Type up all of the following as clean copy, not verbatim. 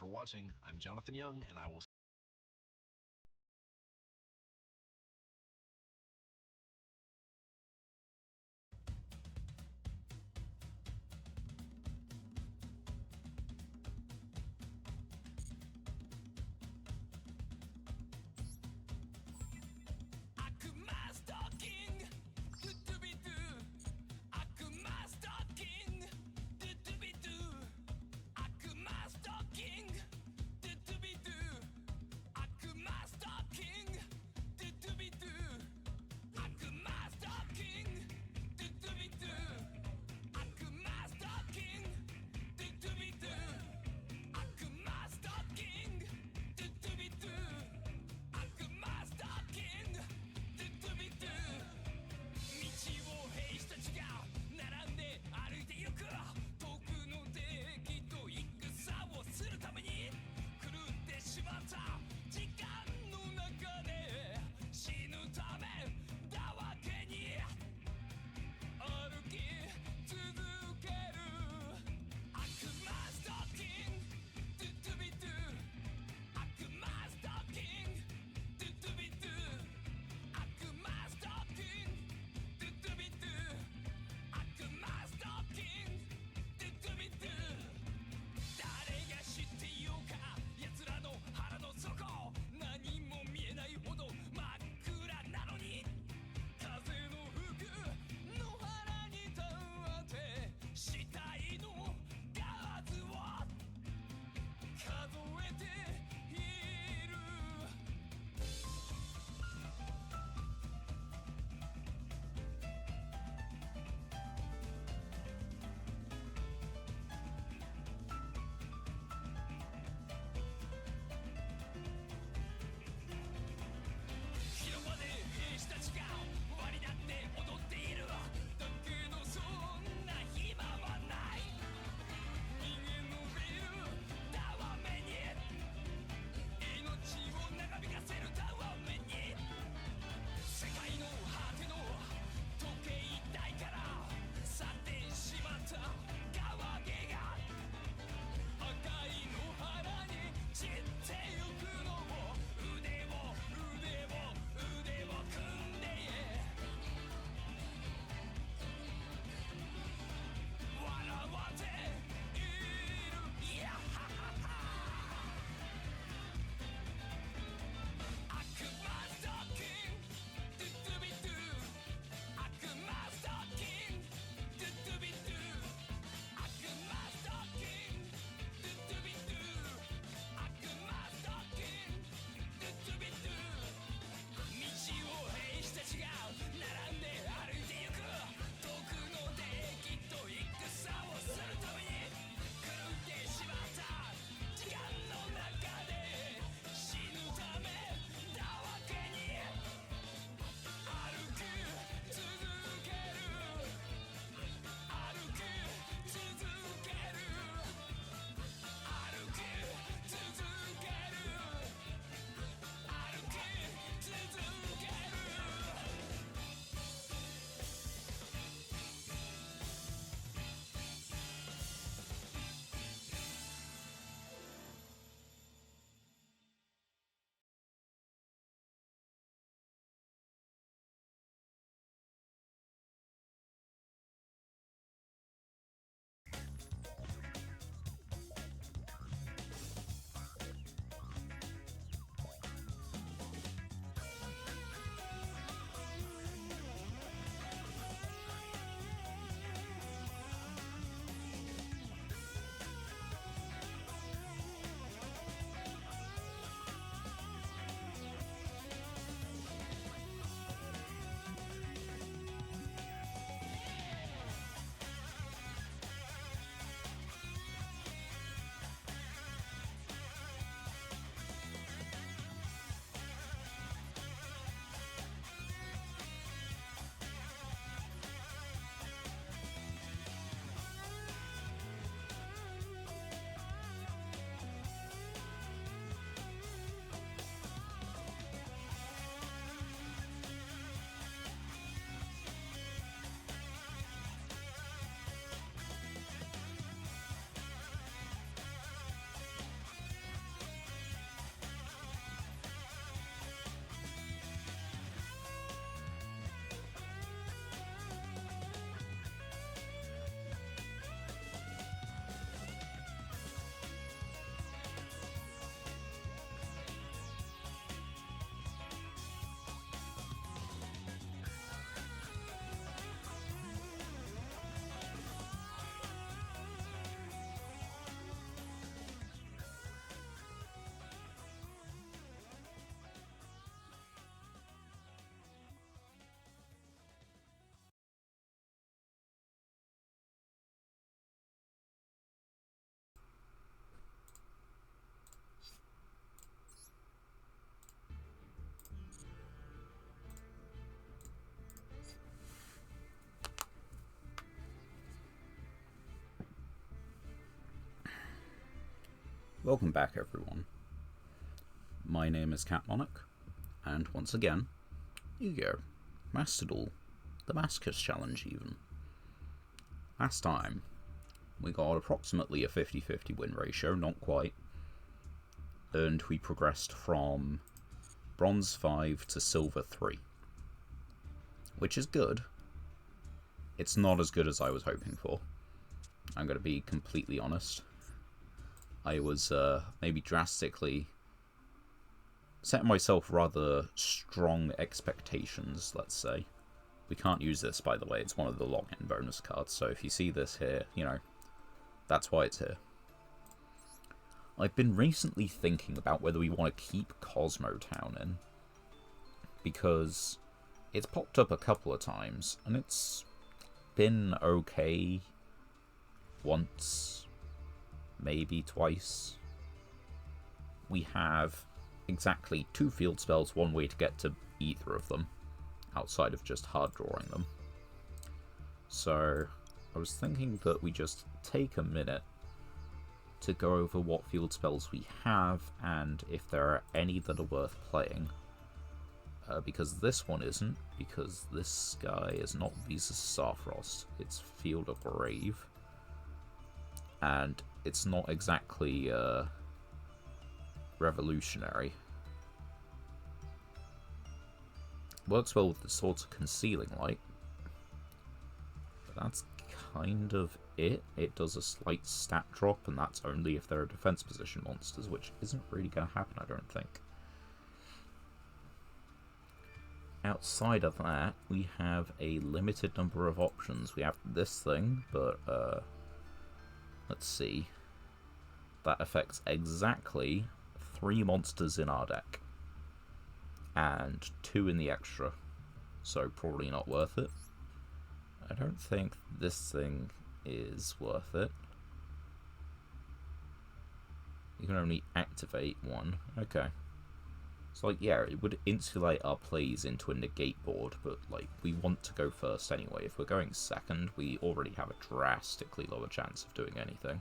for watching. I'm Jonathan Young, and I will Akuma stalking, do do be do. Akuma stalking, do do be do. Akuma stalking, do do be do. Welcome back, everyone. My name is Cat Monarch, and once again, Yugioh, Master Duel, the Masochist challenge even. Last time, we got approximately a 50-50 win ratio, not quite, and we progressed from Bronze 5 to Silver 3, which is good. It's not as good as I was hoping for. I'm going to be completely honest. I was maybe drastically setting myself rather strong expectations, let's say. We can't use this, by the way. It's one of the login bonus cards, so if you see this here, you know, that's why it's here. I've been recently thinking about whether we want to keep Cosmo Town in, because it's popped up a couple of times, and it's been okay once, maybe twice. We have exactly 2 field spells, one way to get to either of them, outside of just hard drawing them. So I was thinking that we just take a minute to go over what field spells we have and if there are any that are worth playing. Because this one isn't, because this guy is not Visa's Starfrost, it's Field of Grave. And it's not exactly revolutionary. Works well with the sorts of Concealing Light, but that's kind of it. It does a slight stat drop, and that's only if there are defense position monsters, which isn't really going to happen, I don't think. Outside of that, we have a limited number of options. We have this thing, but let's see. That affects exactly 3 monsters in our deck. And 2 in the extra. So probably not worth it. I don't think this thing is worth it. You can only activate 1. Okay. So, like, yeah, it would insulate our plays into a negate board, but, like, we want to go first anyway. If we're going second, we already have a drastically lower chance of doing anything.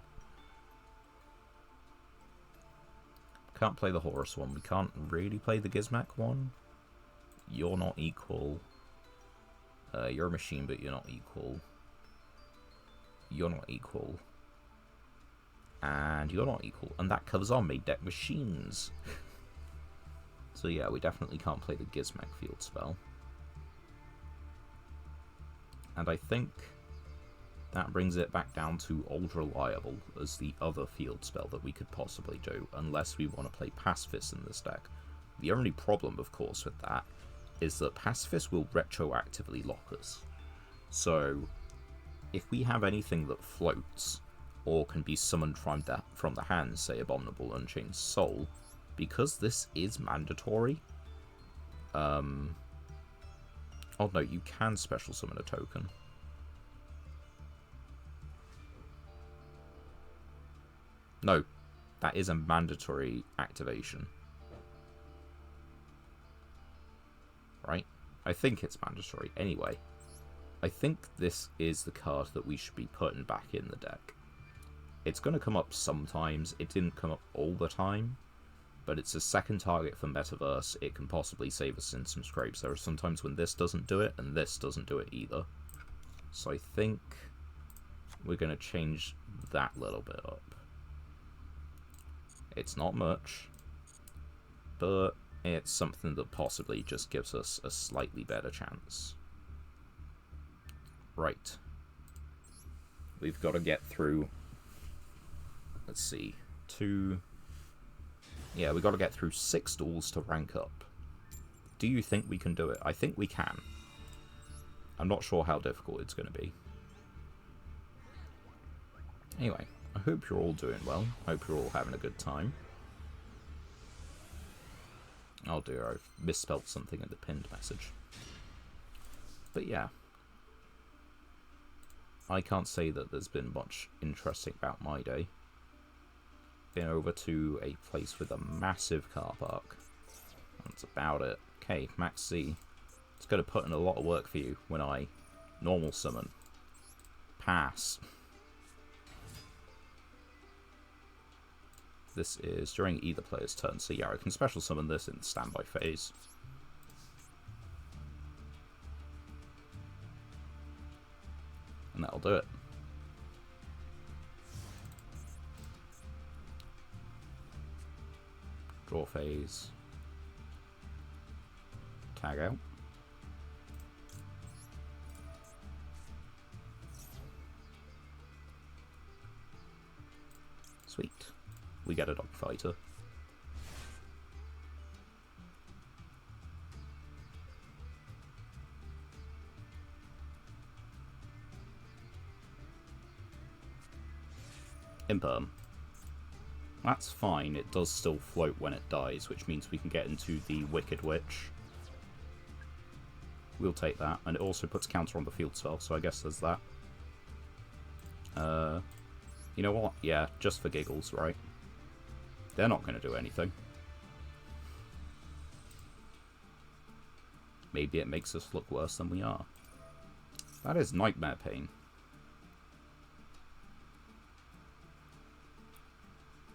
Can't play the Horus one. We can't really play the Gizmak one. You're not equal. You're a machine, but you're not equal. You're not equal. And you're not equal. And that covers our main deck machines. So yeah, we definitely can't play the Gizmak field spell. And I think that brings it back down to Old Reliable as the other field spell that we could possibly do, unless we want to play Pacifist in this deck. The only problem, of course, with that is that Pacifist will retroactively lock us. So, if we have anything that floats, or can be summoned from the hand, say Abominable Unchained Soul, because this is mandatory... Oh no, you can special summon a token. No, that is a mandatory activation. Right? I think it's mandatory. Anyway, I think this is the card that we should be putting back in the deck. It's going to come up sometimes. It didn't come up all the time, but it's a second target for Metaverse. It can possibly save us in some scrapes. There are some times when this doesn't do it, and this doesn't do it either. So I think we're going to change that little bit up. It's not much, but it's something that possibly just gives us a slightly better chance. Right. We've got to get through... Let's see. 2... Yeah, we've got to get through 6 duels to rank up. Do you think we can do it? I think we can. I'm not sure how difficult it's going to be. Anyway, I hope you're all doing well. I hope you're all having a good time. Oh dear, I've misspelled something in the pinned message. But yeah. I can't say that there's been much interesting about my day. Been over to a place with a massive car park. That's about it. Okay, Max C. It's going to put in a lot of work for you when I normal summon. Pass. This is during either player's turn, so yeah, I can special summon this in the standby phase. And that'll do it. Draw phase. Tag out. Sweet. We get a dog fighter. Imperm. That's fine, it does still float when it dies, which means we can get into the Wicked Witch. We'll take that, and it also puts counter on the field spell, so I guess there's that. You know what? Yeah, just for giggles, right? They're not going to do anything. Maybe it makes us look worse than we are. That is Nightmare Pain.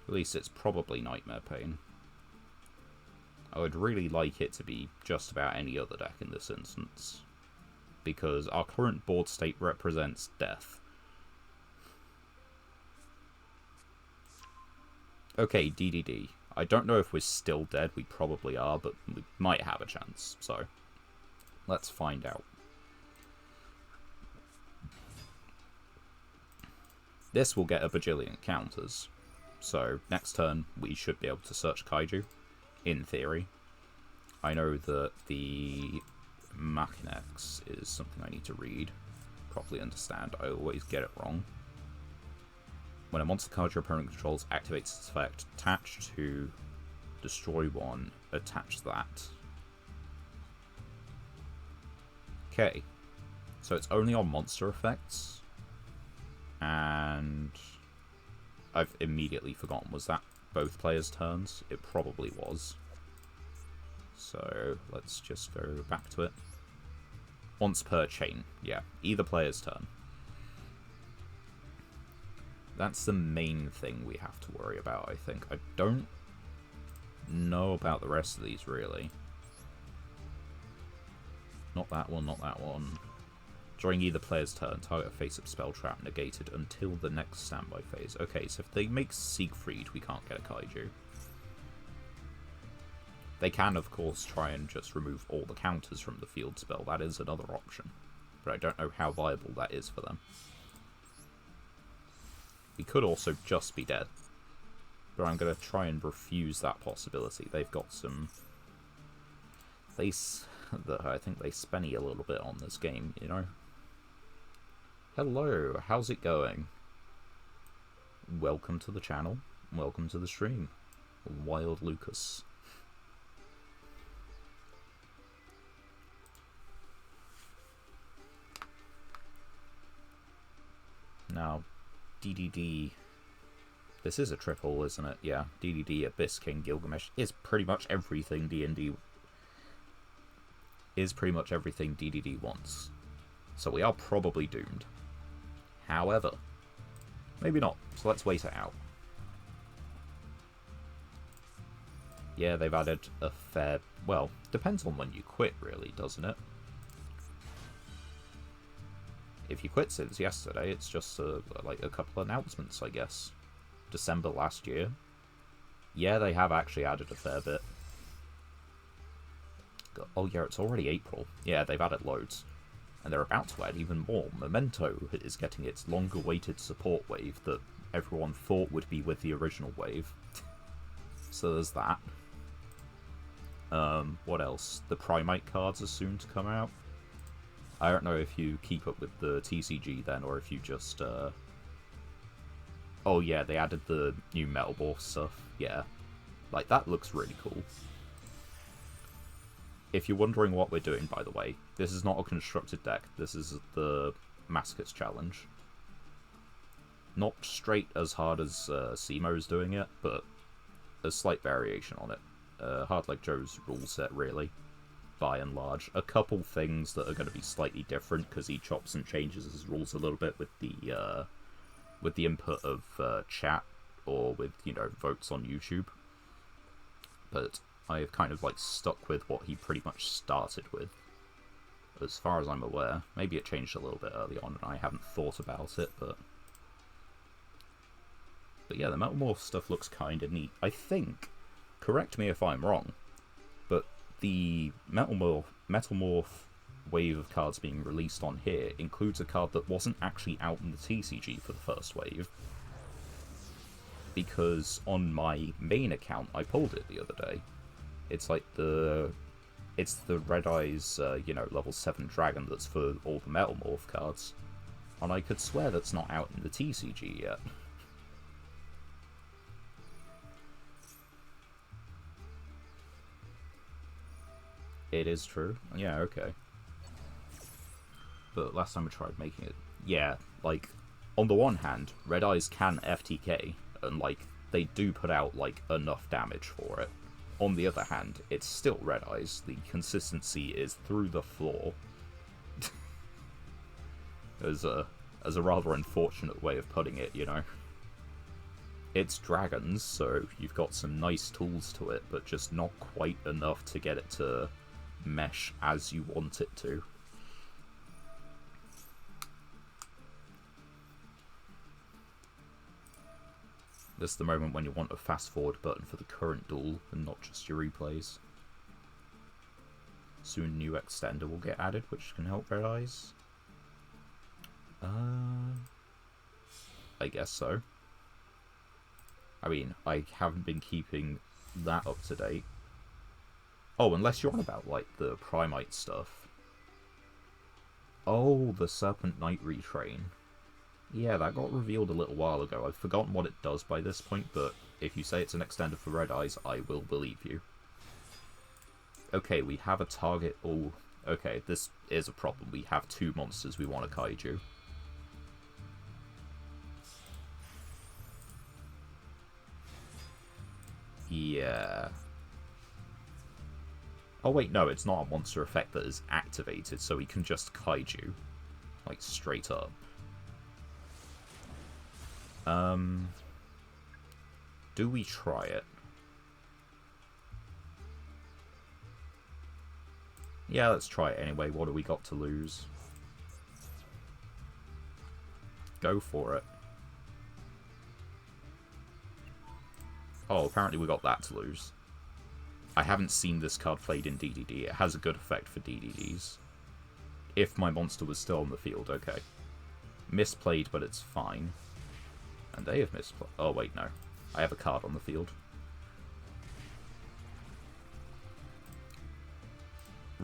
At least it's probably Nightmare Pain. I would really like it to be just about any other deck in this instance, because our current board state represents death. Okay, DDD. I don't know if we're still dead, we probably are, but we might have a chance, so let's find out. This will get a bajillion counters, so next turn we should be able to search Kaiju, in theory. I know that the Machinex is something I need to read, properly understand. I always get it wrong. When a monster card your opponent controls activates its effect, attach to destroy one, attach that. Okay, so it's only on monster effects, and I've immediately forgotten, was that both players' turns? It probably was. So let's just go back to it. Once per chain, yeah, either player's turn. That's the main thing we have to worry about, I think. I don't know about the rest of these, really. Not that one, not that one. During either player's turn, target a face-up spell trap negated until the next standby phase. Okay, so if they make Siegfried, we can't get a Kaiju. They can, of course, try and just remove all the counters from the field spell. That is another option. But I don't know how viable that is for them. He could also just be dead. But I'm going to try and refuse that possibility. They've got some... I think they spenny a little bit on this game, you know? Hello, how's it going? Welcome to the channel. Welcome to the stream. Wild Lucas. Now, DDD... This is a triple, isn't it? Yeah, DDD, Abyss King, Gilgamesh is pretty much everything D&D... is pretty much everything DDD wants. So we are probably doomed. However, maybe not, so let's wait it out. Yeah, they've added a fair... well, depends on when you quit, really, doesn't it? If you quit since yesterday, it's just like a couple of announcements, I guess. December last year. Yeah, they have actually added a fair bit. Oh yeah, it's already April. Yeah, they've added loads. And they're about to add even more. Memento is getting its longer-awaited support wave that everyone thought would be with the original wave. So there's that. What else? The Primate cards are soon to come out. I don't know if you keep up with the TCG then, or if you just, Oh yeah, they added the new Metal Morph stuff. Yeah. Like, that looks really cool. If you're wondering what we're doing, by the way, this is not a constructed deck. This is the Masochist challenge. Not straight as hard as Simo's doing it, but a slight variation on it. Hard like Joe's rule set, really, by and large. A couple things that are going to be slightly different, because he chops and changes his rules a little bit with the input of chat or with, votes on YouTube. But I've kind of, stuck with what he pretty much started with, as far as I'm aware. Maybe it changed a little bit early on and I haven't thought about it, but yeah, the Metal Morph stuff looks kinda neat. I think, correct me if I'm wrong, but the Metal Morph wave of cards being released on here includes a card that wasn't actually out in the TCG for the first wave. Because on my main account, I pulled it the other day. It's the Red Eyes, level 7 dragon that's for all the Metal Morph cards. And I could swear that's not out in the TCG yet. It is true. Yeah, okay. But last time I tried making it, yeah, on the one hand, Red Eyes can FTK, and, they do put out, enough damage for it. On the other hand, it's still Red Eyes. The consistency is through the floor. as a rather unfortunate way of putting it, It's dragons, so you've got some nice tools to it, but just not quite enough to get it to mesh as you want it to. This is the moment when you want a fast forward button for the current duel and not just your replays. Soon a new extender will get added, which can help Red Eyes. I guess so. I mean, I haven't been keeping that up to date. Oh, unless you're on about, the Primite stuff. Oh, the Serpent Knight retrain. Yeah, that got revealed a little while ago. I've forgotten what it does by this point, but if you say it's an extender for Red Eyes, I will believe you. Okay, we have a target. Oh, okay, this is a problem. We have 2 monsters we want to kaiju. Yeah. Oh wait, no, it's not a monster effect that is activated, so we can just kaiju. Straight up. Do we try it? Yeah, let's try it anyway. What do we got to lose? Go for it. Oh, apparently we got that to lose. I haven't seen this card played in DDD. It has a good effect for DDDs. If my monster was still on the field, okay. Misplayed, but it's fine. And they have misplayed. Oh, wait, no. I have a card on the field.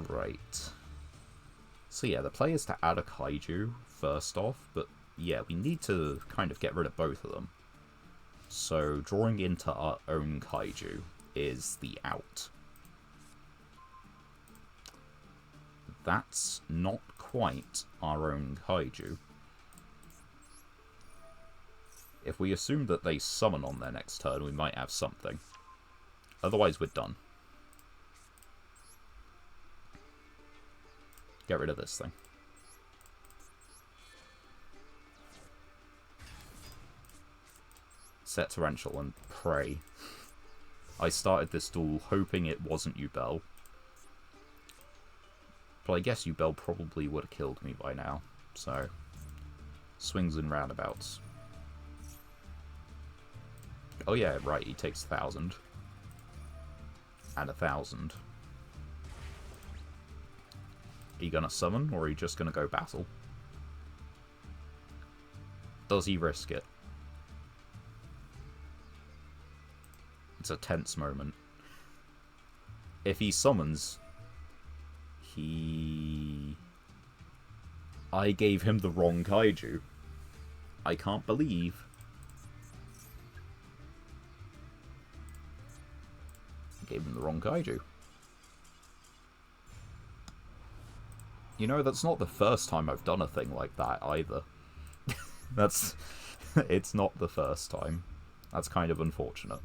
Right. So yeah, the play is to add a kaiju first off, but yeah, we need to kind of get rid of both of them. So drawing into our own kaiju is the out. That's not quite our own kaiju. If we assume that they summon on their next turn, we might have something. Otherwise, we're done. Get rid of this thing. Set Torrential and pray. I started this duel hoping it wasn't Yubel. But I guess Yubel probably would have killed me by now. So, swings and roundabouts. Oh yeah, right, he takes 1,000. And 1,000. Are you gonna summon, or are you just gonna go battle? Does he risk it? It's a tense moment. If he summons, I gave him the wrong kaiju. I can't believe. I gave him the wrong kaiju. You know, that's not the first time I've done a thing like that, either. It's not the first time. That's kind of unfortunate.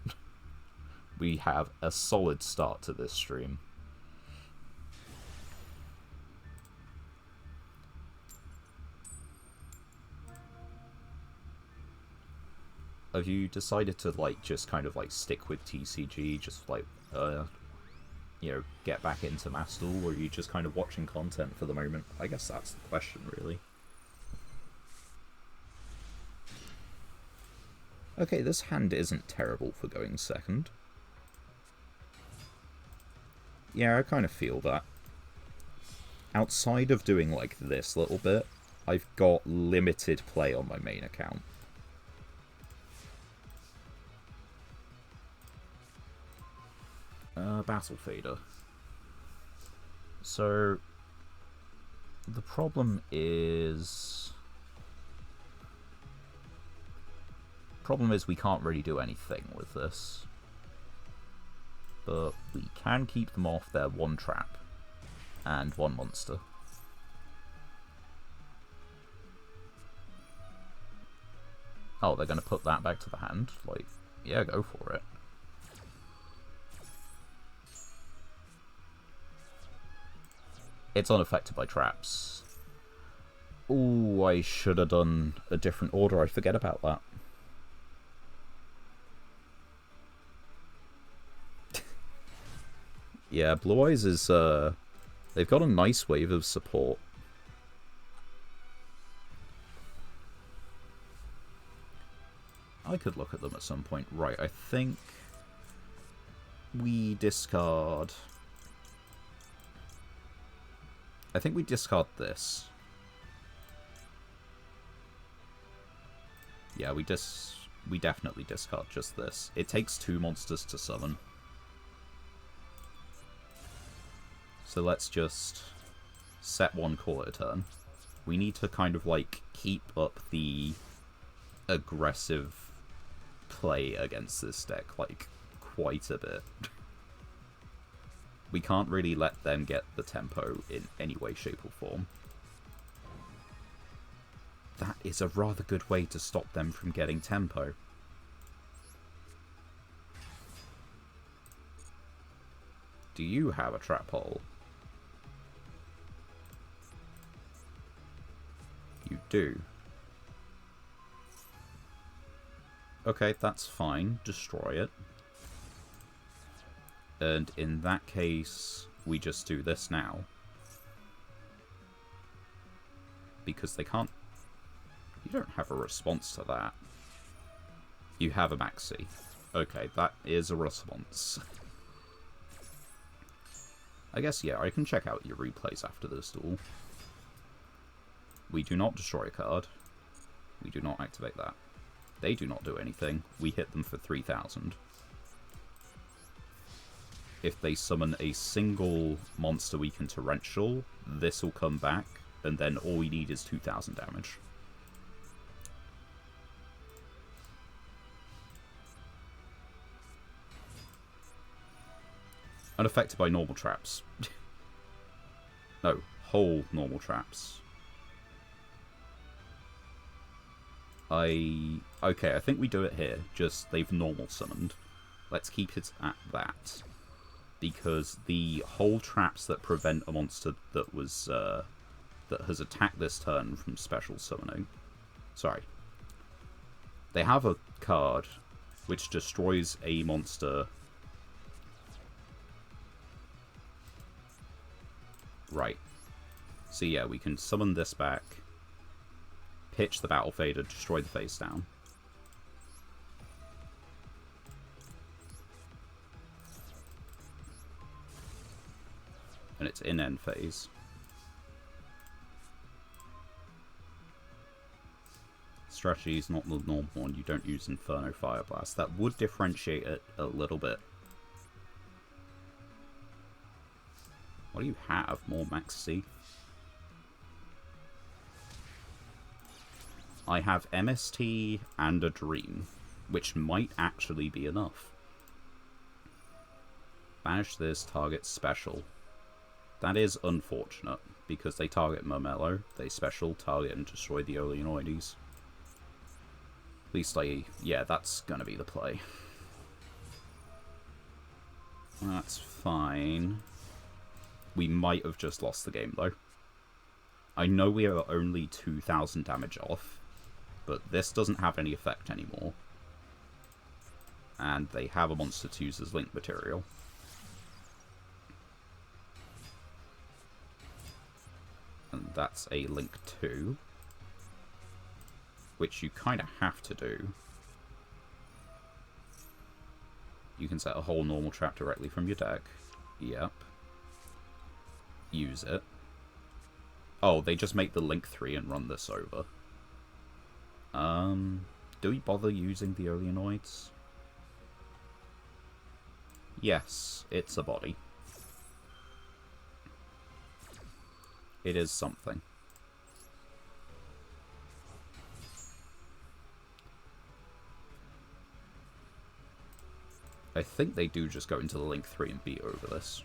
We have a solid start to this stream. Have you decided to, like, just kind of, like, stick with TCG, just, like, you know, get back into Mastel, or are you just kind of watching content for the moment? I guess that's the question, really. Okay, this hand isn't terrible for going second. Yeah, I kind of feel that. Outside of doing, like, this little bit, I've got limited play on my main account. Battle Fader. So, the problem is we can't really do anything with this. But we can keep them off their one trap and one monster. Oh, they're going to put that back to the hand? Like, yeah, go for it. It's unaffected by traps. Ooh, I should have done a different order. I forget about that. Yeah, Blue Eyes is, they've got a nice wave of support. I could look at them at some point. Right, I think we discard... I think we discard this. Yeah, we definitely discard just this. It takes 2 monsters to summon. So let's just set 1, call it a turn. We need to kind of, like, keep up the aggressive play against this deck, like, quite a bit. We can't really let them get the tempo in any way, shape, or form. That is a rather good way to stop them from getting tempo. Do you have a trap hole? You do. Okay, that's fine. Destroy it. And in that case, we just do this now. Because they can't... You don't have a response to that. You have a maxi. Okay, that is a response. I guess, yeah, I can check out your replays after this duel. We do not destroy a card. We do not activate that. They do not do anything. We hit them for 3,000. If they summon a single monster we can torrential, this will come back, and then all we need is 2,000 damage. Unaffected by normal traps. No, whole normal traps. Okay, I think we do it here. Just, they've normal summoned. Let's keep it at that. Because the whole traps that prevent a monster that was, that has attacked this turn from special summoning... Sorry. They have a card which destroys a monster... Right. So yeah, we can summon this back, pitch the Battle Fader, destroy the face down. And it's in end phase. Strategy is not the normal one, you don't use Inferno Fire Blast. That would differentiate it a little bit. What do you have? More Maxi? I have MST and a Dream, which might actually be enough. Banish this, target special. That is unfortunate, because they target Murmello, they special, target and destroy the Oleanoides. At least yeah, that's gonna be the play. That's fine. We might have just lost the game, though. I know we are only 2,000 damage off, but this doesn't have any effect anymore. and they have a monster to use as link material. And that's a link 2, which you kind of have to do. You can set a whole normal trap directly from your deck. Yep. Use it. Oh, they just make the link 3 and run this over. Do we bother using the Oleanoids? Yes, it's a body. It is something. I think they do just go into the link 3 and beat over this.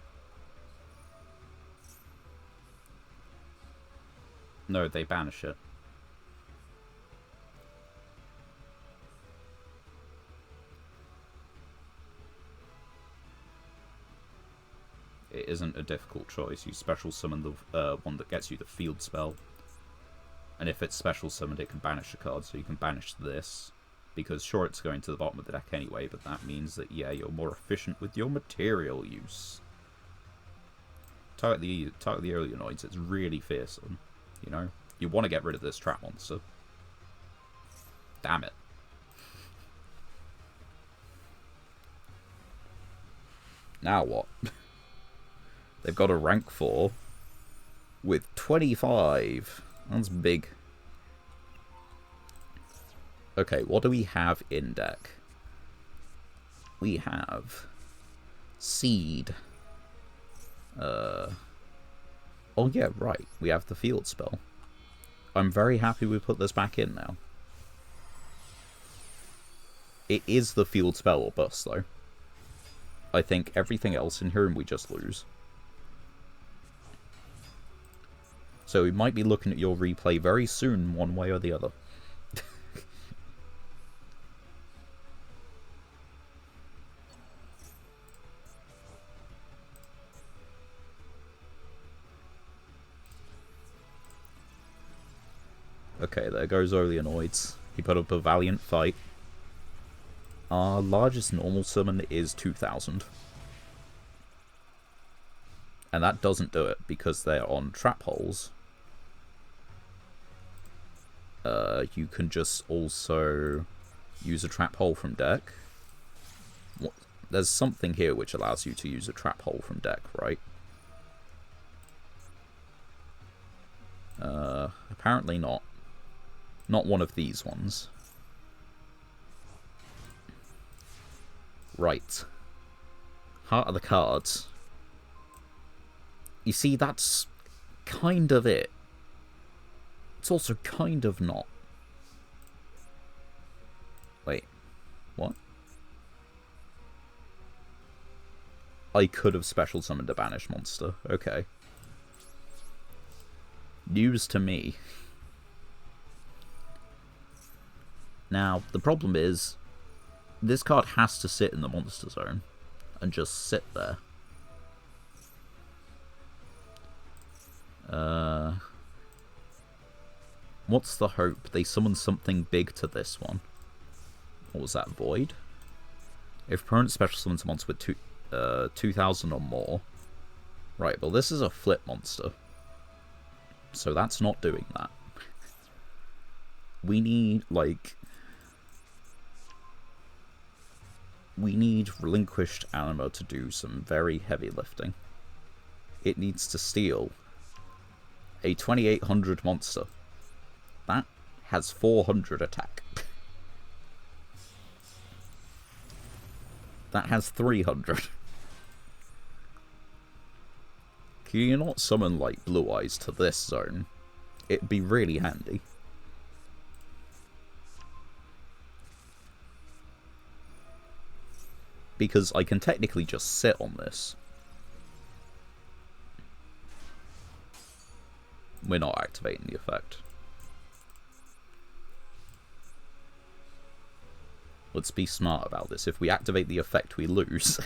No, they banish it. It isn't a difficult choice. You special summon the one that gets you the field spell. And if it's special summoned, it can banish a card, so you can banish this. Because sure, it's going to the bottom of the deck anyway, but that means that, yeah, you're more efficient with your material use. Target the Oleanoids, it's really fearsome. You know? You want to get rid of this trap monster. Damn it. Now what? They've got a rank 4 with 25. That's big. Okay, what do we have in deck? We have Seed. Oh yeah, right. We have the field spell. I'm very happy we put this back in now. It is the field spell or bust, though. I think everything else in here and we just lose. So we might be looking at your replay very soon, one way or the other. Okay, there goes Oleanoids. He put up a valiant fight. Our largest normal summon is 2,000. And that doesn't do it, because they're on trap holes. You can just also use a trap hole from deck. There's something here which allows you to use a trap hole from deck, right? Apparently not. Not one of these ones. Right. Heart of the cards. You see, that's kind of it. It's also kind of not. Wait. What? I could have special summoned a banish monster. Okay. News to me. Now, the problem is, this card has to sit in the monster zone, and just sit there. What's the hope? They summon something big to this one. What was that, Void? If opponent special summons a monster with 2,000 or more. Right, well this is a flip monster. So that's not doing that. We need, like... We need Relinquished Anima to do some very heavy lifting. It needs to steal a 2800 monster. That has 400 attack. That has 300. Can you not summon, like, Blue Eyes to this zone? It'd be really handy. Because I can technically just sit on this. We're not activating the effect. Let's be smart about this. If we activate the effect, we lose.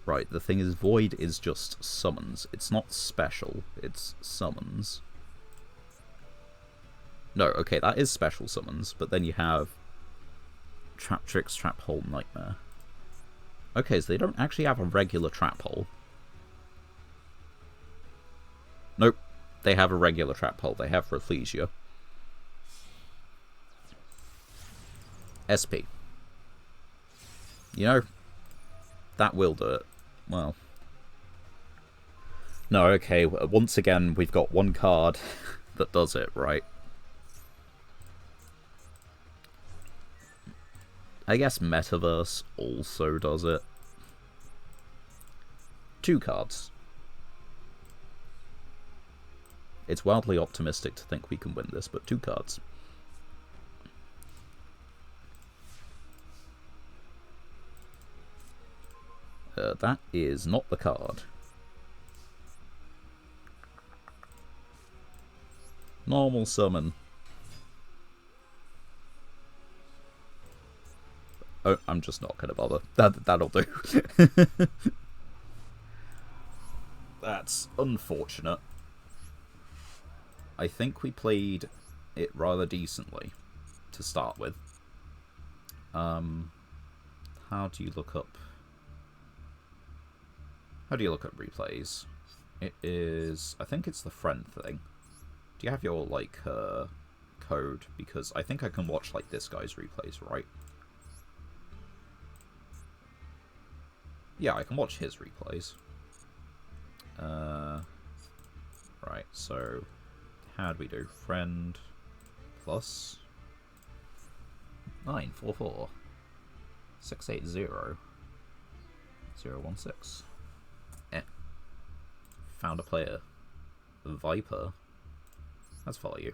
Right, the thing is, Void is just summons. It's not special, it's summons. No, okay, that is special summons, but then you have Trap Tricks, Trap Hole, Nightmare. Okay, so they don't actually have a regular Trap Hole. Nope, they have a regular Trap Hole. They have Rathlesia. SP. You know, that will do it. Well. No, okay, once again, we've got one card that does it, right? I guess Metaverse also does it. 2 cards. It's wildly optimistic to think we can win this, but 2 cards. That is not the card. Normal summon. Oh, I'm just not going to bother. That'll do. That's unfortunate. I think we played it rather decently to start with. How do you look up... How do you look up replays? It is... I think it's the friend thing. Do you have your, like, code? Because I think I can watch, like, this guy's replays, right? Yeah, I can watch his replays. Right, so... How do we do? Friend... Plus... 944 680 016. Found a player. Viper. Let's follow you.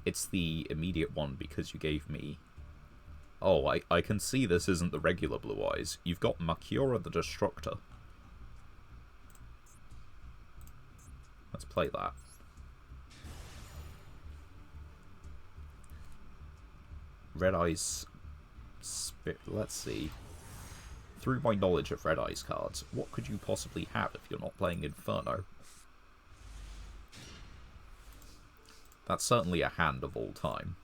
It's the immediate one because you gave me... Oh, I can see this isn't the regular Blue Eyes. You've got Makura the Destructor. Let's play that. Red Eyes... Let's see. Through my knowledge of Red Eyes cards, what could you possibly have if you're not playing Inferno? That's certainly a hand of all time.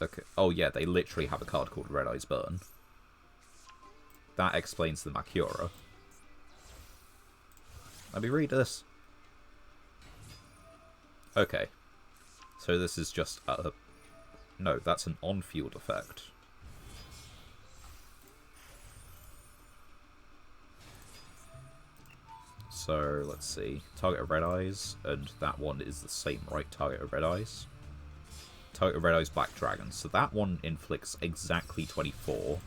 Okay. Oh yeah, they literally have a card called Red Eyes Burn. That explains the Makura. Let me read this. Okay. So this is just a... No, that's an on-field effect. So, let's see. Target of Red Eyes, and that one is the same, right? Target of Red Eyes. Target of Red Eyes Black Dragon. So that one inflicts exactly 24.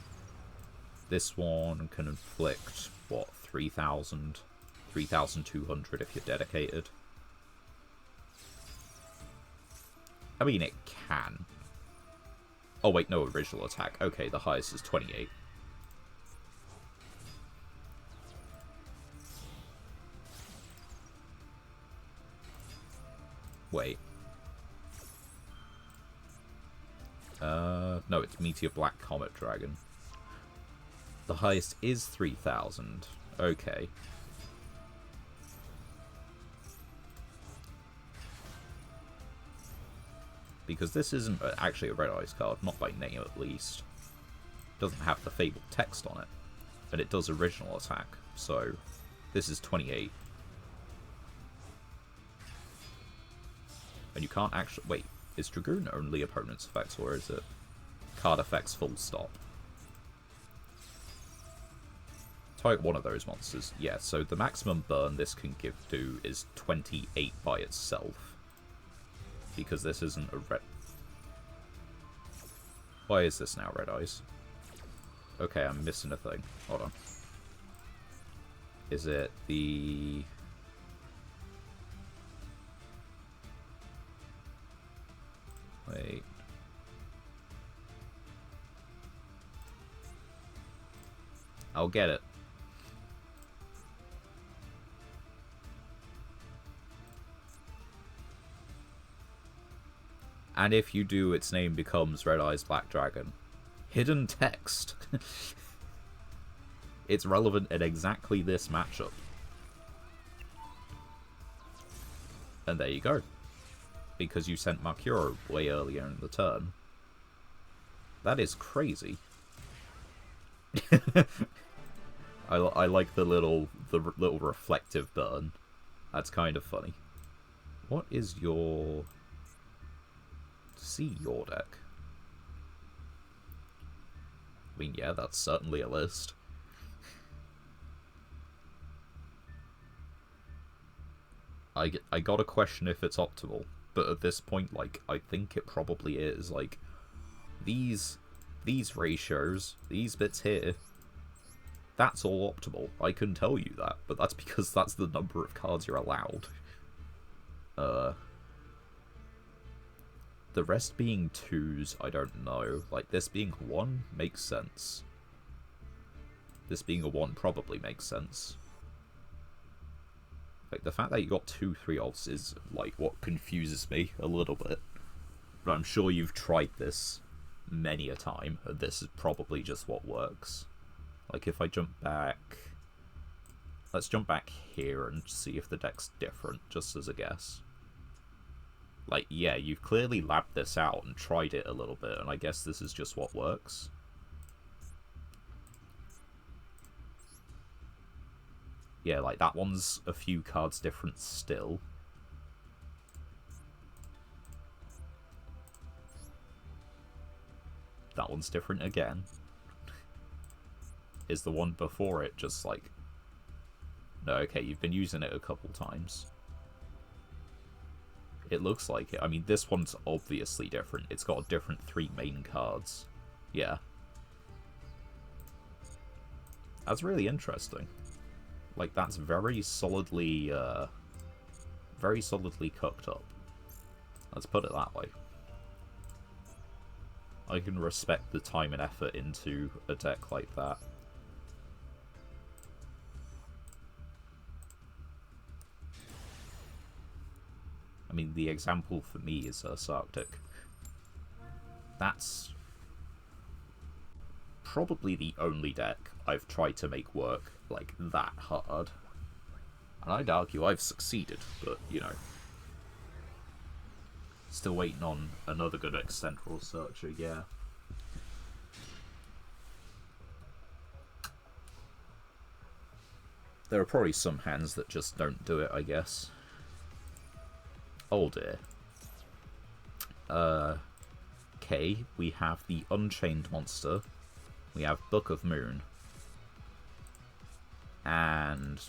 This one can inflict, what, 3,000? 3,200 if you're dedicated. I mean, it can. Oh, wait, no, original attack. Okay, the highest is 28. Wait. No, it's Meteor Black Comet Dragon. The highest is 3,000. Okay. Because this isn't actually a Red Eyes card, not by name at least. It doesn't have the Fabled text on it. And it does original attack, so this is 28. And you can't actually... Wait, is Dragoon only opponent's effects, or is it card effects full stop? Target one of those monsters. Yeah, so the maximum burn this can do is 28 by itself. Because this isn't a red... Why is this now Red Eyes? Okay, I'm missing a thing. Hold on. Is it the... Wait. I'll get it. And if you do, its name becomes Red Eyes Black Dragon. Hidden text. It's relevant in exactly this matchup. And there you go. Because you sent Mercuro way earlier in the turn. That is crazy. I like the little reflective burn. That's kind of funny. What is your... See your deck. I mean, yeah, that's certainly a list. I gotta question if it's optimal, but at this point, like, I think it probably is. Like, these ratios, these bits here, that's all optimal. I can tell you that, but that's because that's the number of cards you're allowed. The rest being 2s, I don't know. Like, this being 1 makes sense. This being a 1 probably makes sense. Like, the fact that you got 2 3-offs is, like, what confuses me a little bit. But I'm sure you've tried this many a time, and this is probably just what works. Like, if I jump back... Let's jump back here and see if the deck's different, just as a guess. Like, yeah, you've clearly labbed this out and tried it a little bit, and I guess this is just what works. Yeah, like, that one's a few cards different still. That one's different again. Is the one before it just, like... No, okay, you've been using it a couple times. It looks like it. I mean, this one's obviously different. It's got a different 3 main cards. Yeah. That's really interesting. Like, that's very solidly cooked up. Let's put it that way. I can respect the time and effort into a deck like that. I mean, the example for me is Arctic. That's probably the only deck I've tried to make work, like, that hard. And I'd argue I've succeeded, but, you know. Still waiting on another good Extentral Searcher, yeah. There are probably some hands that just don't do it, I guess. Oh dear. Okay, we have the Unchained Monster. We have Book of Moon. And...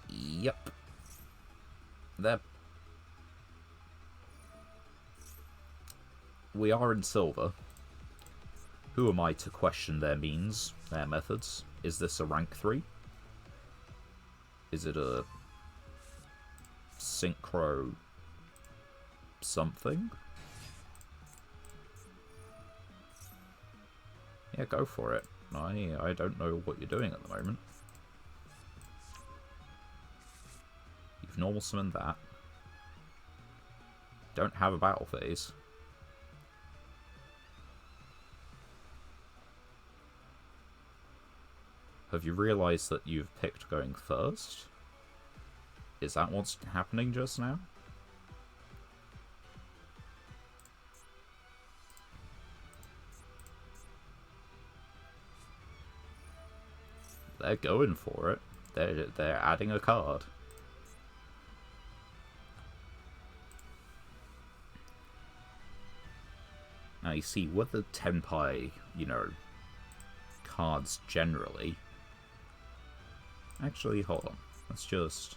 Yep. They're... We are in silver. Who am I to question their means, their methods? Is this a rank 3? Is it a... Synchro... something? Yeah, go for it. I don't know what you're doing at the moment. You've normal summoned that. Don't have a battle phase. Have you realised that you've picked going first? Is that what's happening just now? They're going for it. They're adding a card. Now you see, with the Tenpai, you know, cards generally... Actually, hold on. Let's just...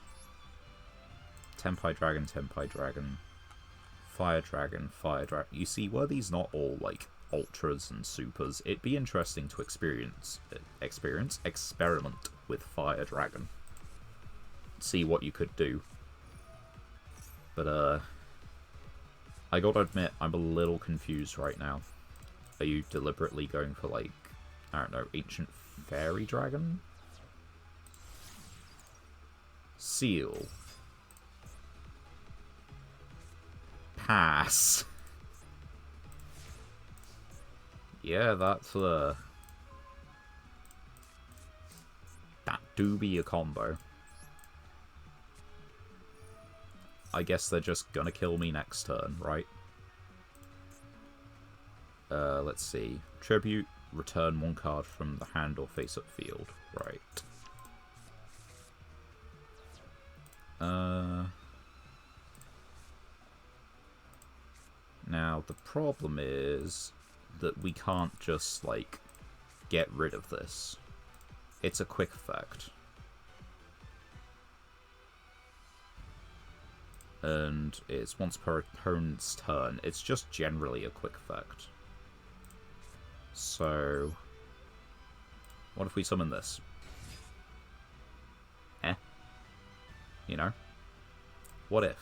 Tenpai Dragon, Fire Dragon, Fire Dragon. You see, were these not all, like, ultras and supers? It'd be interesting to experiment with Fire Dragon. See what you could do. But, I gotta admit, I'm a little confused right now. Are you deliberately going for, like, I don't know, Ancient Fairy Dragon? Seal. Pass. Yeah, that's, that do be a combo. I guess they're just gonna kill me next turn, right? Let's see. Tribute, return 1 card from the hand or face-up field. Right. Now, the problem is that we can't just, like, get rid of this. It's a quick effect. And it's once per opponent's turn. It's just generally a quick effect. So, what if we summon this? You know? What if?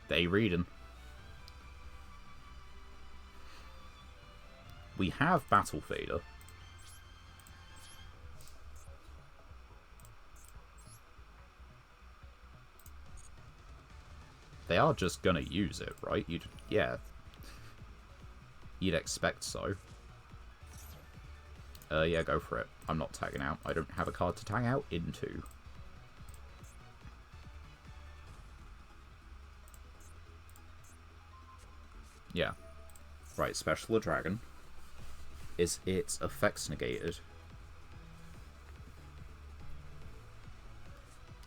They reading. We have Battle Fader. They are just gonna use it, right? Yeah. You'd expect so. Yeah, go for it. I'm not tagging out. I don't have a card to tag out into. Yeah. Right, Special the Dragon. Is its effects negated?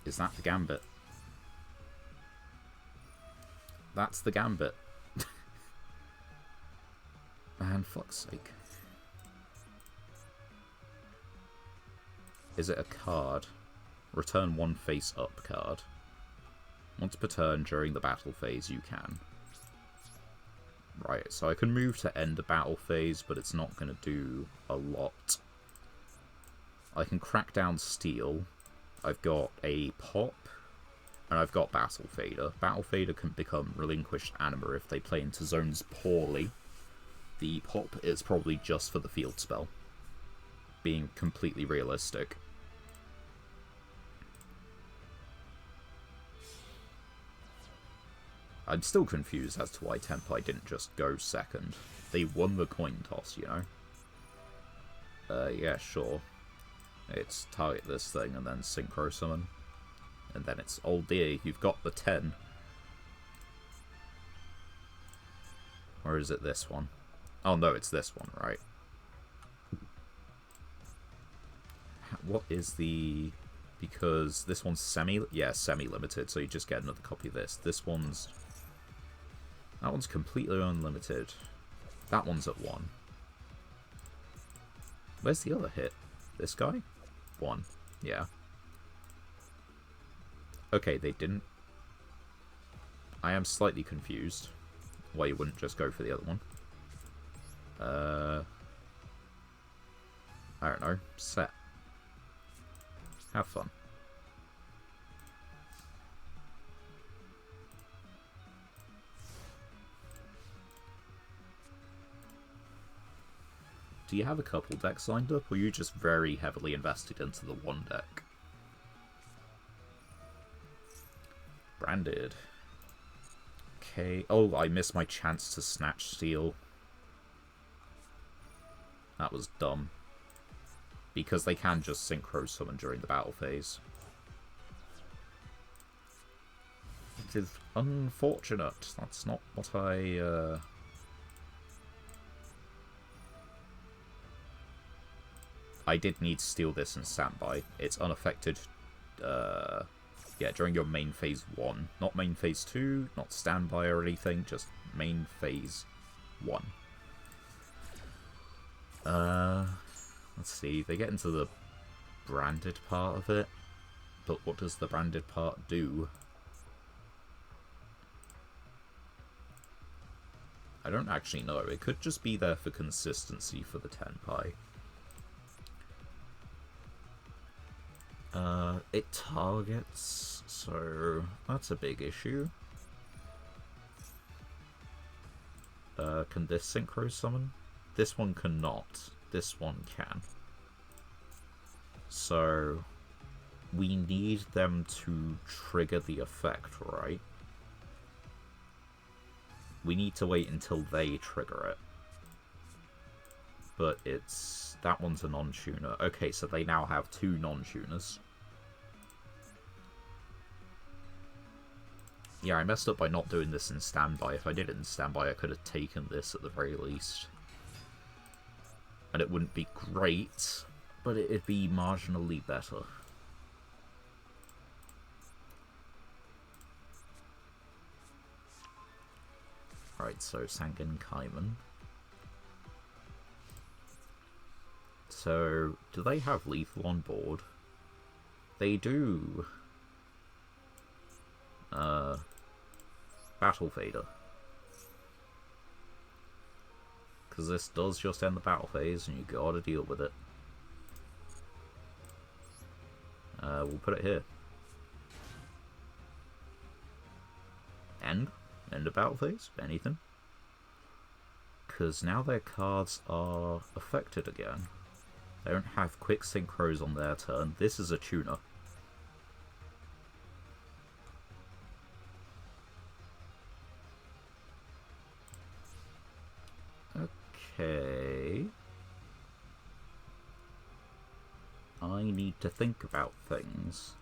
Is that the Gambit? That's the Gambit. Man, fuck's sake. Is it a card? Return 1 face-up card. Once per turn during the battle phase, you can. Right, so I can move to end the battle phase, but it's not going to do a lot. I can crack down Steel. I've got a Pop, and I've got Battle Fader. Battle Fader can become Relinquished Anima if they play into zones poorly. The Pop is probably just for the field spell, being completely realistic. I'm still confused as to why Tenpai didn't just go second. They won the coin toss, you know? Yeah, sure. It's target this thing and then Synchro Summon. And then it's, oh dear, you've got the 10. Or is it this one? Oh no, it's this one, right? What is the... Because this one's semi-limited, so you just get another copy of this. This one's... That one's completely unlimited. That one's at 1. Where's the other hit? This guy? 1. Yeah. Okay, they didn't... I am slightly confused why you wouldn't just go for the other one. I don't know. Set. Have fun. Do you have a couple decks lined up, or are you just very heavily invested into the one deck? Branded. Okay. Oh, I missed my chance to Snatch Steel. That was dumb. Because they can just Synchro Summon during the battle phase. It is unfortunate. That's not what I... I did need to steal this in standby. It's unaffected, yeah, during your main phase 1. Not main phase 2, not standby or anything, just main phase 1. Let's see, they get into the branded part of it, but what does the branded part do? I don't actually know. It could just be there for consistency for the Tenpai. It targets, so that's a big issue. Can this Synchro Summon? This one cannot. This one can. So, we need them to trigger the effect, right? We need to wait until they trigger it. But it's... that one's a non-tuner. Okay, so they now have 2 non-tuners. Yeah, I messed up by not doing this in standby. If I did it in standby, I could have taken this at the very least. And it wouldn't be great, but it'd be marginally better. Right, so Sangan Kaiman. So, do they have lethal on board? They do. Battle Fader. Because this does just end the battle phase, and you gotta deal with it. We'll put it here. End of battle phase? Anything? Because now their cards are affected again. They don't have quick synchros on their turn. This is a tuner. Okay. I need to think about things.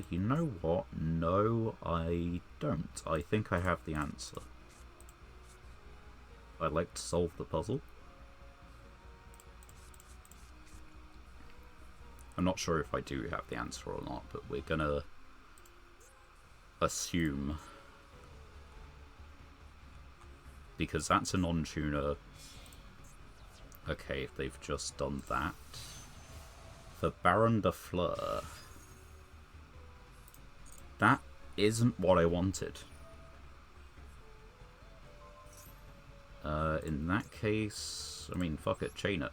You know what? No, I don't. I think I have the answer. I'd like to solve the puzzle. I'm not sure if I do have the answer or not, but we're gonna assume. Because that's a non-tuner. Okay, they've just done that. For Baron de Fleur. That isn't what I wanted. In that case, I mean, fuck it, chain it.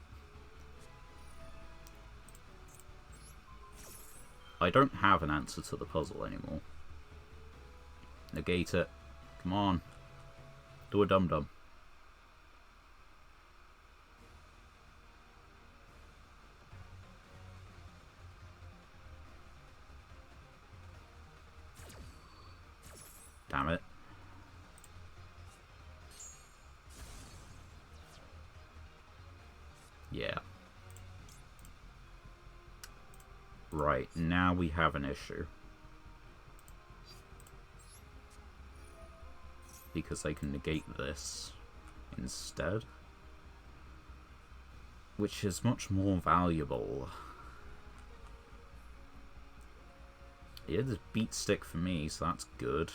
I don't have an answer to the puzzle anymore. Negate it. Come on. Do a dum-dum. Damn it. Yeah. Right, now we have an issue. Because they can negate this instead. Which is much more valuable. Yeah, there's beat stick for me, so that's good.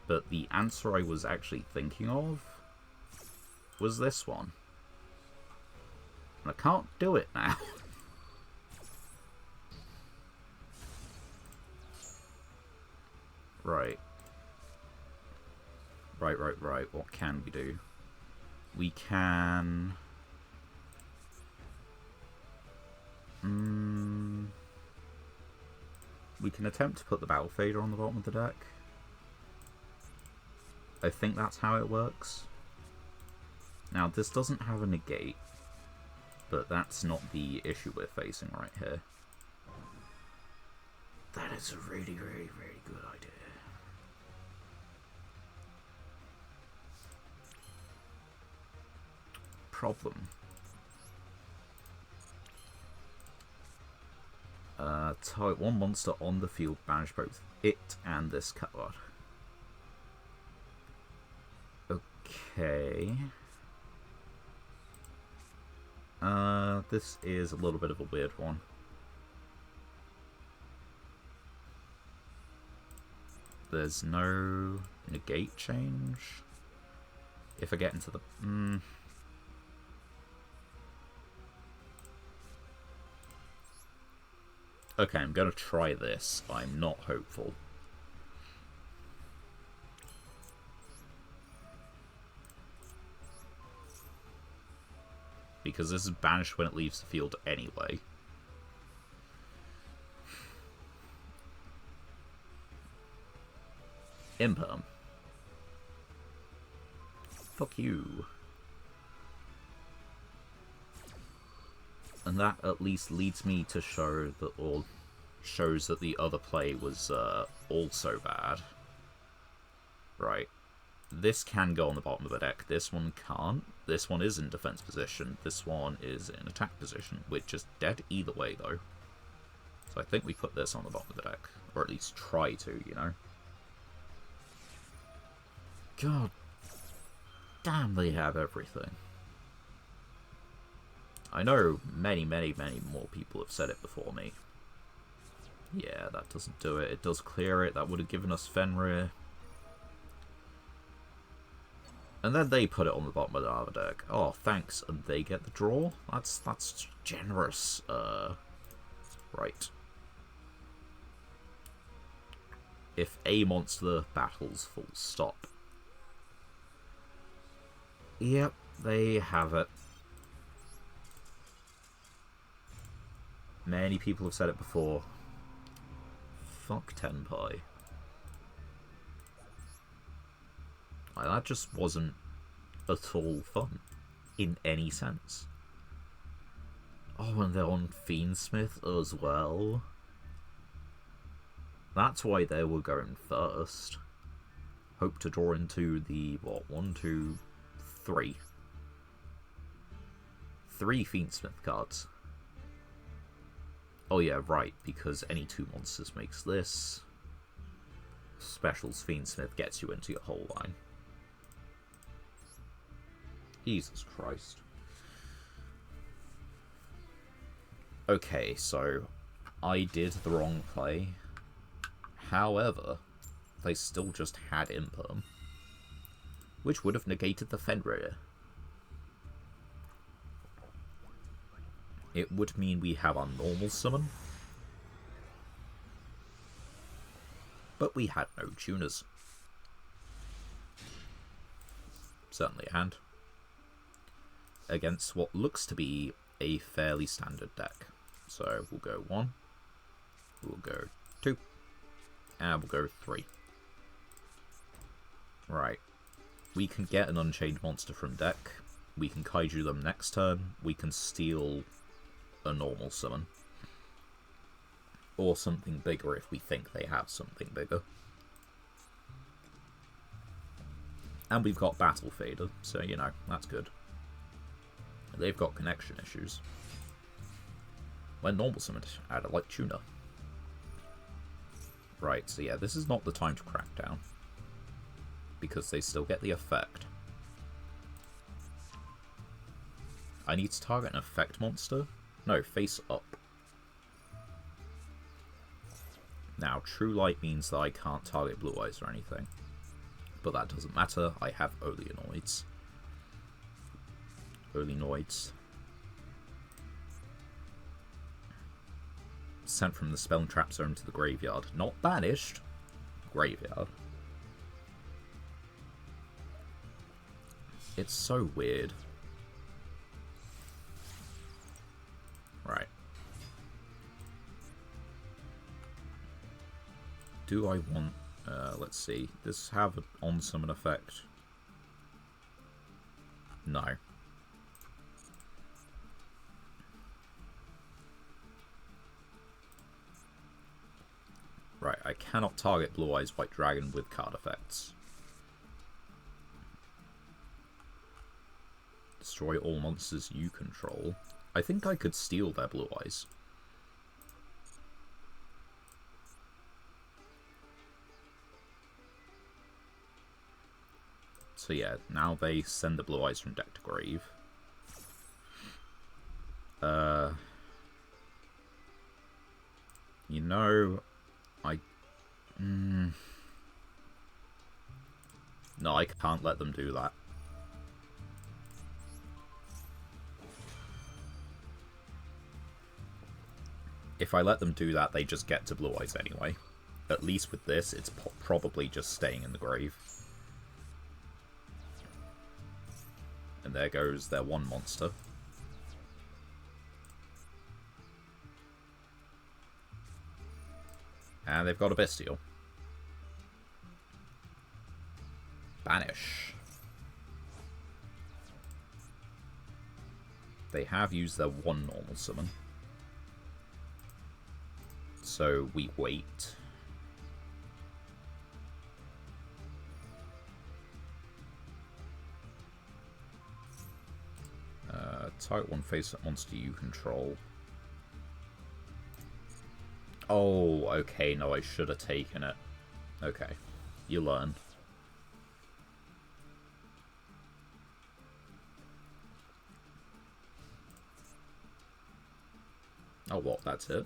But the answer I was actually thinking of was this one. And I can't do it now. Right. Right. What can we do? We can... we can attempt to put the Battle Fader on the bottom of the deck. I think that's how it works. Now, this doesn't have a negate, but that's not the issue we're facing right here. That is a really good idea. Problem. Target one monster on the field, banish both it and this card. Okay. This is a little bit of a weird one. There's no negate change. If I get into the... Okay, I'm gonna try this. I'm not hopeful. Because this is banished when it leaves the field anyway. Imperm. Fuck you. And that at least leads me to show that, or shows that the other play was also bad. Right. This can go on the bottom of the deck. This one can't. This one is in defense position. This one is in attack position, which is dead either way, though. So I think we put this on the bottom of the deck. Or at least try to, you know? God damn, they have everything. I know many, many, many more people have said it before me. Yeah, that doesn't do it. It does clear it. That would have given us Fenrir. And then they put it on the bottom of the other deck. Oh, thanks. And they get the draw? That's generous. Right. If a monster battles, full stop. Yep, they have it. Many people have said it before. Fuck Tenpai. Like, that just wasn't at all fun. In any sense. Oh, and they're on Fiendsmith as well. That's why they were going first. Hope to draw into the, what, 1, 2, 3. 3 Fiendsmith cards. Oh yeah, right, because any 2 monsters makes this. Specials Fiendsmith gets you into your whole line. Jesus Christ. Okay, so I did the wrong play. However, they still just had Imperm, which would have negated the Fenrir. It would mean we have our normal summon, but we had no tuners. Certainly a hand. Against what looks to be a fairly standard deck. So we'll go 1, we'll go 2, and we'll go 3. Right. We can get an Unchained monster from deck. We can Kaiju them next turn. We can steal a normal summon. Or something bigger if we think they have something bigger. And we've got Battle Fader, so you know, that's good. They've got connection issues. When normal summon add a light tuner. Right, so yeah, this is not the time to crack down. Because they still get the effect. I need to target an effect monster? No, face up. Now, True Light means that I can't target Blue Eyes or anything. But that doesn't matter, I have Oleanoids. Oleanoids. Sent from the Spell and Trap Zone to the graveyard. Not banished. Graveyard. It's so weird. Right. Do I want... let's see. Does this have an on-summon effect? No. Right, I cannot target Blue Eyes White Dragon with card effects. Destroy all monsters you control. I think I could steal their Blue Eyes. So yeah, now they send the Blue Eyes from deck to grave. You know, no, I can't let them do that. If I let them do that, they just get to Blue Eyes anyway. At least with this, it's probably just staying in the grave. And there goes their one monster. And they've got a Bestial. Banish. They have used their one normal summon. So we wait. Type 1 face-up monster you control. Oh, okay, no, I should have taken it. Okay, you learn. Oh, what, that's it?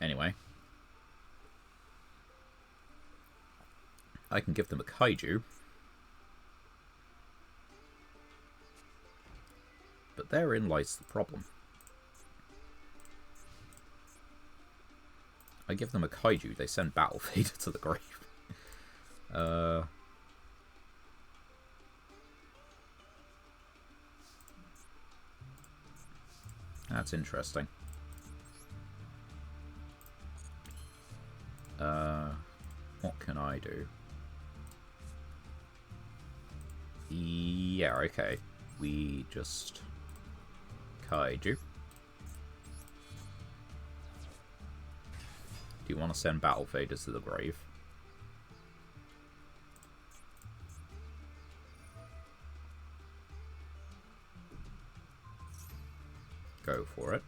Anyway. I can give them a kaiju. But therein lies the problem. I give them a kaiju, they send Battle Fader to the grave. That's interesting. What can I do? Yeah, okay. We just... kaiju. Do you want to send Battle Faders to the grave? Go for it.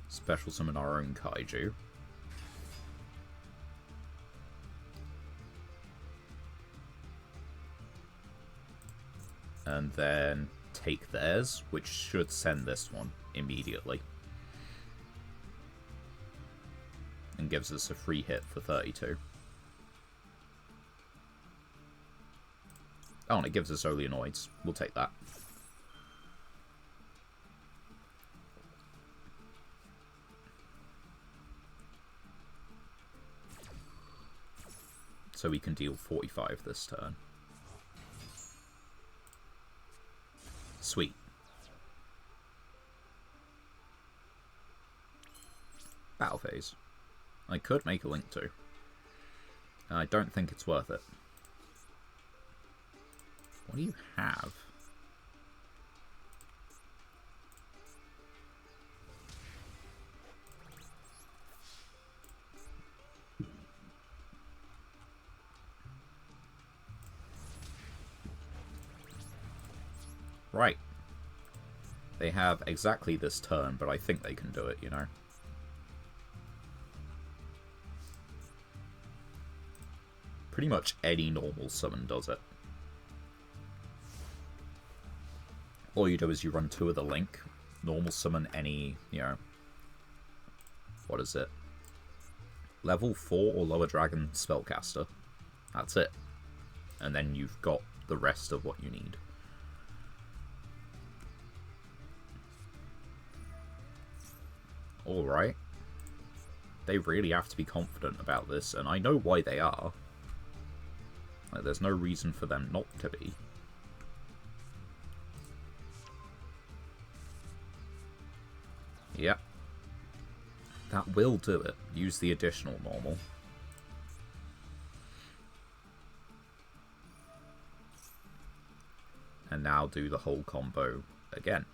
Special summon our own kaiju. And then take theirs, which should send this one immediately. And gives us a free hit for 32. Oh, and it gives us Oleanoids. We'll take that. So we can deal 45 this turn. Sweet. Battle phase. I could make a link to. I don't think it's worth it. What do you have? Right. They have exactly this turn, but I think they can do it, you know. Pretty much any normal summon does it. All you do is you run 2 of the link, normal summon any, you know, what is it? Level 4 or lower dragon spellcaster. That's it. And then you've got the rest of what you need. Alright. They really have to be confident about this, and I know why they are. Like, there's no reason for them not to be. Yep. That will do it. Use the additional normal. And now do the whole combo again.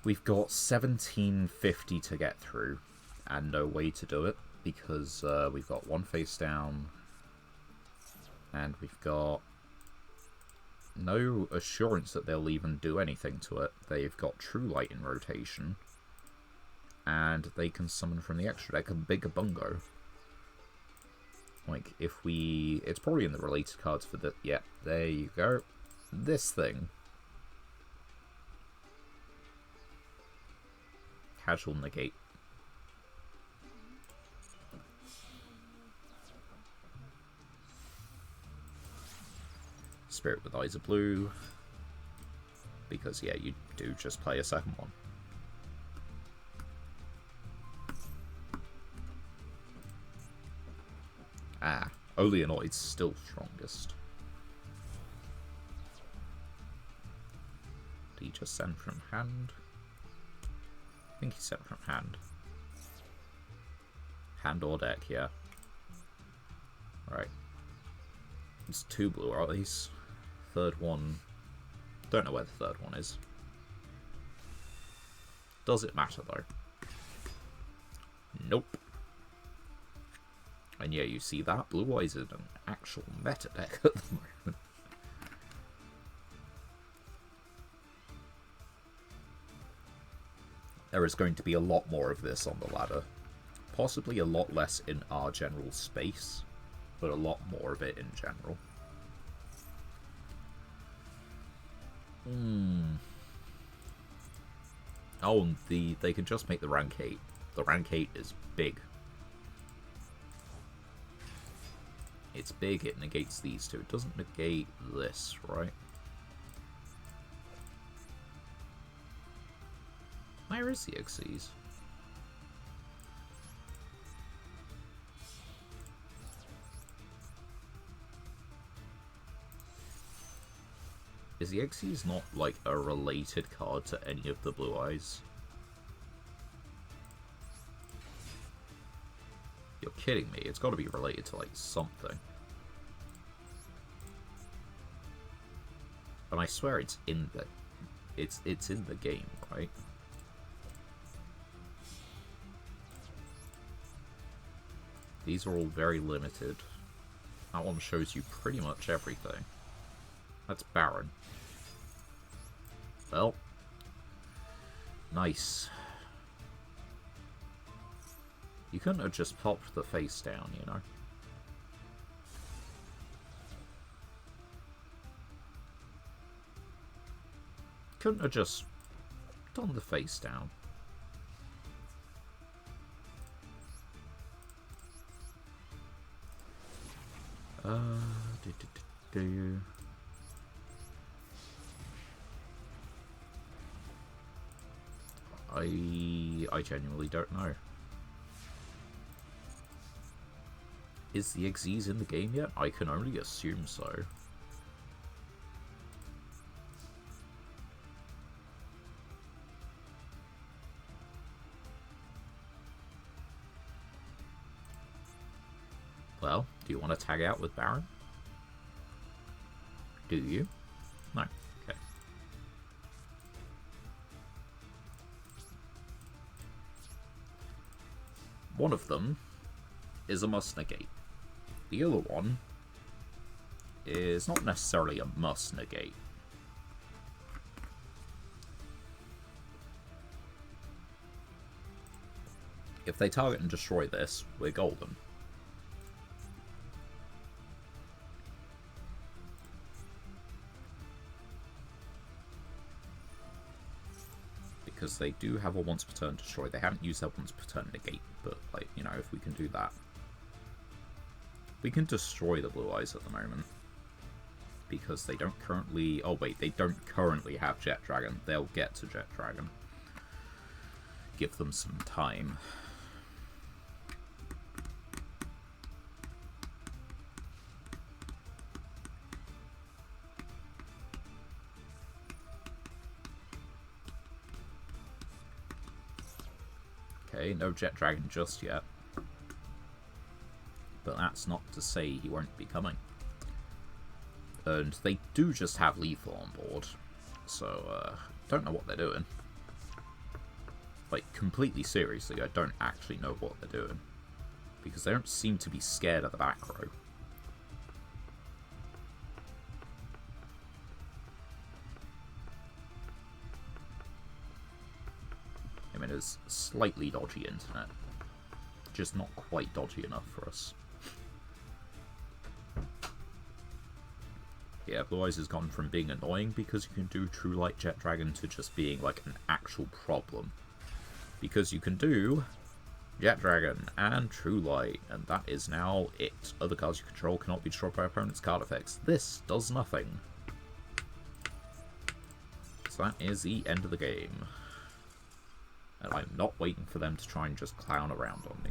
We've got 1750 to get through, and no way to do it, because we've got 1 face down, and we've got no assurance that they'll even do anything to it. They've got True Light in rotation, and they can summon from the extra deck a bigger bungo. Like, if we... It's probably in the related cards for the... Yeah, there you go. This thing. Casual negate. Spirit with Eyes of Blue. Because, yeah, you do just play a second one. Ah, Oleanoid's still strongest. Did he just send from hand? I think he sent from hand. Hand or deck, yeah. Right. It's 2 blue eyes. Third one... Don't know where the third one is. Does it matter, though? Nope. And yeah, you see that? Blue Eyes is an actual meta deck at the moment. There is going to be a lot more of this on the ladder. Possibly a lot less in our general space, but a lot more of it in general. Oh, and they can just make the rank 8. The rank 8 is big. It's big, it negates these two. It doesn't negate this, right? Where is the Xyz? Is the Xyz not, like, a related card to any of the Blue Eyes? You're kidding me. It's got to be related to, like, something. And I swear it's in the... It's in the game, right? These are all very limited. That one shows you pretty much everything. That's Baron. Well. Nice. You couldn't have just popped the face down, you know? Couldn't have just done the face down. I genuinely don't know. Is the Xyz in the game yet? I can only assume so. Well, do you want to tag out with Baron? Do you? No. Okay. One of them is a must negate. The other one is not necessarily a must negate. If they target and destroy this, we're golden. Because they do have a once per turn destroy. They haven't used that once per turn negate, but, like, you know, if we can do that. We can destroy the Blue Eyes at the moment. Because they don't currently... Oh, wait, they don't currently have Jet Dragon. They'll get to Jet Dragon. Give them some time. Okay, no Jet Dragon just yet. But that's not to say he won't be coming. And they do just have Lethal on board. So, don't know what they're doing. Like, completely seriously, I don't actually know what they're doing. Because they don't seem to be scared of the back row. I mean, it's slightly dodgy internet. Just not quite dodgy enough for us. Yeah, Blue Eyes has gone from being annoying because you can do True Light Jet Dragon to just being like an actual problem. Because you can do Jet Dragon and True Light, and that is now it. Other cards you control cannot be destroyed by opponent's card effects. This does nothing. So that is the end of the game. And I'm not waiting for them to try and just clown around on me.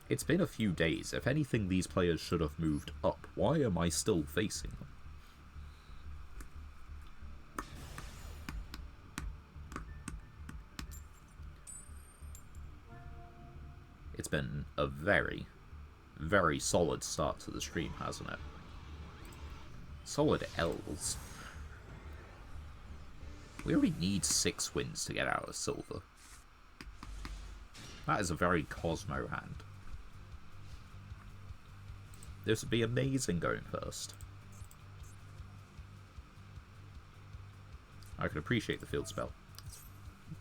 It's been a few days. If anything, these players should have moved up. Why am I still facing them? It's been a very, very solid start to the stream, hasn't it? Solid L's. We already need 6 wins to get out of silver. That is a very Cosmo hand. This would be amazing going first. I could appreciate the field spell.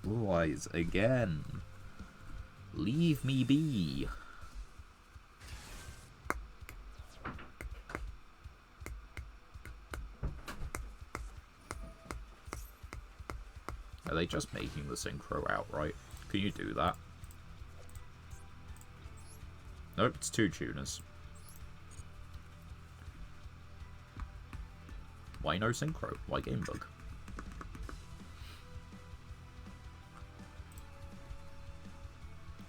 Blue Eyes again. Leave me be. Are they just making the synchro outright? Can you do that? Nope, it's 2 tuners. Why no synchro? Why game bug?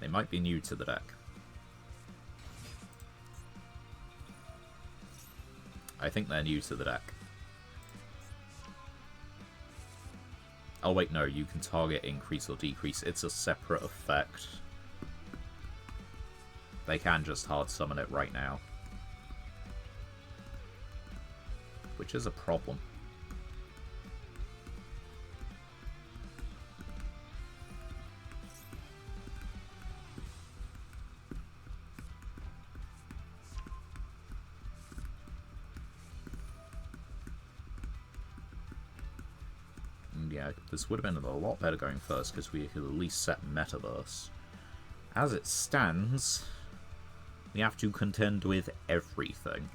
They might be new to the deck. I think they're new to the deck. Oh wait, no, you can target increase or decrease. It's a separate effect. They can just hard summon it right now. Which is a problem. Yeah, this would have been a lot better going first because we could at least set Metaverse. As it stands, we have to contend with everything.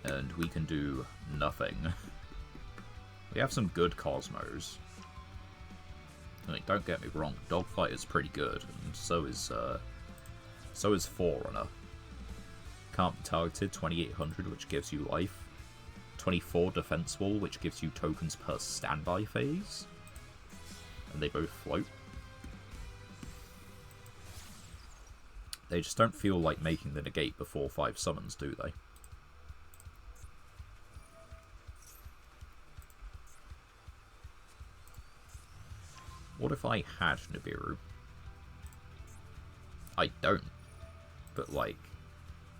And we can do nothing. We have some good Cosmos. I mean, don't get me wrong, Dogfight is pretty good, and so is Forerunner. Can't be targeted, 2800, which gives you life. 24 defense wall, which gives you tokens per standby phase. And they both float. They just don't feel like making the negate before 5 summons, do they? What if I had Nibiru? I don't. But, like,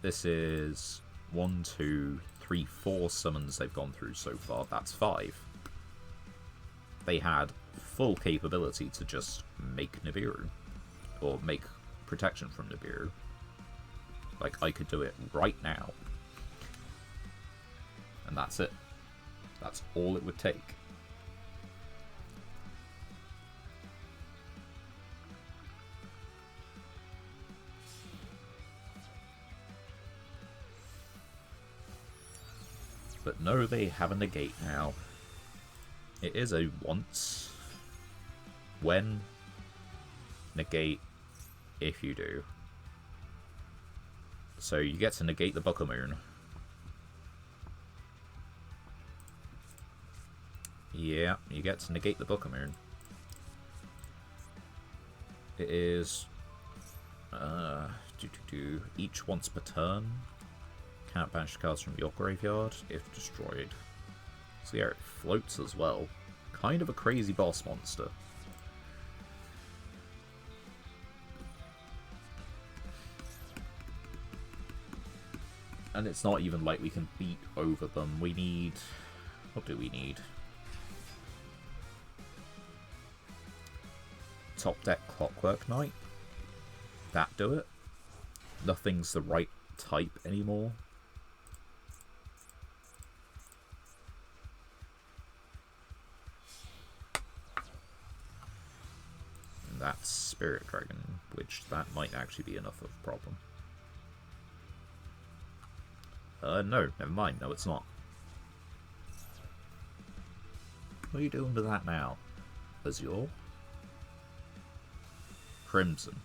this is 1, 2, 3, 4 summons they've gone through so far. That's 5. They had full capability to just make Nibiru. Or make protection from Nibiru. Like, I could do it right now. And that's it. That's all it would take. But no, they have a negate now. It is a once. When. Negate. If you do. So you get to negate the Buckamoon. Yeah, you get to negate the Buckamoon. It is... each once per turn. Can't banish cards from your graveyard if destroyed. So yeah, it floats as well. Kind of a crazy boss monster. And it's not even like we can beat over them. We need... What do we need? Top deck Clockwork Knight. That do it? Nothing's the right type anymore. And that's Spirit Dragon, which that might actually be enough of a problem. No, never mind. No, it's not. What are you doing with that now? Azure? Crimson.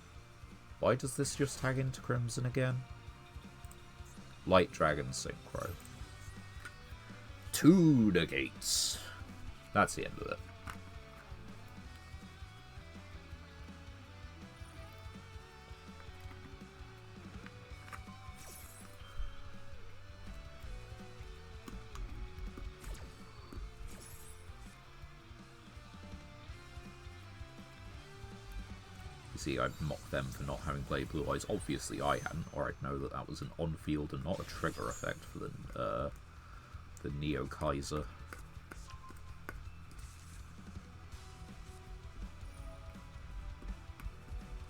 Why does this just tag into Crimson again? Light Dragon Synchro. 2 negates. That's the end of it. See, I'd mock them for not having played Blue Eyes. Obviously I hadn't, or I'd know that that was an on-field and not a trigger effect for the Neo Kaiser.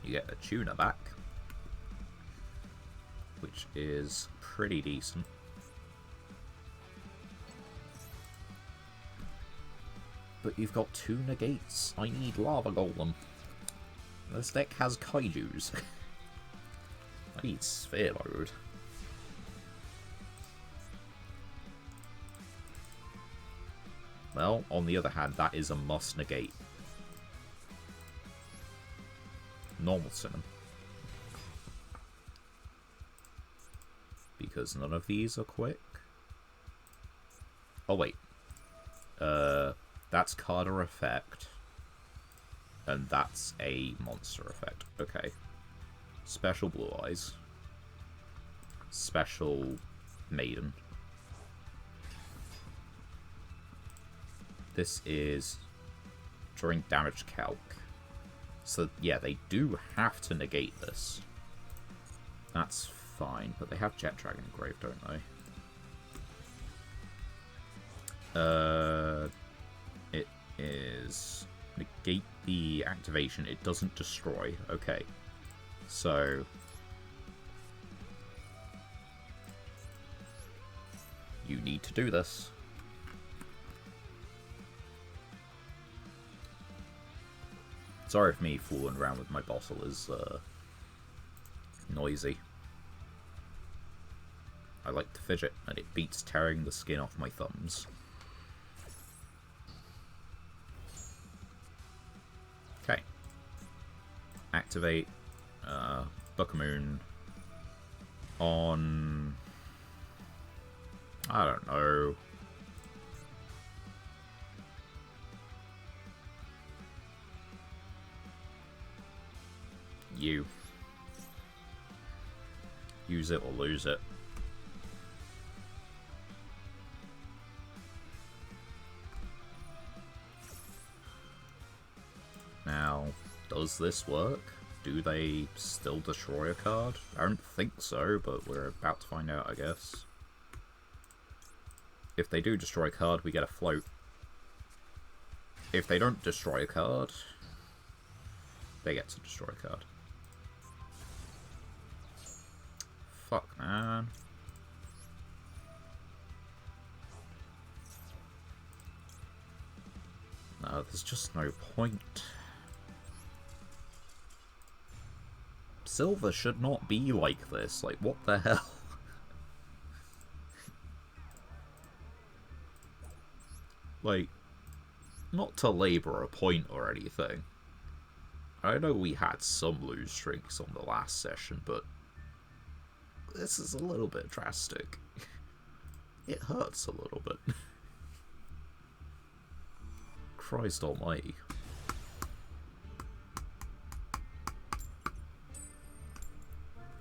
You get a tuner back, which is pretty decent. But you've got 2 negates. I need Lava Golem. This deck has Kaijus. I need Sphere Mode. Well, on the other hand, that is a must negate. Normal summon. Because none of these are quick. Oh wait. That's Carder effect. And that's a monster effect. Okay. Special Blue Eyes. Special Maiden. This is during damage calc. So yeah, they do have to negate this. That's fine, but they have Jet Dragon Grave, don't they? It is negate the activation. It doesn't destroy. Okay. So you need to do this. Sorry if me fooling around with my bottle is noisy. I like to fidget, and it beats tearing the skin off my thumbs. Okay. Activate Buckamoon on... I don't know. You. Use it or lose it. Now, does this work? Do they still destroy a card? I don't think so, but we're about to find out, I guess. If they do destroy a card, we get a float. If they don't destroy a card, they get to destroy a card. Fuck, man. No, there's just no point. Silver should not be like this. Like, what the hell? Like, not to labour a point or anything. I know we had some lose streaks on the last session, but this is a little bit drastic. It hurts a little bit. Christ almighty.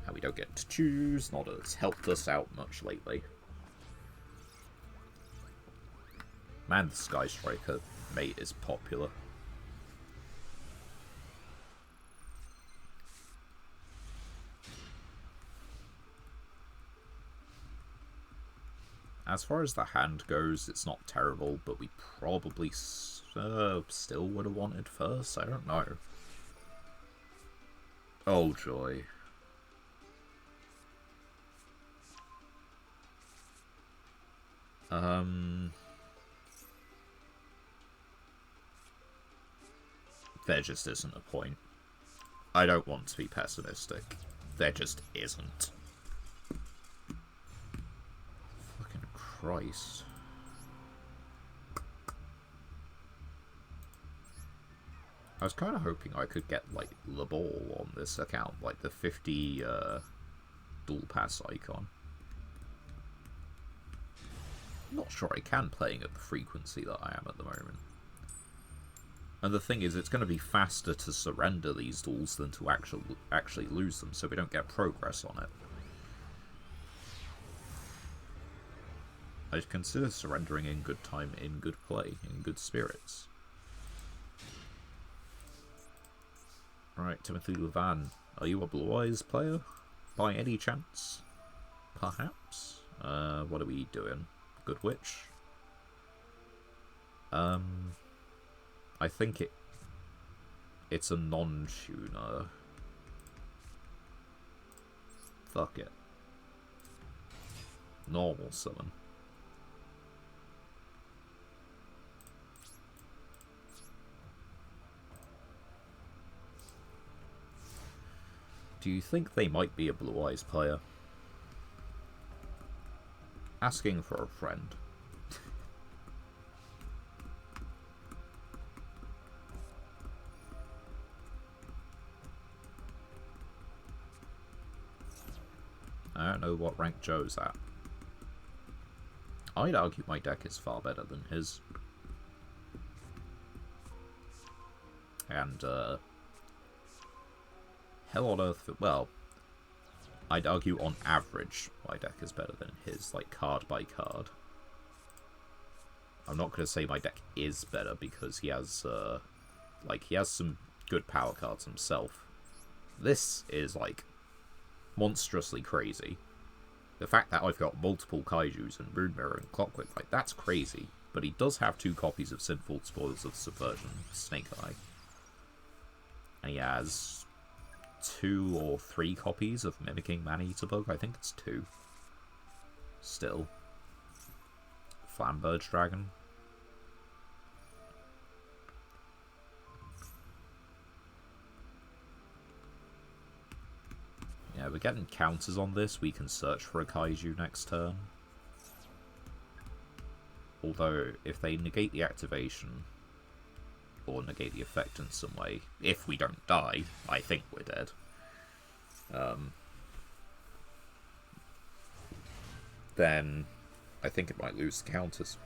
And we don't get to choose, not that it's helped us out much lately. Man, the Sky Striker mate is popular. As far as the hand goes, it's not terrible, but we probably still would have wanted first. I don't know. Oh, joy. There just isn't a point. I don't want to be pessimistic. There just isn't. Fucking Christ. I was kind of hoping I could get, like, the ball on this account, like the 50 dual pass icon. I'm not sure I can, playing at the frequency that I am at the moment. And the thing is, it's going to be faster to surrender these duels than to actually lose them, so we don't get progress on it. I'd consider surrendering in good time, in good play, in good spirits. Right, Timothy Levan, are you a Blue Eyes player? By any chance? Perhaps? What are we doing? Good Witch? I think it's a non-tuner. Fuck it. Normal summon. Do you think they might be a Blue Eyes player? Asking for a friend. I don't know what rank Joe's at. I'd argue my deck is far better than his. And, hell on earth, well, I'd argue on average my deck is better than his, like, card by card. I'm not going to say my deck is better because he has, he has some good power cards himself. This is, like, monstrously crazy. The fact that I've got multiple Kaijus and Moon Mirror and Clockwork, like, that's crazy. But he does have 2 copies of Sinful Spoils of Subversion, Snake Eye. And he has 2 or 3 copies of Mimicking Man-Eater Bug. I think it's 2. Still. Flamberge Dragon. Yeah, we're getting counters on this. We can search for a Kaiju next turn. Although, if they negate the activation, or negate the effect in some way, if we don't die, I think we're dead. Then I think it might lose the counters.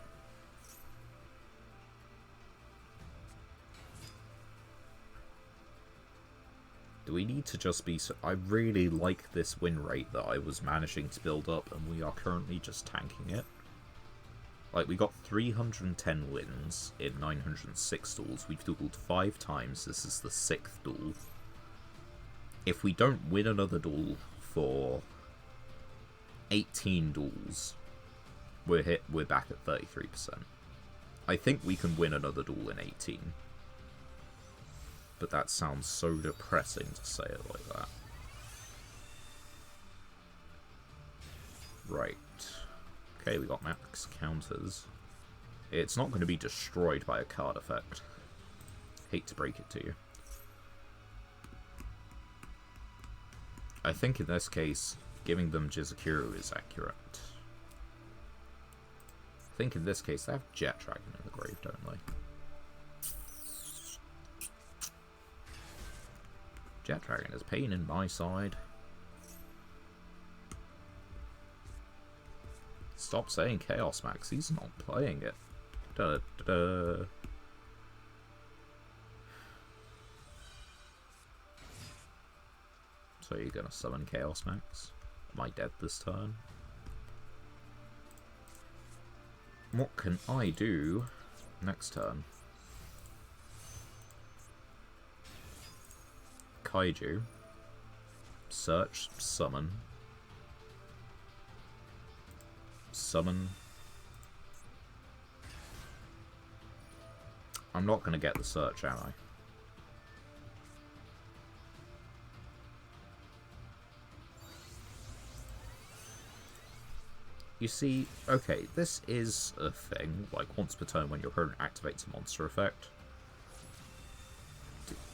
Do we need to just be... I really like this win rate that I was managing to build up, and we are currently just tanking it. Like, we got 310 wins in 906 duels. We've dueled 5 times. This is the 6th duel. If we don't win another duel for 18 duels, we're back at 33%. I think we can win another duel in 18. But that sounds so depressing to say it like that. Right. Okay, we got max counters. It's not going to be destroyed by a card effect. Hate to break it to you. I think in this case, giving them Jizakuru is accurate. I think in this case, they have Jet Dragon in the grave, don't they? Jet Dragon is pain in my side. Stop saying Chaos Max, he's not playing it. Da, da, da. So you're gonna summon Chaos Max? Am I dead this turn? What can I do next turn? Kaiju. Search, summon. Summon. I'm not going to get the search, am I? You see, okay, this is a thing, like once per turn when your opponent activates a monster effect.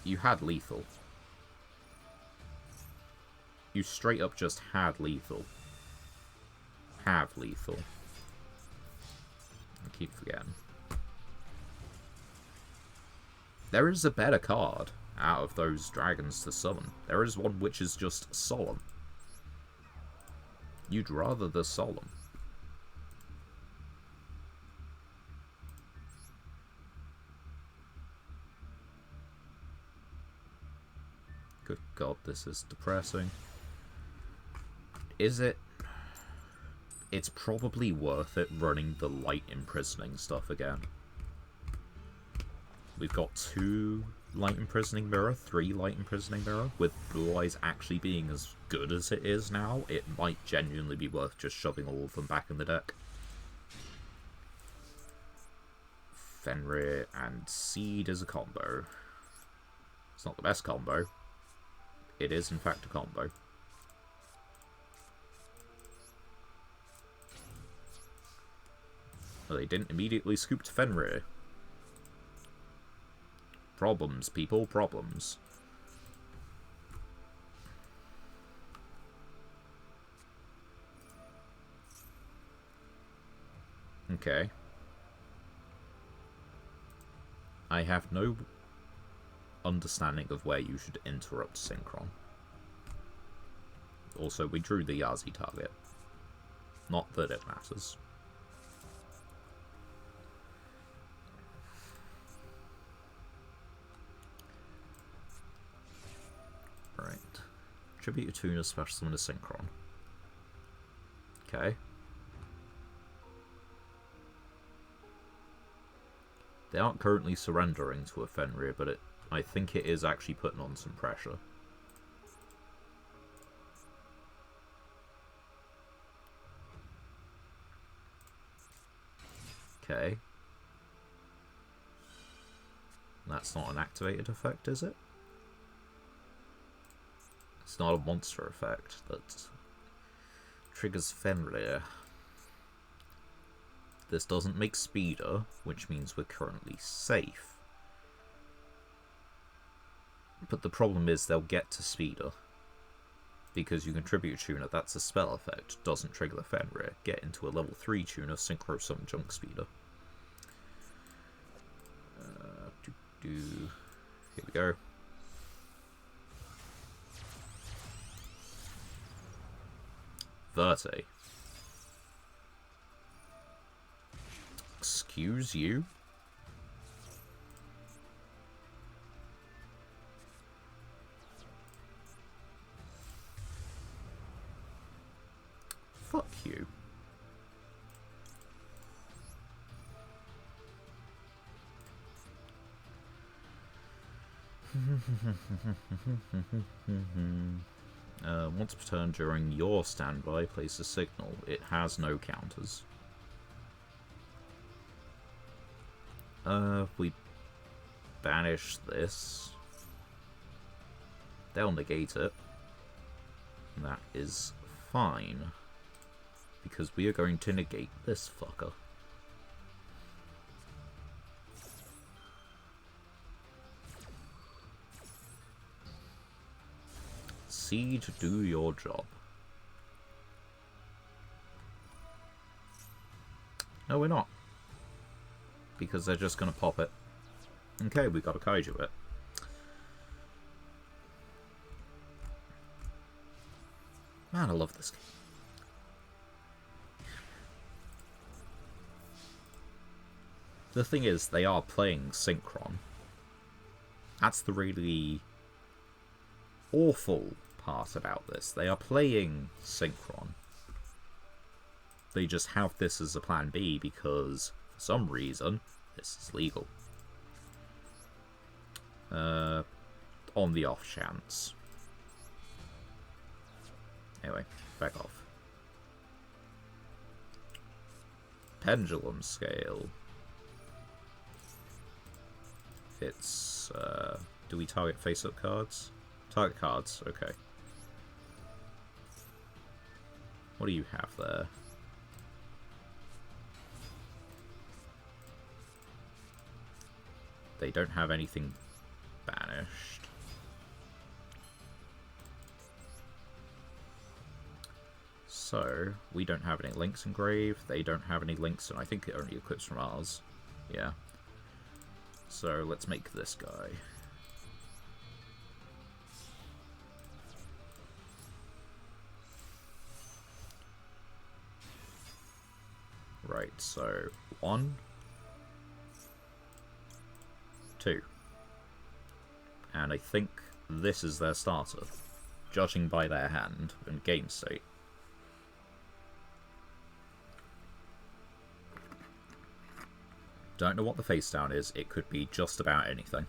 You had lethal. You straight up just had lethal. Have lethal. I keep forgetting. There is a better card out of those dragons to summon. There is one which is just Solemn. You'd rather the Solemn. Good God, this is depressing. Is it? It's probably worth it running the light imprisoning stuff again. We've got 2 light imprisoning mirror, 3 light imprisoning mirror. With Blue Eyes actually being as good as it is now, it might genuinely be worth just shoving all of them back in the deck. Fenrir and Seed is a combo. It's not the best combo. It is in fact a combo. Oh, they didn't immediately scoop to Fenrir. Problems, people, problems. Okay. I have no understanding of where you should interrupt Synchron. Also, we drew the Yazi target. Not that it matters. Right. Tribute a Tuna, special summon a Synchron. Okay. They aren't currently surrendering to a Fenrir, but I think it is actually putting on some pressure. Okay. That's not an activated effect, is it? It's not a monster effect that triggers Fenrir. This doesn't make speeder, which means we're currently safe. But the problem is they'll get to speeder. Because you contribute tuner, that's a spell effect, doesn't trigger the Fenrir. Get into a level 3 tuner, synchro summon junk speeder. Here we go. Verte. Excuse you? Fuck you. Once per turn during your standby, place a signal. It has no counters. We banish this. They'll negate it. And that is fine. Because we are going to negate this fucker. Siege, do your job. No, we're not. Because they're just going to pop it. Okay, we got a kaiju it. Man, I love this game. The thing is, they are playing Synchron. That's the really awful part about this. They are playing Synchron. They just have this as a plan B because, for some reason, this is legal. On the off chance. Anyway, back off. Pendulum scale. It's, do we target face-up cards? Target cards, okay. What do you have there? They don't have anything banished. So, we don't have any links engraved, they don't have any links, and I think it only equips from ours. Yeah. So, let's make this guy. Right, so 1, 2. And I think this is their starter, judging by their hand and game state. Don't know what the face down is, it could be just about anything.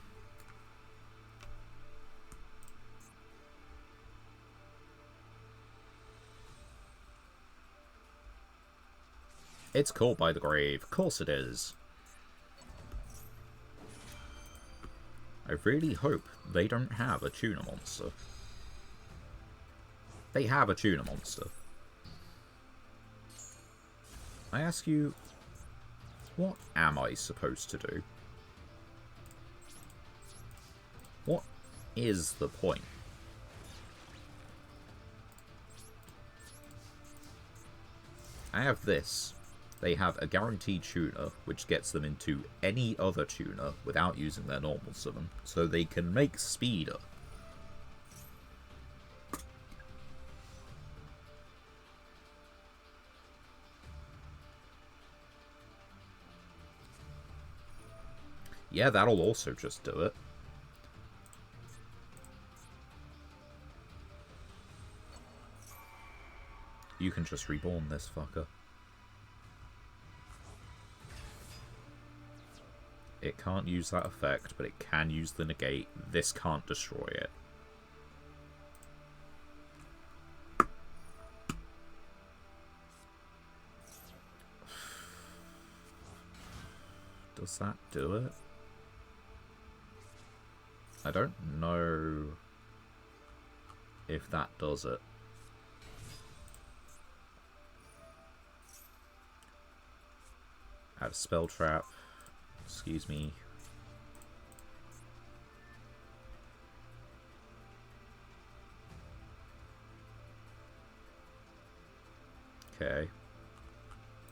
It's caught by the grave, of course it is. I really hope they don't have a tuna monster. They have a tuna monster. I ask you, What am I supposed to do? What is the point? I have this. They have a guaranteed tuner, which gets them into any other tuner without using their normal summon, so they can make speeder. Yeah, that'll also just do it. You can just reborn this fucker. It can't use that effect, but it can use the negate. This can't destroy it. Does that do it? I don't know if that does it. Add a spell trap. Excuse me. Okay.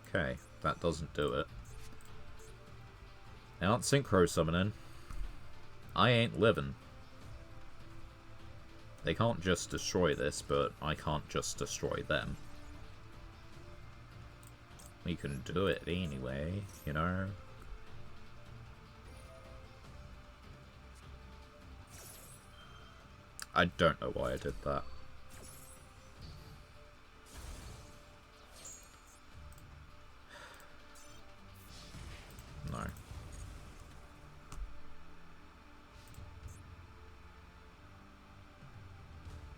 Okay, that doesn't do it. They aren't synchro summoning. I ain't living. They can't just destroy this, but I can't just destroy them. We can do it anyway, you know? I don't know why I did that. No.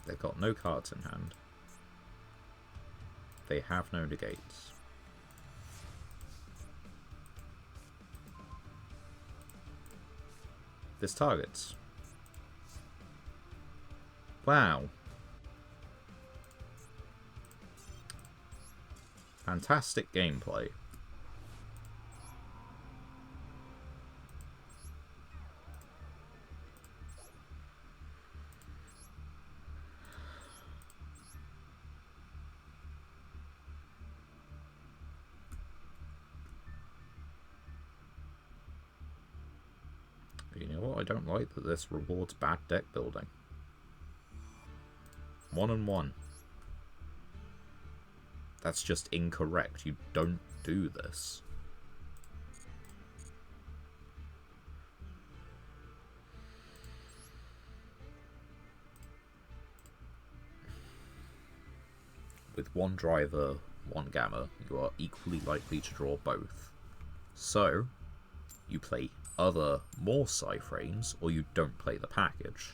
They've got no cards in hand. They have no negates. This targets. Wow. Fantastic gameplay. You know what? I don't like that this rewards bad deck building. 1 and 1. That's just incorrect. You don't do this. With one driver, one gamma, you are equally likely to draw both. So, you play other more Psy-frames, or you don't play the package.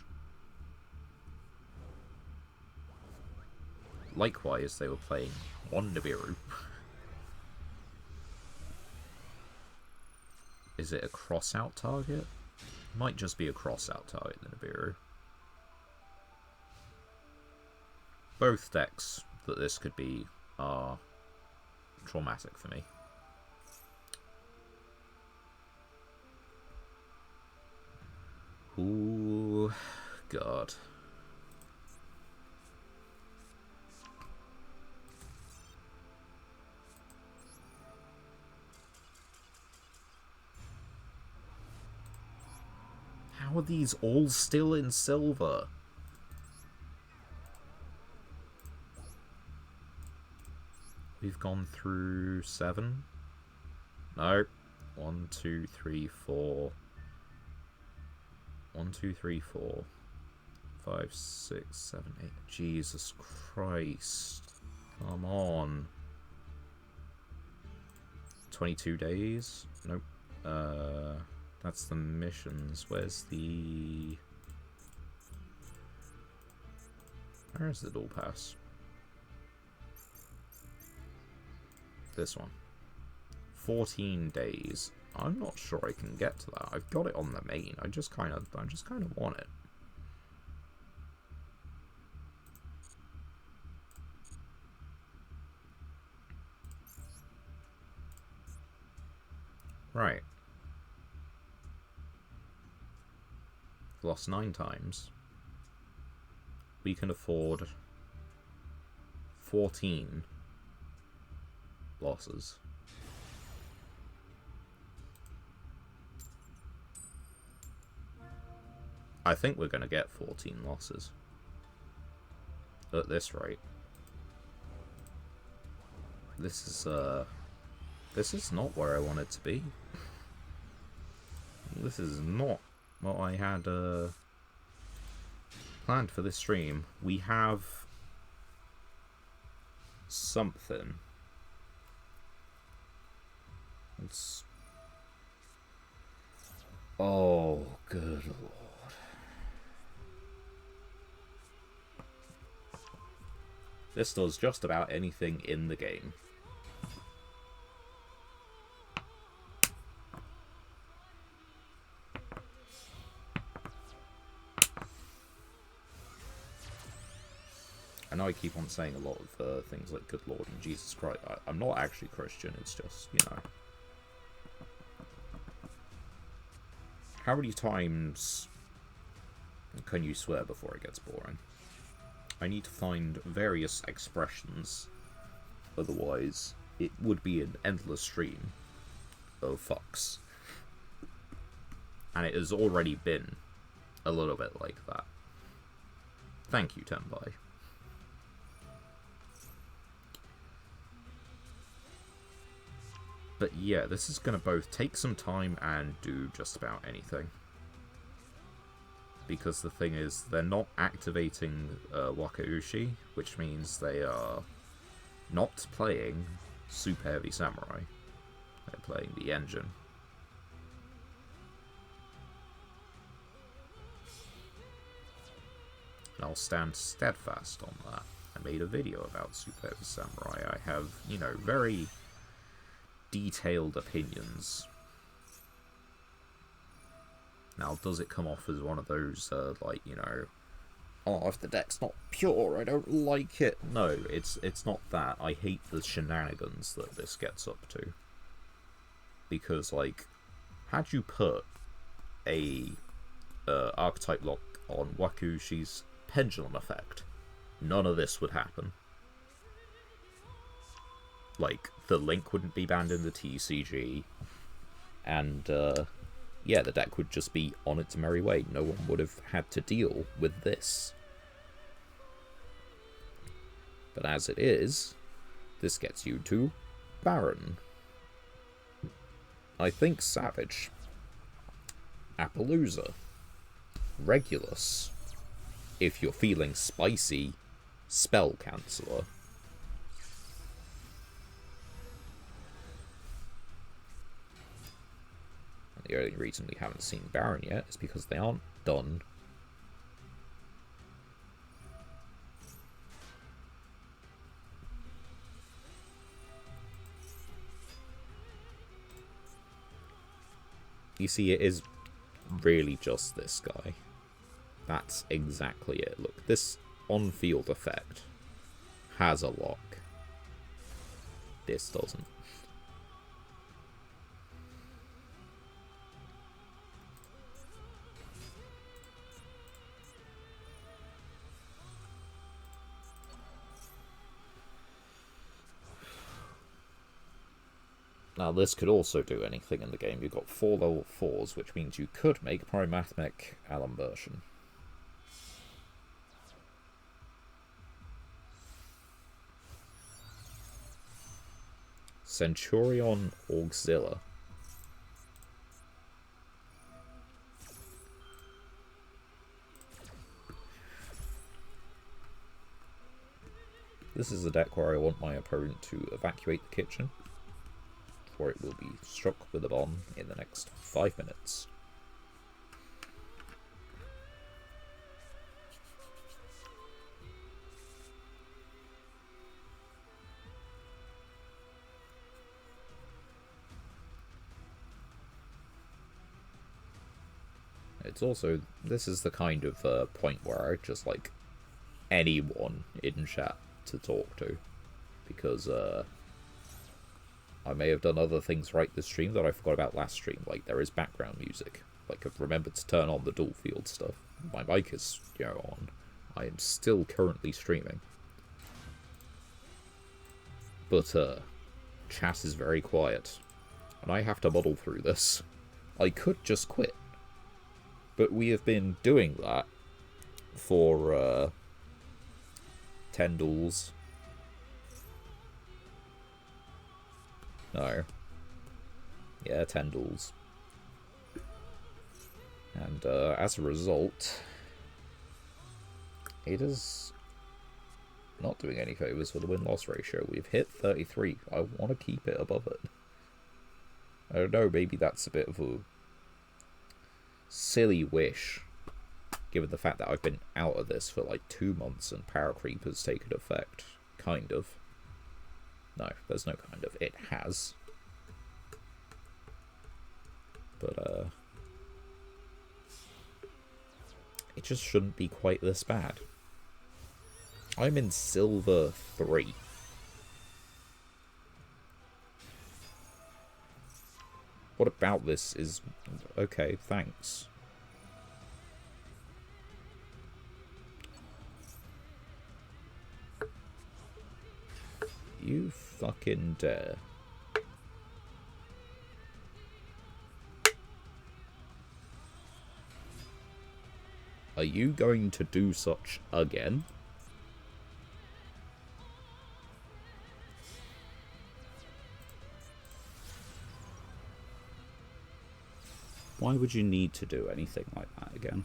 Likewise, they were playing one Nibiru. Is it a cross-out target? Might just be a cross-out target, the Nibiru. Both decks that this could be are traumatic for me. Ooh, God. How are these all still in silver? We've gone through 7. No. 1, 2, 3, 4. 1, 2, 3, 4. 5, 6, 7, 8. Jesus Christ. Come on. 22 days? Nope. That's the missions. Where's the... Where is the dual pass? This one. 14 days. I'm not sure I can get to that. I've got it on the main. I just kind of want it. Right. Lost 9 times. We can afford 14 losses. I think we're going to get 14 losses. At this rate. This is not where I want it to be. This is not what I had planned for this stream. We have something. It's... Oh, good lord. This does just about anything in the game. I know I keep on saying a lot of things like good lord and Jesus Christ. I'm not actually Christian, it's just, you know. How many times can you swear before it gets boring? I need to find various expressions, otherwise it would be an endless stream of fucks. And it has already been a little bit like that. Thank you, Tenbai. But yeah, this is going to both take some time and do just about anything. Because the thing is, they're not activating Wakaushi, which means they are not playing Super Heavy Samurai. They're playing the engine. And I'll stand steadfast on that. I made a video about Super Heavy Samurai. I have, you know, very detailed opinions. Now, does it come off as one of those, like, you know, oh, if the deck's not pure, I don't like it? No, it's not that. I hate the shenanigans that this gets up to. Because, like, had you put a archetype lock on Wakushi's pendulum effect, none of this would happen. Like, the Link wouldn't be banned in the TCG, and, yeah, the deck would just be on its merry way. No one would have had to deal with this. But as it is, this gets you to Baron. I think Savage. Appaloosa. Regulus. If you're feeling spicy, Spell Canceller. The only reason we haven't seen Baron yet is because they aren't done. You see, it is really just this guy. That's exactly it. Look, this on-field effect has a lock. This doesn't. Now, this could also do anything in the game. You've got 4 level 4s, which means you could make Primathmic Alimbertion. Centurion Auxilla. This is a deck where I want my opponent to evacuate the kitchen, or it will be struck with a bomb in the next 5 minutes. It's also, this is the kind of point where I just like anyone in chat to talk to, because I may have done other things right this stream that I forgot about last stream, like there is background music. Like, I've remembered to turn on the dual field stuff. My mic is, on. I am still currently streaming. But, chat is very quiet. And I have to muddle through this. I could just quit. But we have been doing that for, 10 duels. No. Yeah, 10 duels. And as a result, it is not doing any favours for the win-loss ratio. We've hit 33. I want to keep it above it. I don't know, maybe that's a bit of a silly wish, given the fact that I've been out of this for like 2 months and Power Creep has taken effect. Kind of. No, there's no kind of. It has. But, it just shouldn't be quite this bad. I'm in Silver 3. What about this is... Okay, thanks. You fucking dare. Are you going to do such again? Why would you need to do anything like that again?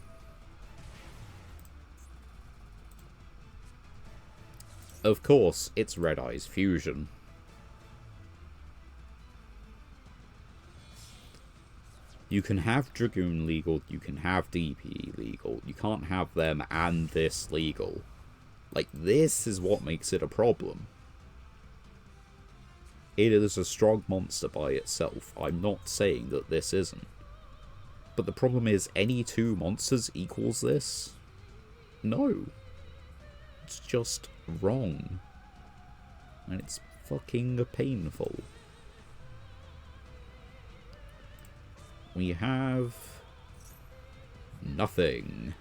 Of course, it's Red Eyes Fusion. You can have Dragoon legal, you can have DP legal. You can't have them and this legal. Like, this is what makes it a problem. It is a strong monster by itself. I'm not saying that this isn't. But the problem is, any two monsters equals this? No. It's just wrong. And it's fucking painful. We have... nothing.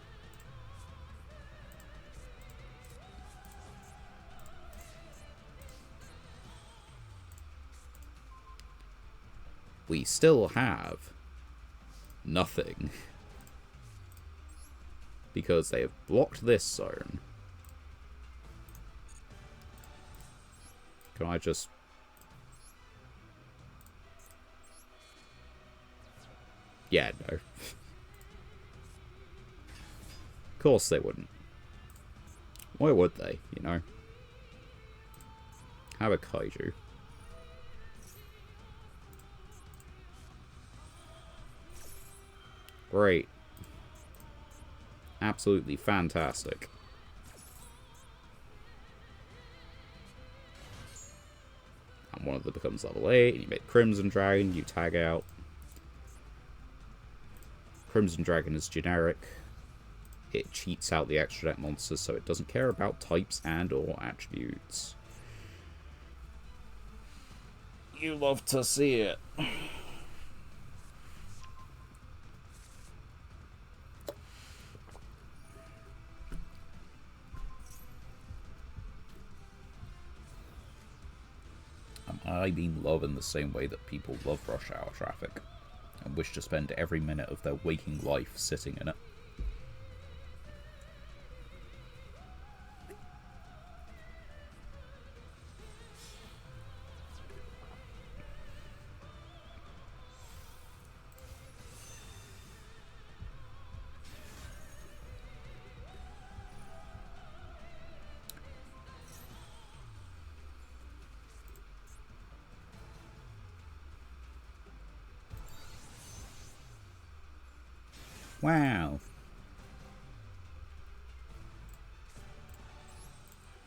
We still have... nothing. Because they have blocked this zone. Can I just... Yeah, no. Of course they wouldn't. Why would they, you know? Have a kaiju. Great. Absolutely fantastic. And one of them becomes level 8, and you make Crimson Dragon, you tag out. Crimson Dragon is generic. It cheats out the extra deck monsters, so it doesn't care about types and or attributes. You love to see it. I mean love in the same way that people love rush hour traffic and wish to spend every minute of their waking life sitting in it. Wow.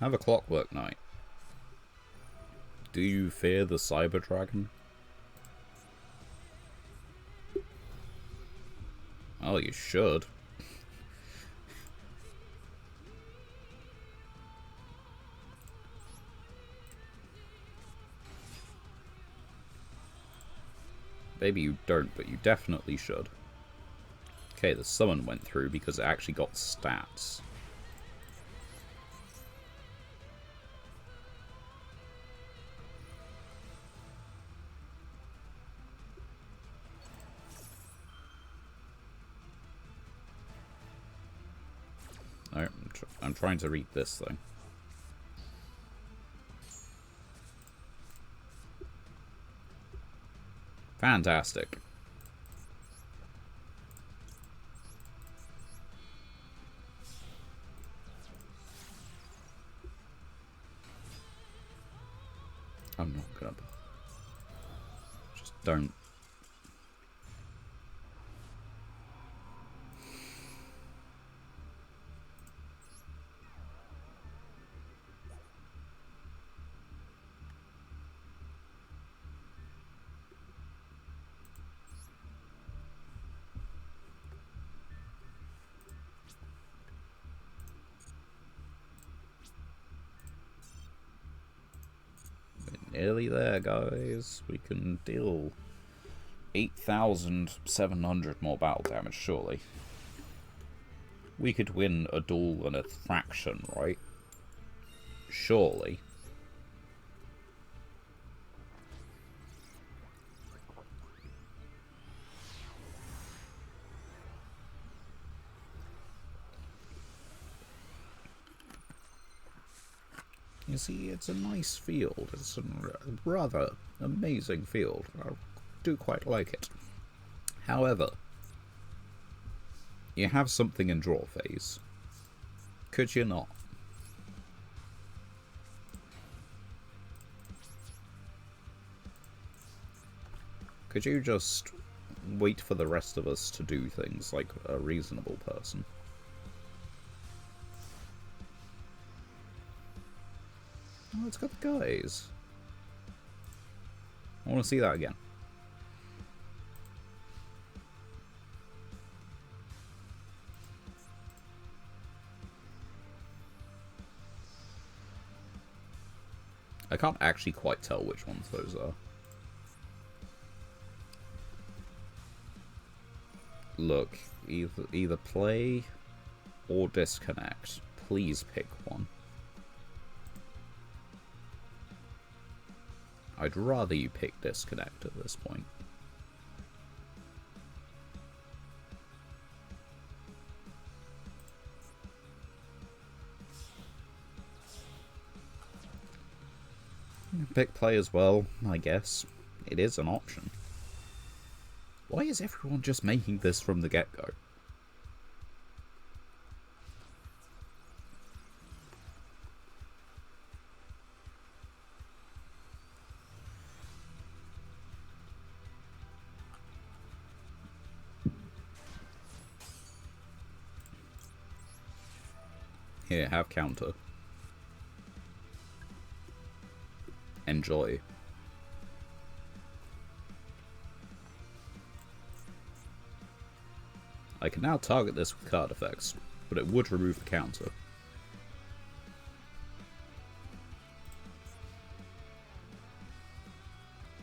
Have a clockwork night. Do you fear the Cyber Dragon? Oh, you should. Maybe you don't, but you definitely should. Okay, the summon went through because it actually got stats. Alright, I'm trying to read this thing. Fantastic. I'm not gonna... Just don't. We're nearly there, guys. We can deal 8,700 more battle damage, surely. We could win a duel and a fraction, right? Surely. You see, it's a nice field. It's a rather amazing field. I do quite like it. However, you have something in draw phase. Could you not? Could you just wait for the rest of us to do things like a reasonable person? Oh, it's got the guys. I want to see that again. I can't actually quite tell which ones those are. Look, either play or disconnect. Please pick one. I'd rather you pick disconnect at this point. Pick play as well, I guess. It is an option. Why is everyone just making this from the get-go? Here, have counter. Enjoy. I can now target this with card effects, but it would remove the counter.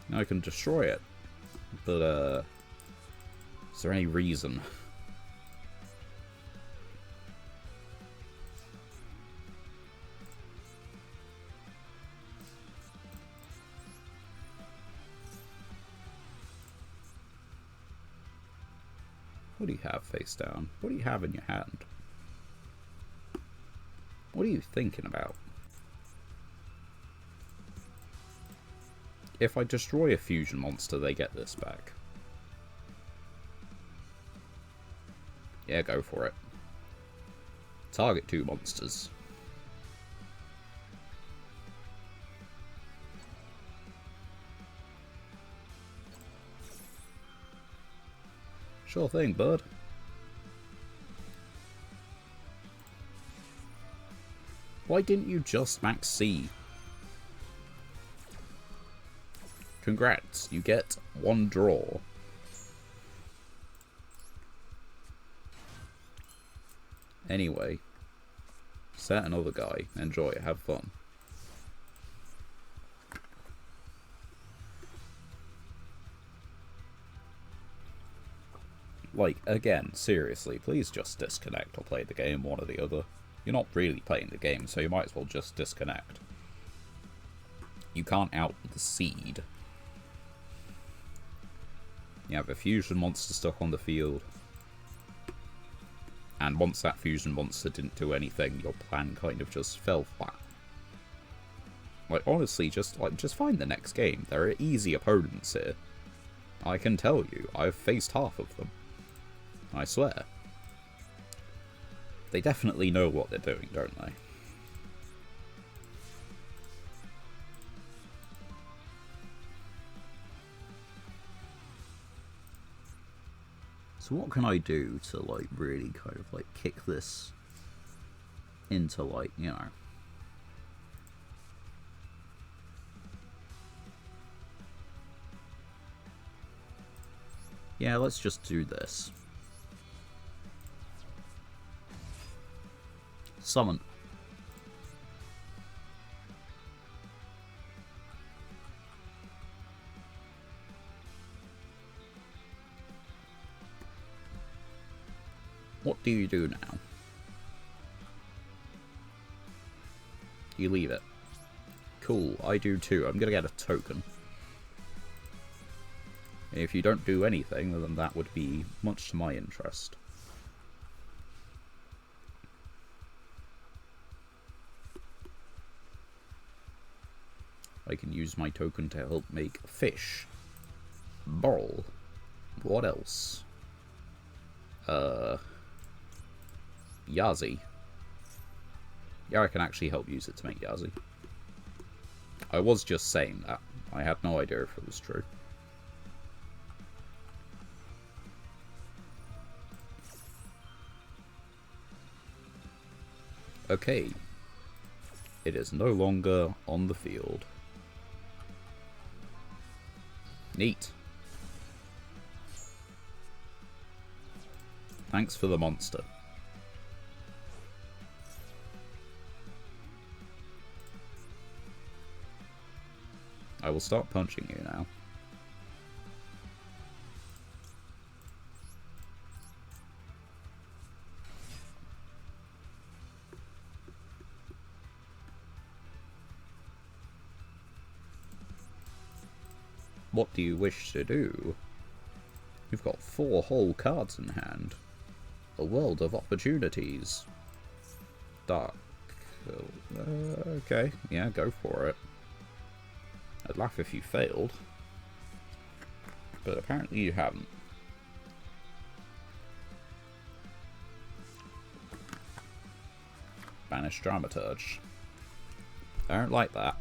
Now I can destroy it, but is there any reason? What do you have face down? What do you have in your hand? What are you thinking about? If I destroy a fusion monster, they get this back. Yeah, go for it. Target 2 monsters. Sure thing, bud. Why didn't you just max C? Congrats, you get 1 draw. Anyway, set another guy. Enjoy, have fun. Like, again, seriously, please just disconnect or play the game, one or the other. You're not really playing the game, so you might as well just disconnect. You can't out the seed. You have a fusion monster stuck on the field. And once that fusion monster didn't do anything, your plan kind of just fell flat. Like, honestly, just find the next game. There are easy opponents here. I can tell you, I've faced half of them. I swear. They definitely know what they're doing, don't they? So what can I do to, like, really kind of, like, kick this into, like, you know... Yeah, let's just do this. Summon. What do you do now? You leave it. Cool, I do too. I'm gonna get a token. If you don't do anything, then that would be much to my interest. I can use my token to help make fish. Ball. What else? Yazi. Yeah, I can actually help use it to make Yazi. I was just saying that. I had no idea if it was true. Okay. It is no longer on the field. Neat. Thanks for the monster. I will start punching you now. What do you wish to do? You've got 4 whole cards in hand. A world of opportunities. Dark. Okay, yeah, go for it. I'd laugh if you failed. But apparently you haven't. Banish Dramaturge. I don't like that.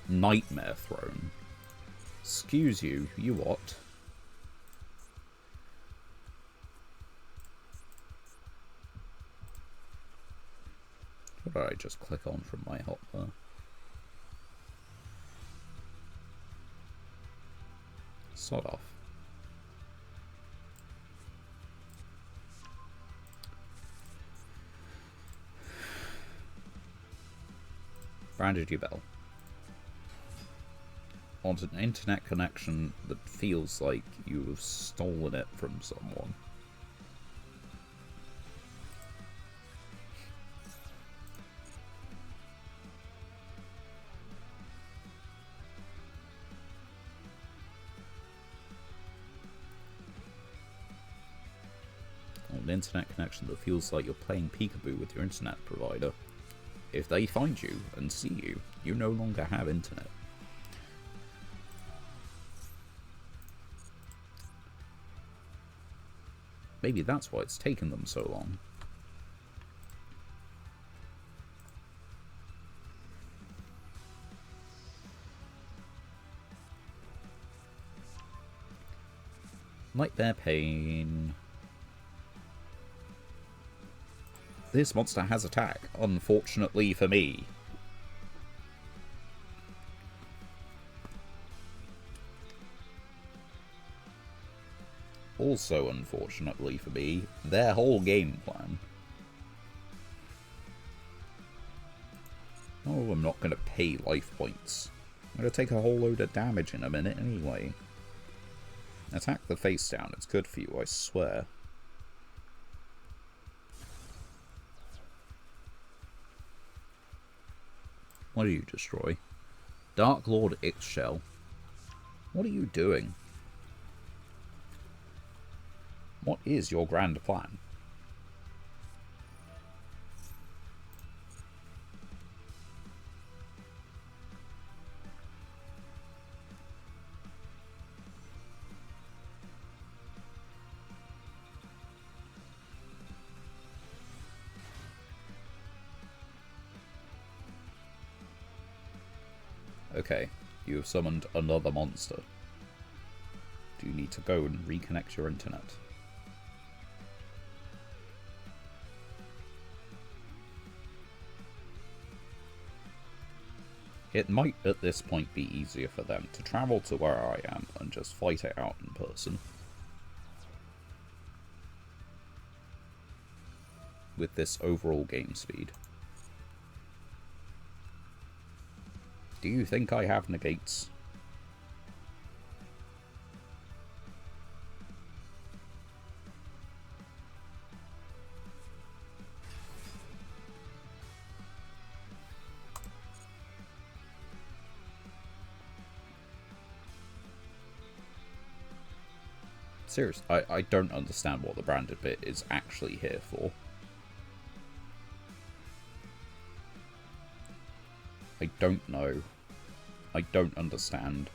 Nightmare Throne. Excuse you, you what? What did I just click on from my hotbar? Sod off. Branded your bell. On an internet connection that feels like you have stolen it from someone. On an internet connection that feels like you're playing peekaboo with your internet provider. If they find you and see you, you no longer have internet. Maybe that's why it's taken them so long. Nightmare Pain. This monster has attack, unfortunately for me. Also, unfortunately for me, their whole game plan. Oh, I'm not going to pay life points. I'm going to take a whole load of damage in a minute anyway. Attack the face down. It's good for you, I swear. What do you destroy? Dark Lord Ixchel. What are you doing? What is your grand plan? Okay, you have summoned another monster. Do you need to go and reconnect your internet? It might at this point be easier for them to travel to where I am and just fight it out in person. With this overall game speed. Do you think I have negates? Seriously, I don't understand what the branded bit is actually here for. I don't know. I don't understand.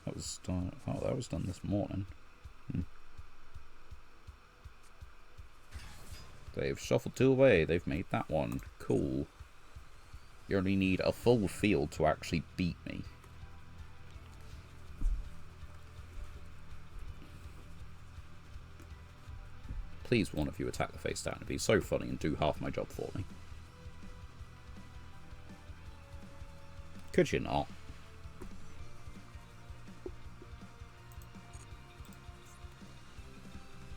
That was done. Oh, that was done this morning. They've shuffled two away. They've made that one. Cool. You only need a full field to actually beat me. Please, one of you attack the face down. It'd be so funny and do half my job for me. Could you not?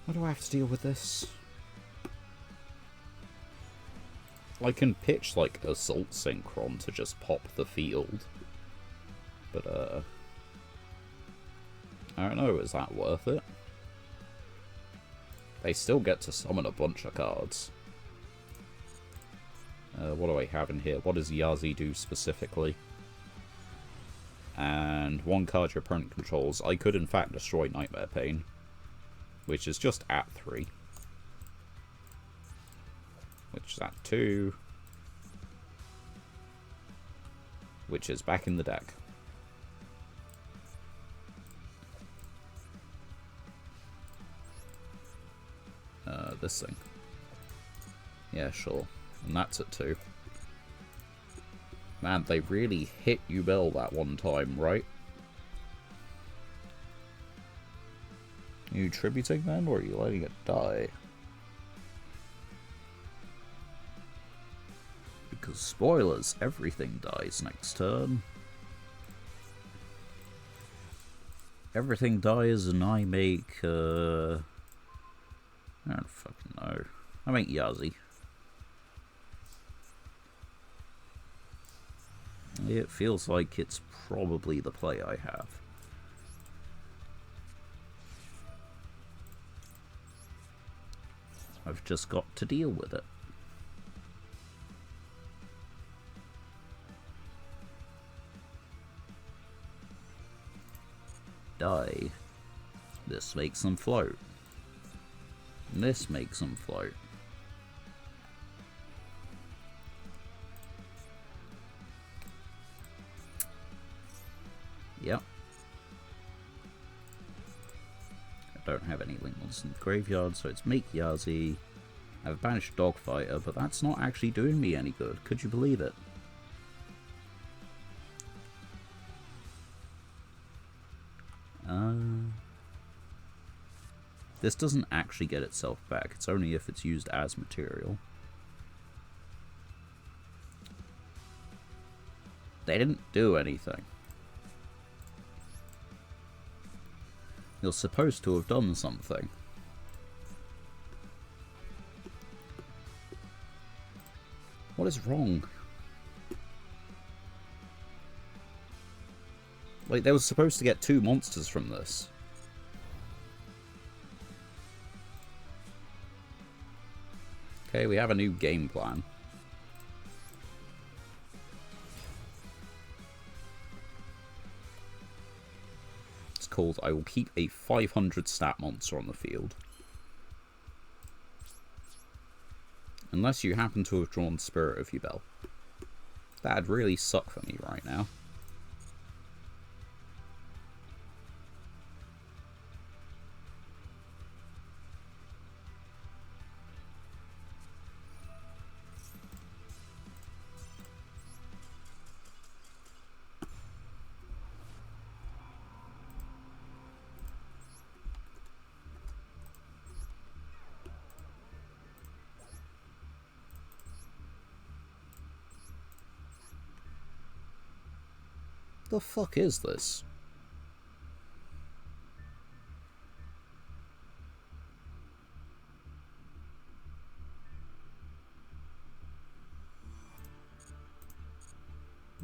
Why do I have to deal with this? I can pitch, like, Assault Synchron to just pop the field. But, I don't know, is that worth it? They still get to summon a bunch of cards. What do I have in here? What does Yazi do specifically? And one card your opponent controls. I could in fact destroy Nightmare Pain, which is just at 3. Which is at 2. Which is back in the deck. This thing. Yeah, sure. And that's at 2. Man, they really hit you well that one time, right? Are you tributing then, or are you letting it die? Because spoilers, everything dies next turn. Everything dies and I make, I don't fucking know. I make Yazi. It feels like it's probably the play I have. I've just got to deal with it. Die. This makes them float. This makes them float. Yep. I don't have any link monsters in the graveyard, so it's make Yazi. I've banished Dogfighter, but that's not actually doing me any good. Could you believe it? This doesn't actually get itself back. It's only if it's used as material. They didn't do anything. You're supposed to have done something. What is wrong? Like, they were supposed to get 2 monsters from this. Okay, we have a new game plan. It's called I will keep a 500 stat monster on the field. Unless you happen to have drawn Spirit of Yubel. That'd really suck for me right now. The fuck is this?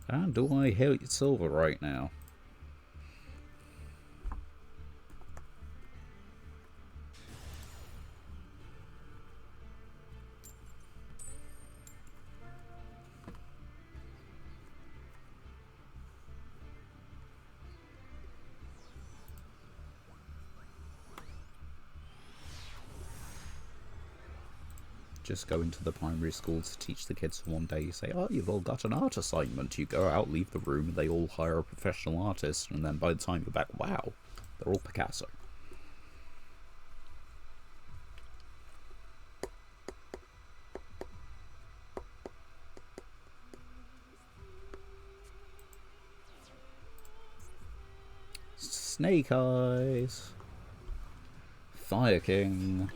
And do I hit silver right now? Just go into the primary school to teach the kids. One day you say, oh, you've all got an art assignment. You go out, leave the room, and they all hire a professional artist, and then by the time you're back, wow, they're all Picasso. Snake Eyes. Fire King.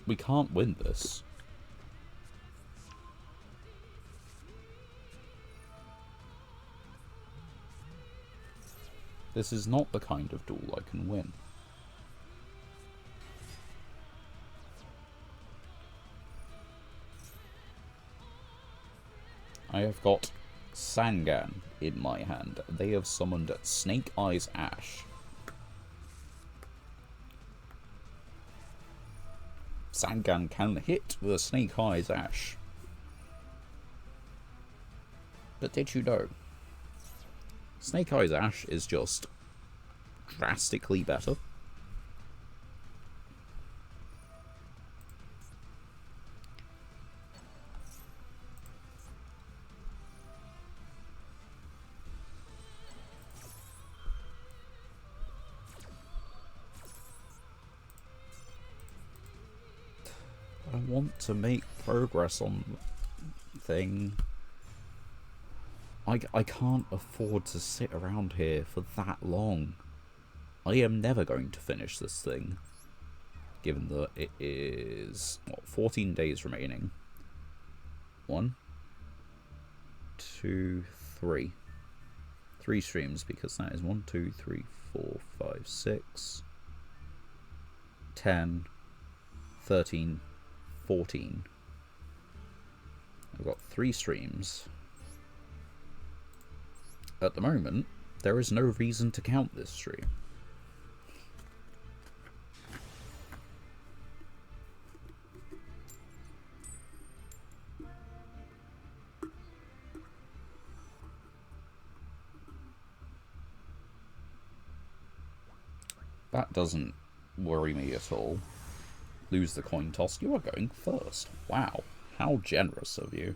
We can't win this. This is not the kind of duel I can win. I have got Sangan in my hand. They have summoned Snake Eyes Ash. Sangan can hit with a Snake Eyes Ash. But did you know? Snake Eyes Ash is just drastically better. I want to make progress on the thing. I can't afford to sit around here for that long. I am never going to finish this thing. Given that it is, what, 14 days remaining. 1, 2, 3. 3 streams, because that is 1, 2, 3, 4, 5, 6, 10, 13, 14. I've got 3 streams. At the moment, there is no reason to count this stream. That doesn't worry me at all. Lose the coin toss. You are going first. Wow. How generous of you.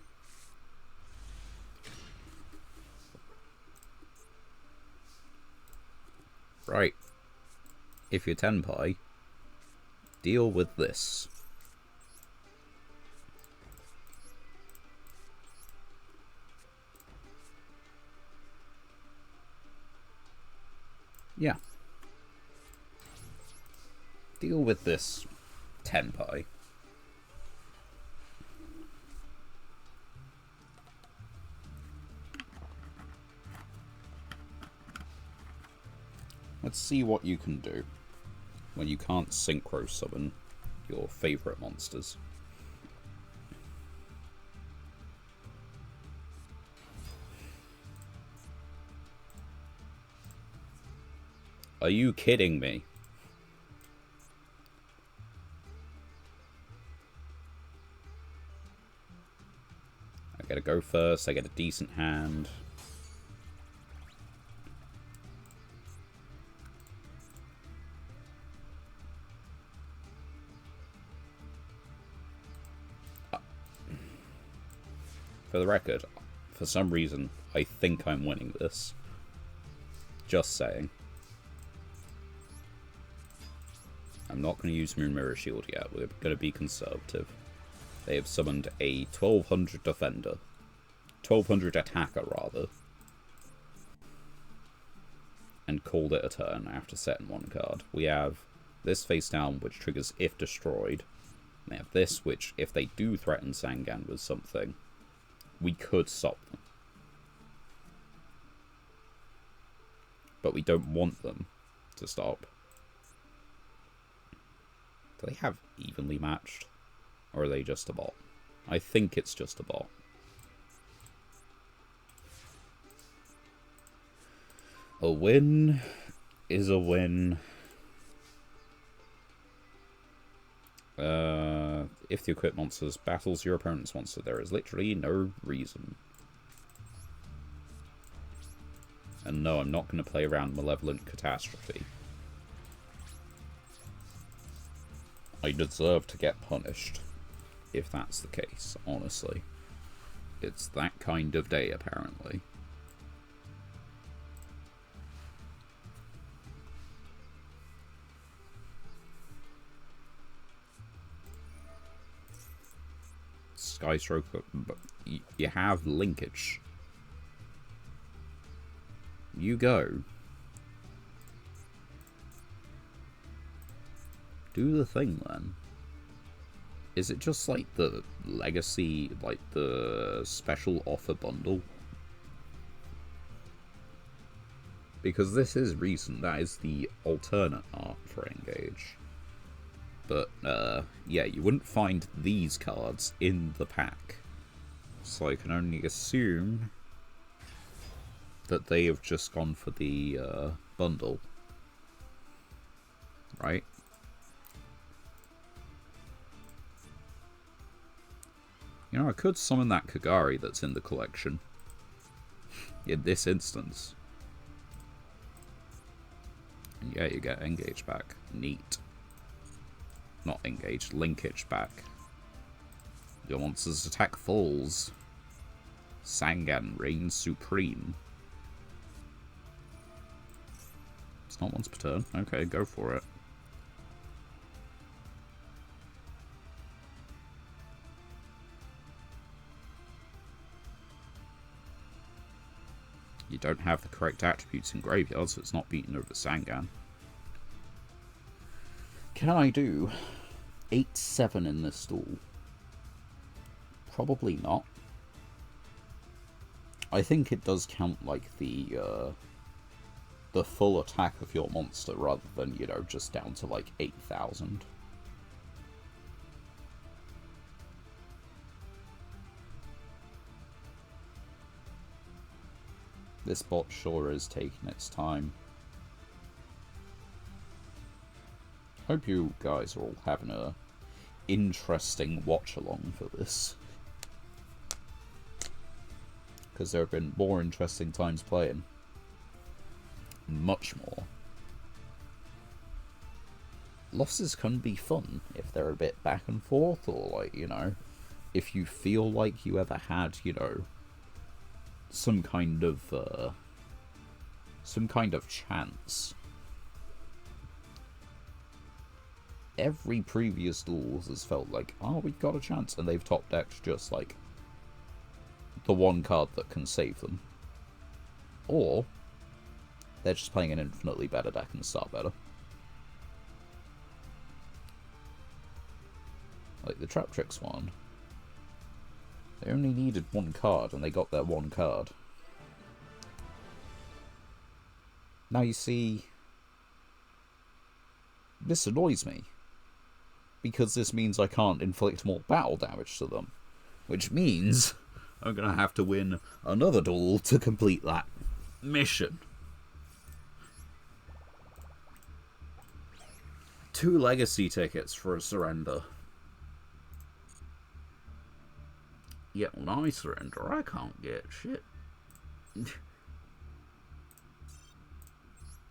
Right. If you're Tenpai, deal with this. Yeah. Deal with this, Tenpai. Let's see what you can do when you can't synchro summon your favourite monsters. Are you kidding me? I gotta go first, I get a decent hand. For the record, for some reason, I think I'm winning this. Just saying. I'm not going to use Moon Mirror Shield yet. We're going to be conservative. They have summoned a 1200 defender. 1200 attacker, rather. And called it a turn after setting one card. We have this face down, which triggers if destroyed. And they have this, which, if they do threaten Sangan with something, we could stop them. But we don't want them to stop. Do they have evenly matched? Or are they just a bot? I think it's just a bot. A win is a win. If the equipped monsters battles your opponent's monster, there is literally no reason. And no, I'm not going to play around Malevolent Catastrophe. I deserve to get punished, if that's the case, honestly. It's that kind of day, apparently. Skystroke, but you have linkage. You go. Do the thing, then. Is it just, like, the legacy, like, the special offer bundle? Because this is recent. That is the alternate art for Engage. But, yeah, you wouldn't find these cards in the pack. So I can only assume that they have just gone for the, bundle. Right? You know, I could summon that Kagari that's in the collection. In this instance. And yeah, you get Engage back. Neat. Not Engage, Linkage back. Your monster's attack falls. Sangan reigns supreme. It's not once per turn. Okay, go for it. You don't have the correct attributes in graveyard, so it's not beaten over Sangan. Can I do 8-7 in this duel? Probably not. I think it does count like the full attack of your monster rather than, you know, just down to like 8,000. This bot sure is taking its time. Hope you guys are all having a interesting watch along for this. Because there have been more interesting times playing. Much more. Losses can be fun if they're a bit back and forth, or like, you know, if you feel like you ever had, you know, some kind of chance. Every previous duel has felt like, oh, we've got a chance, and they've top decked just like the one card that can save them. Or they're just playing an infinitely better deck and start better. Like the Trap Tricks one. They only needed one card, and they got their one card. Now you see, this annoys me. Because this means I can't inflict more battle damage to them. Which means I'm going to have to win another duel to complete that mission. 2 legacy tickets for a surrender. Yeah, when I surrender, I can't get shit.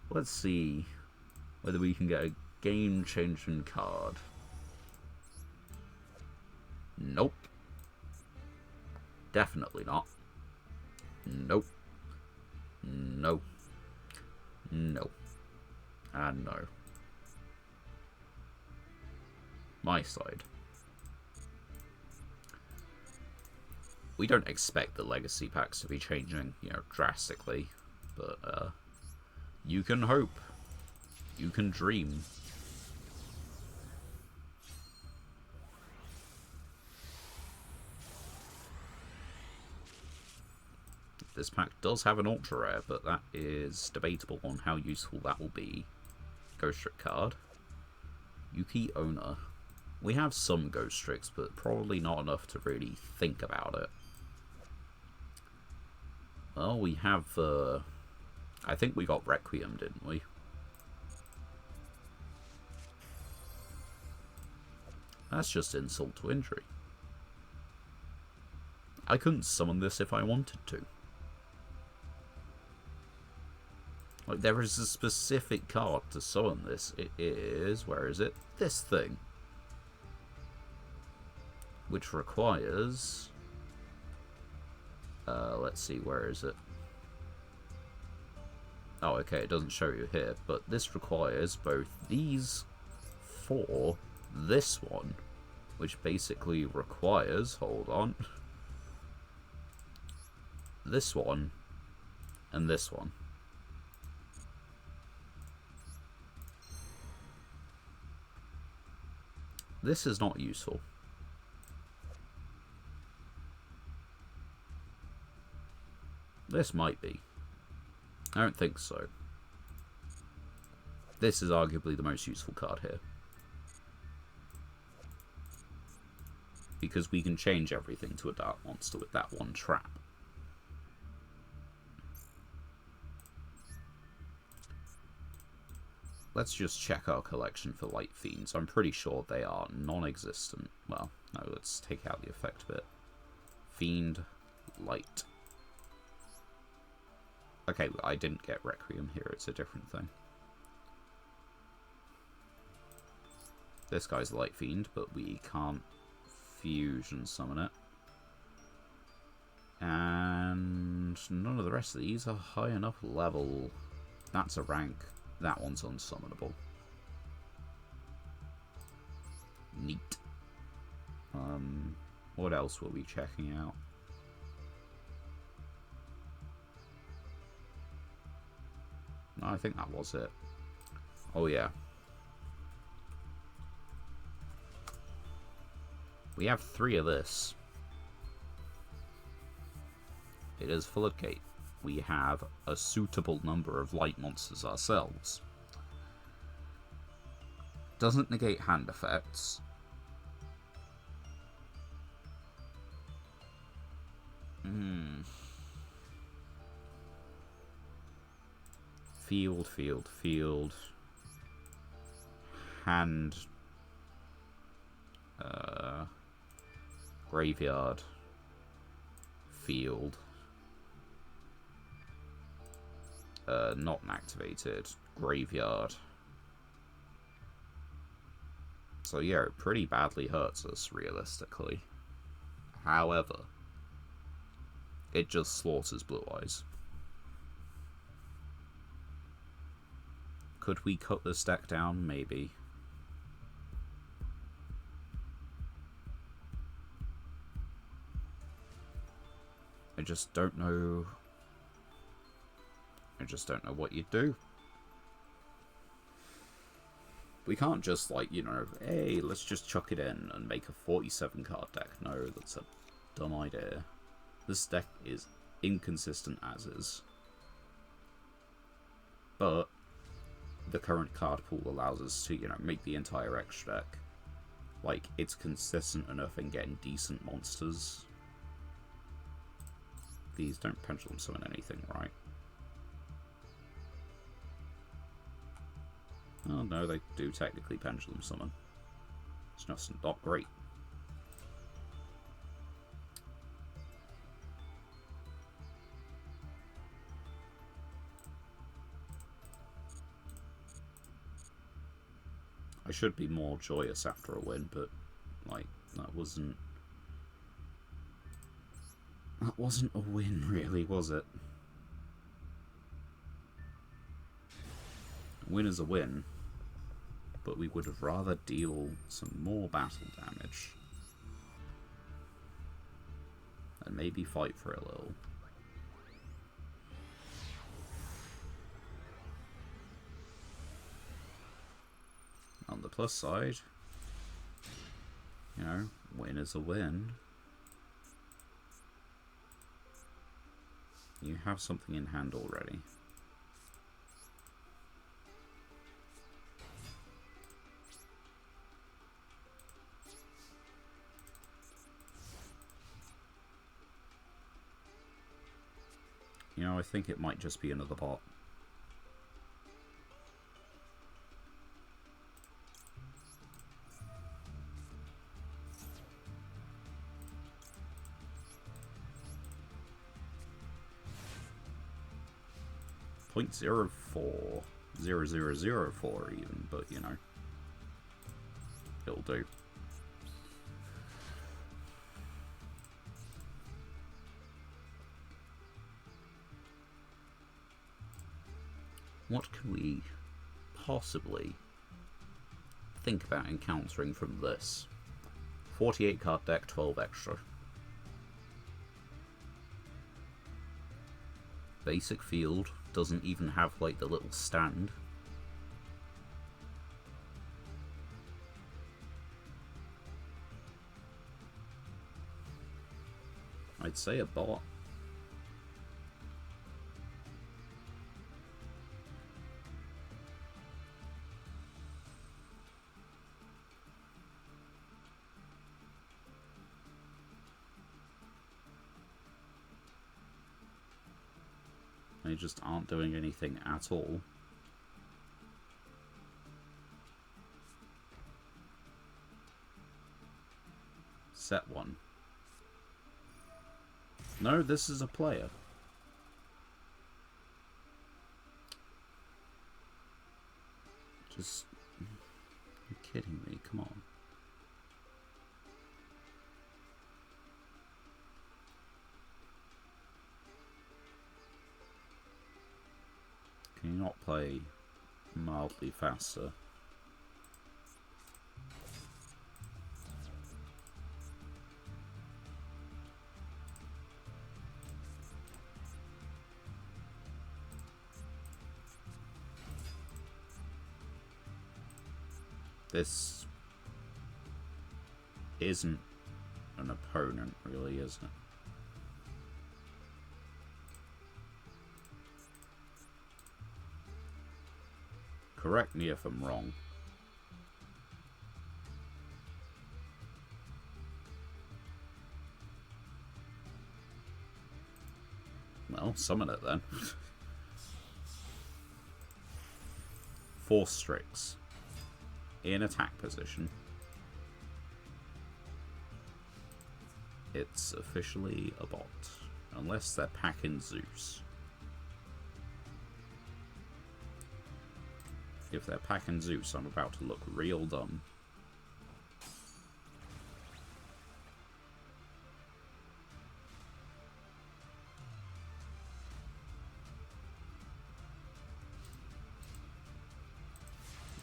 Let's see whether we can get a game-changing card. Nope. Definitely not. Nope. No. No. And no. My side. We don't expect the legacy packs to be changing, you know, drastically, but you can hope. You can dream. This pack does have an ultra rare, but that is debatable on how useful that will be. Ghost Trick card. Yuki Owner. We have some Ghost Tricks, but probably not enough to really think about it. Well, we have, I think we got Requiem, didn't we? That's just insult to injury. I couldn't summon this if I wanted to. Like, there is a specific card to summon this. It is, where is it? This thing. Which requires... let's see, where is it? Oh, okay, it doesn't show you here, but this requires both these for this one, which basically requires, hold on, this one and this one. This is not useful. This might be. I don't think so. This is arguably the most useful card here. Because we can change everything to a dark monster with that one trap. Let's just check our collection for Light Fiends. I'm pretty sure they are non-existent. Well, no, let's take out the effect bit. Fiend, Light. Okay, I didn't get Requiem here, it's a different thing. This guy's Light Fiend, but we can't fusion summon it. And none of the rest of these are high enough level. That's a rank. That one's unsummonable. Neat. What else were we checking out? No, I think that was it. Oh yeah. We have 3 of this. It is Floodgate. We have a suitable number of light monsters ourselves. Doesn't negate hand effects. Field. Hand. Graveyard. Field. Not activated. Graveyard. So yeah, it pretty badly hurts us, realistically. However, it just slaughters Blue Eyes. Could we cut this deck down? Maybe. I just don't know. I just don't know what you'd do. We can't just, like, you know, hey, let's just chuck it in and make a 47 card deck. No, that's a dumb idea. This deck is inconsistent as is. But the current card pool allows us to, you know, make the entire extra deck. Like, it's consistent enough in getting decent monsters. These don't pendulum summon anything, right? Oh no, they do technically Pendulum Summon. It's just not great. I should be more joyous after a win, but, like, that wasn't a win, really, was it? A win is a win, but we would have rather deal some more battle damage and maybe fight for a little. On the plus side, you know, win is a win. You have something in hand already. You know, I think it might just be another bot. .040004 even, but you know, it'll do. What can we possibly think about encountering from this? 48 card deck, 12 extra. Basic field doesn't even have like the little stand. I'd say a bot. They just aren't doing anything at all. Set one. No, this is a player. Just... You're kidding me, come on. Can you not play mildly faster? This isn't an opponent, really, is it? Correct me if I'm wrong. Well, summon it then. 4 Strix. In attack position. It's officially a bot. Unless they're packing Zeus. If they're packing Zeus, I'm about to look real dumb.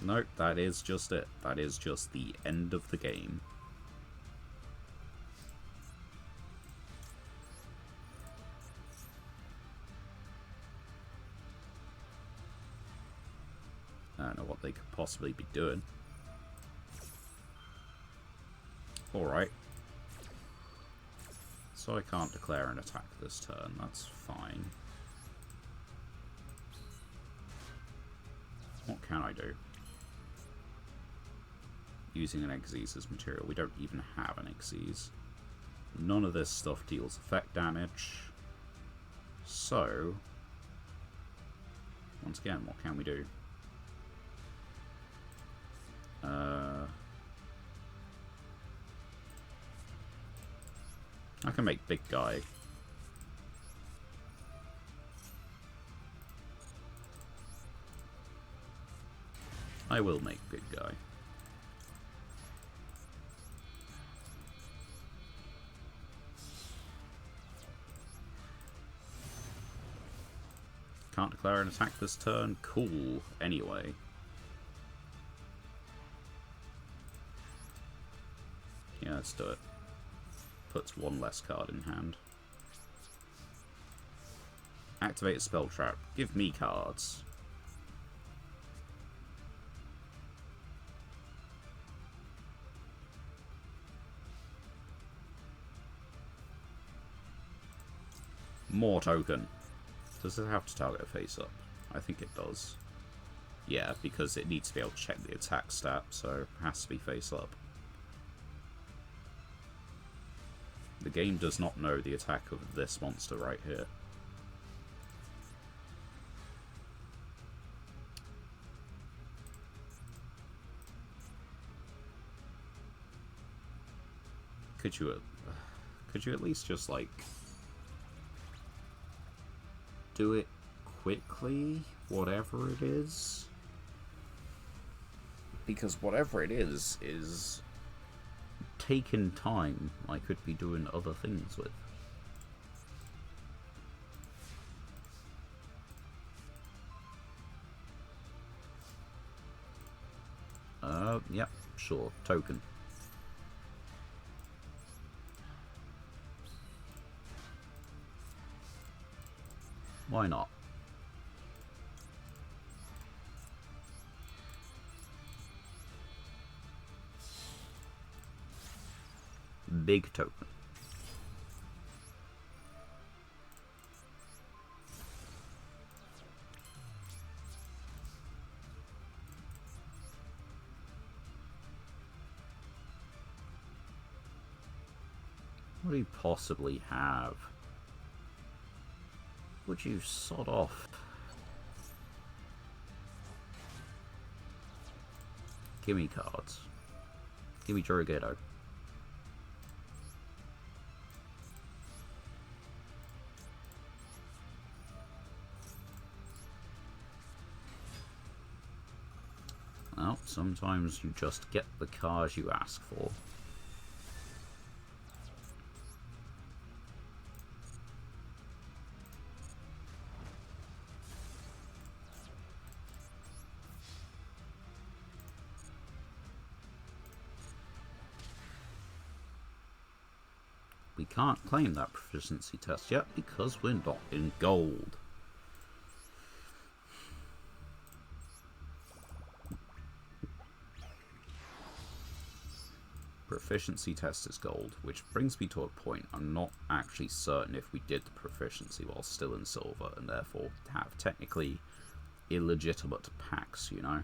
Nope, that is just it. That is just the end of the game. I don't know what they could possibly be doing. Alright. So I can't declare an attack this turn, that's fine. What can I do? Using an Xyz as material. We don't even have an Xyz. None of this stuff deals effect damage. So, once again, what can we do? I can make big guy. I will make big guy. Can't declare an attack this turn. Cool. Anyway. Yeah, let's do it. Puts one less card in hand. Activate a spell trap. Give me cards. More token. Does it have to target a face up? I think it does. Yeah, because it needs to be able to check the attack stat, so it has to be face up. The game does not know the attack of this monster right here. Could you at least just, like, do it quickly, whatever it is? Because whatever it is taking time I could be doing other things with. Yep, sure, token. Why not? Big token. What do you possibly have? Would you sod off? Gimme cards. Gimme Yugioh. Well, sometimes you just get the cards you ask for. We can't claim that proficiency test yet because we're not in gold. Proficiency test is gold, which brings me to a point. I'm not actually certain if we did the proficiency while still in silver and therefore have technically illegitimate packs, you know?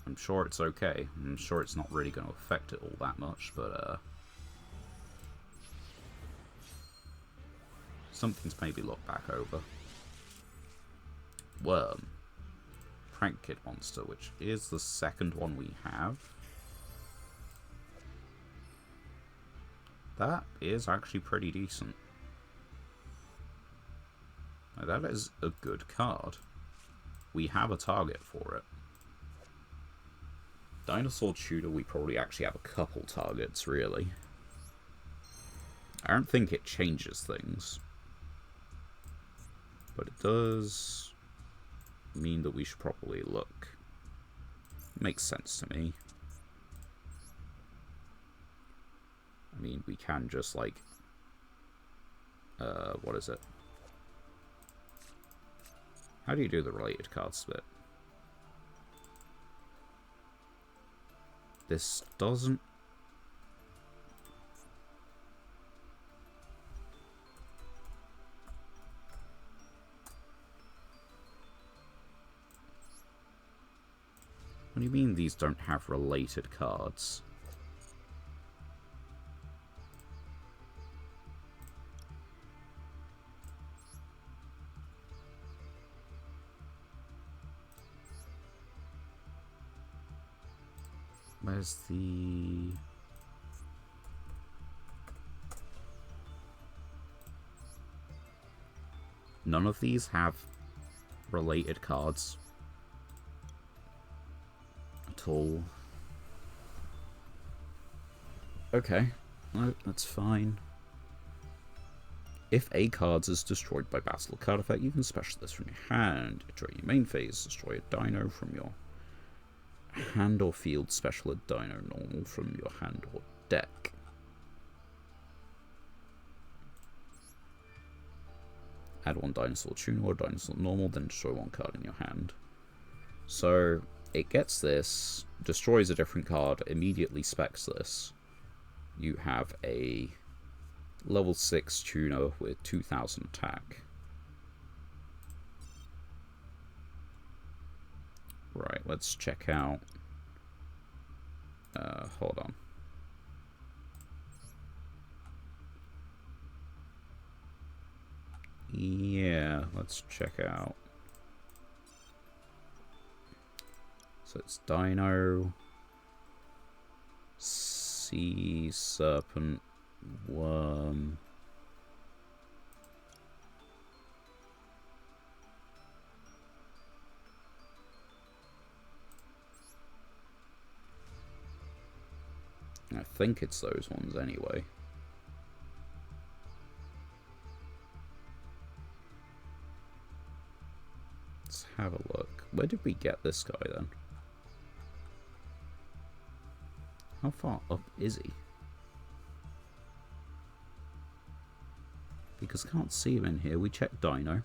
I'm sure it's okay. I'm sure it's not really going to affect it all that much, but something to maybe look back over. Worm. Prank Kid Monster, which is the second one we have. That is actually pretty decent. Now, that is a good card. We have a target for it. Dinosaur Tutor, we probably actually have a couple targets, really. I don't think it changes things. But it does mean that we should probably look. Makes sense to me. I mean, we can just, like... what is it? How do you do the related card split? This doesn't... What do you mean these don't have related cards? Where's the... None of these have related cards at all. Okay, no, that's fine. If a card is destroyed by battle or card effect, you can special this from your hand. During your main phase, destroy a dino from your hand or field, special a dino normal from your hand or deck. Add one dinosaur tuner or dinosaur normal, then destroy one card in your hand. So it gets this, destroys a different card, immediately specs this. You have a level 6 tuner with 2000 attack. Right, let's check out... hold on. Yeah, let's check out. So it's Dino, Sea Serpent, Worm. I think it's those ones anyway. Let's have a look. Where did we get this guy then? How far up is he? Because I can't see him in here. We checked Dino.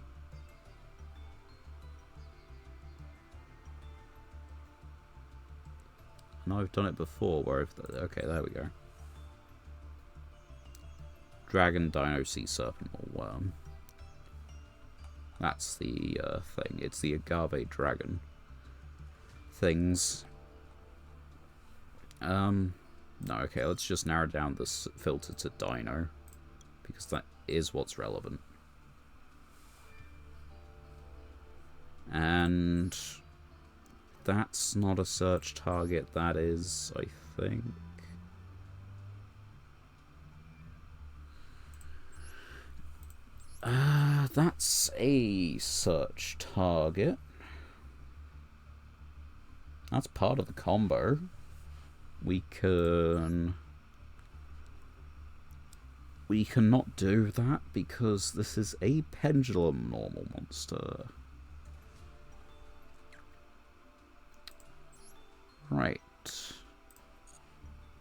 And I've done it before where I've... Okay, there we go. Dragon, Dino, Sea Serpent, or Worm. That's the thing. It's the agave dragon things. No, okay, let's just narrow down this filter to Dino, because that is what's relevant. And that's not a search target, that is, I think. That's a search target. That's part of the combo. We cannot do that because this is a pendulum normal monster. Right.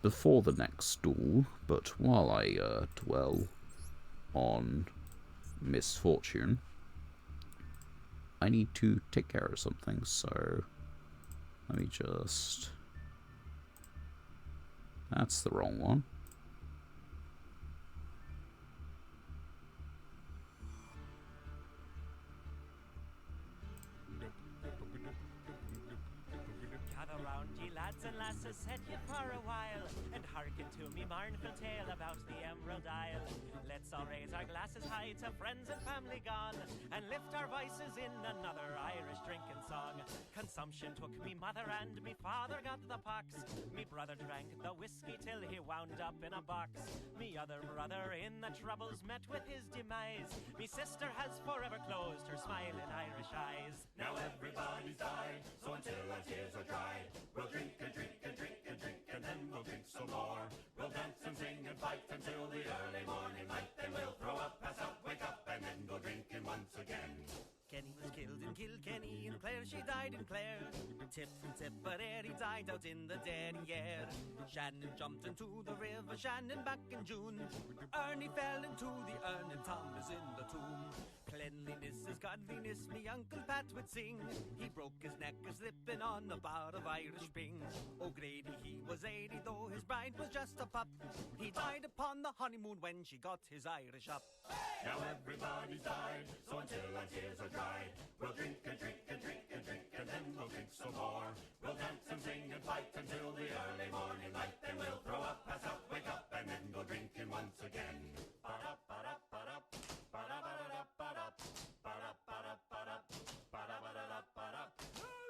Before the next duel, but while I dwell on misfortune, I need to take care of something, so let me just... That's the wrong one. Gather round, ye lads and lasses, set ye for a while, and hearken to me mournful tale about the Emerald Isle. Let's all raise our glasses high to friends and family gone, and lift our voices in another Irish drinking song. Consumption took me mother and me father got the pox. Me brother drank the whiskey till he wound up in a box. Me other brother in the troubles met with his demise. Me sister has forever closed her smiling Irish eyes. Now everybody's died, so until our tears are dried, we'll drink and drink and drink and drink, and then we'll drink some more. We'll dance and sing and fight until the early morning light. Then we'll throw up, pass up, wake up, and then go drinking once again. Kenny was killed in Kilkenny, and Clare, she died in Clare. Tip from Tipperary died out in the Derry air. Shannon jumped into the river Shannon back in June. Ernie fell into the urn, and Tom is in the tomb. Cleanliness is godliness, me Uncle Pat would sing. He broke his neck a slipping on a bar of Irish Spring. O'Grady, he was 80, though his bride was just a pup. He died upon the honeymoon when she got his Irish up. Now everybody's died, so until our tears are dried, we'll drink and drink and drink and drink, and then we'll drink some more. We'll dance and sing and fight until the early morning light. Then we'll throw up, pass up, wake up, and then go drinking once again. Ba-da-ba-da-ba-da, ba-da-ba-da-ba-da, ba-da-ba-da-ba-da, ba-da-ba-da-ba-da.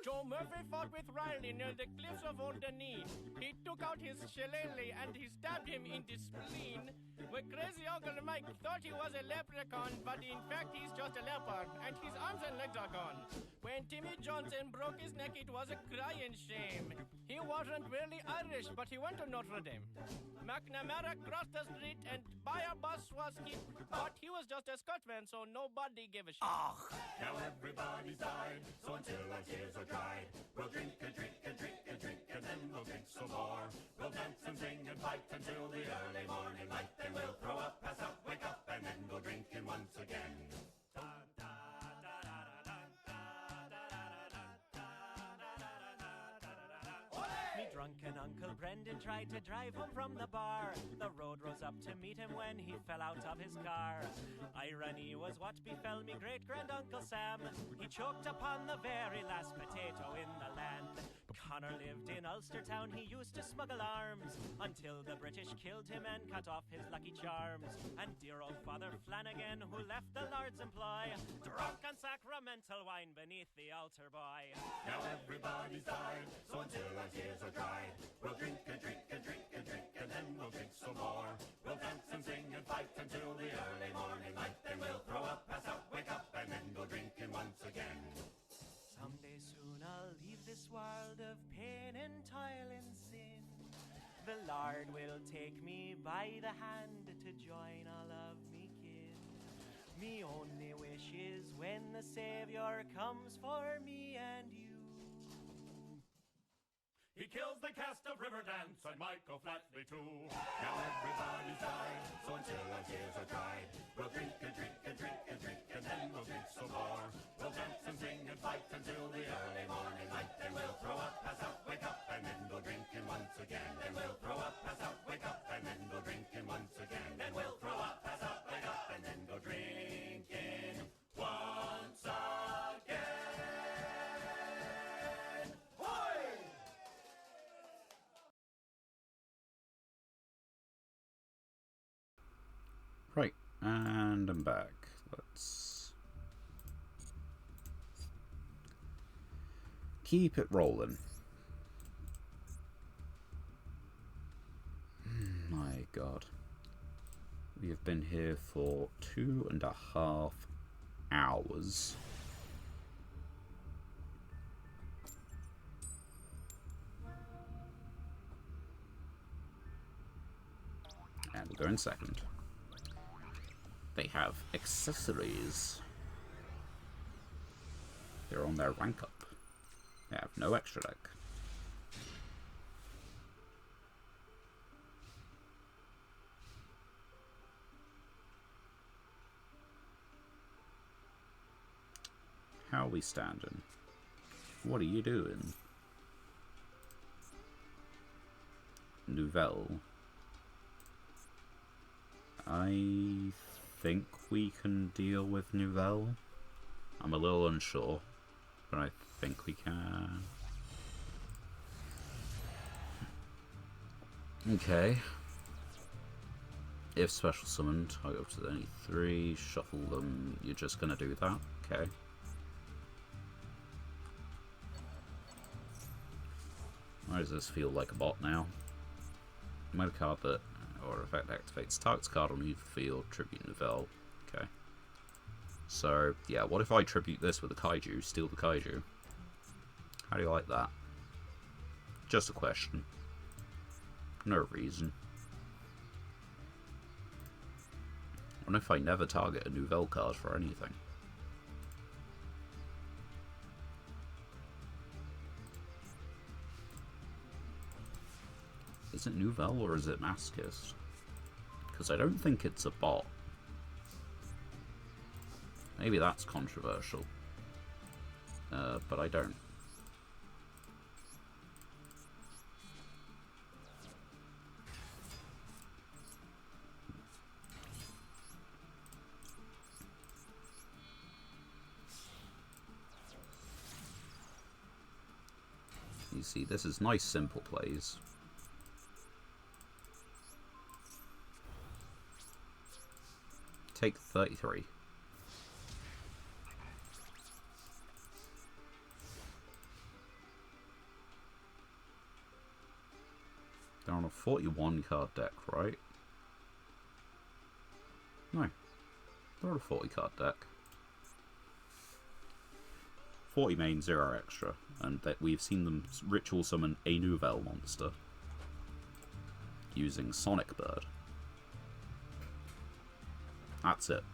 Joe Murphy fought with Riley near the cliffs of Old Denis. He took out his shillelagh and he stabbed him in the spleen. My crazy Uncle Mike thought he was a leprechaun, but in fact he's just a leopard, and his arms and legs are gone. When Timmy Johnson broke his neck, it was a crying shame. He wasn't really Irish, but he went to Notre Dame. McNamara crossed the street and by a bus was hit, but he was just a Scotsman, so nobody gave a shit. Now everybody's died, so until our tears are dried, we'll drink and drink and drink and drink, and then we'll drink some more. We'll dance and sing and fight until the early morning light, then we'll throw up, pass out, wake up, and then go drinking once again. Me drunken Uncle Brendan tried to drive home from the bar. The road rose up to meet him when he fell out of his car. Irony was what befell me great-grand-uncle Sam. He choked upon the very last potato in the land. Connor lived in Ulster town, he used to smuggle arms, until the British killed him and cut off his lucky charms. And dear old Father Flanagan, who left the Lord's employ, drunk on sacramental wine beneath the altar, boy. Now everybody's died, so until our tears are dried, we'll drink and drink and drink and drink, and then we'll drink some more. We'll dance and sing and fight until the early morning light, then we'll throw up, pass out, wake up, and then go drinking once again. Someday soon I'll leave this world of pain and toil and sin. The Lord will take me by the hand to join all of me kin. Me only wish is when the Savior comes for me and you. He kills the cast of Riverdance and Michael Flatley too. Now everybody's died, so until our tears are dried, we'll drink and drink and drink and drink, and then we'll drink some more. We'll dance and sing and fight until the early morning light, then we'll throw up, pass out, wake up, and then go drinking once again. Then we'll throw up, pass out, wake up, and then go drinking once again. Then we'll throw up, pass out, wake up, and then go drinking once again. Right, and I'm back. Let's keep it rolling. My God. We have been here for 2.5 hours. And we'll go in second. They have accessories. They're on their rank up. They have no extra deck. How are we standing? What are you doing? Nouvelle. I think we can deal with Nouvelle. I'm a little unsure, but I think we can. Okay. If special summoned, I go to any 3, shuffle them. You're just gonna do that? Okay. Why does this feel like a bot now? Might a card that or effect activates target's card on either field, tribute Nouvelle. Okay. So, yeah, what if I tribute this with a kaiju, steal the kaiju? How do you like that? Just a question. No reason. What if I never target a Nouvelle card for anything? Is it Nouvelle or is it Masochist? Because I don't think it's a bot. Maybe that's controversial. But I don't. You see, this is nice simple plays. Take 33. They're on a 41 card deck, right? No. They're on a 40 card deck. 40 main, 0 extra. And that we've seen them ritual summon a Nouvelle monster using Sonic Bird. That's it.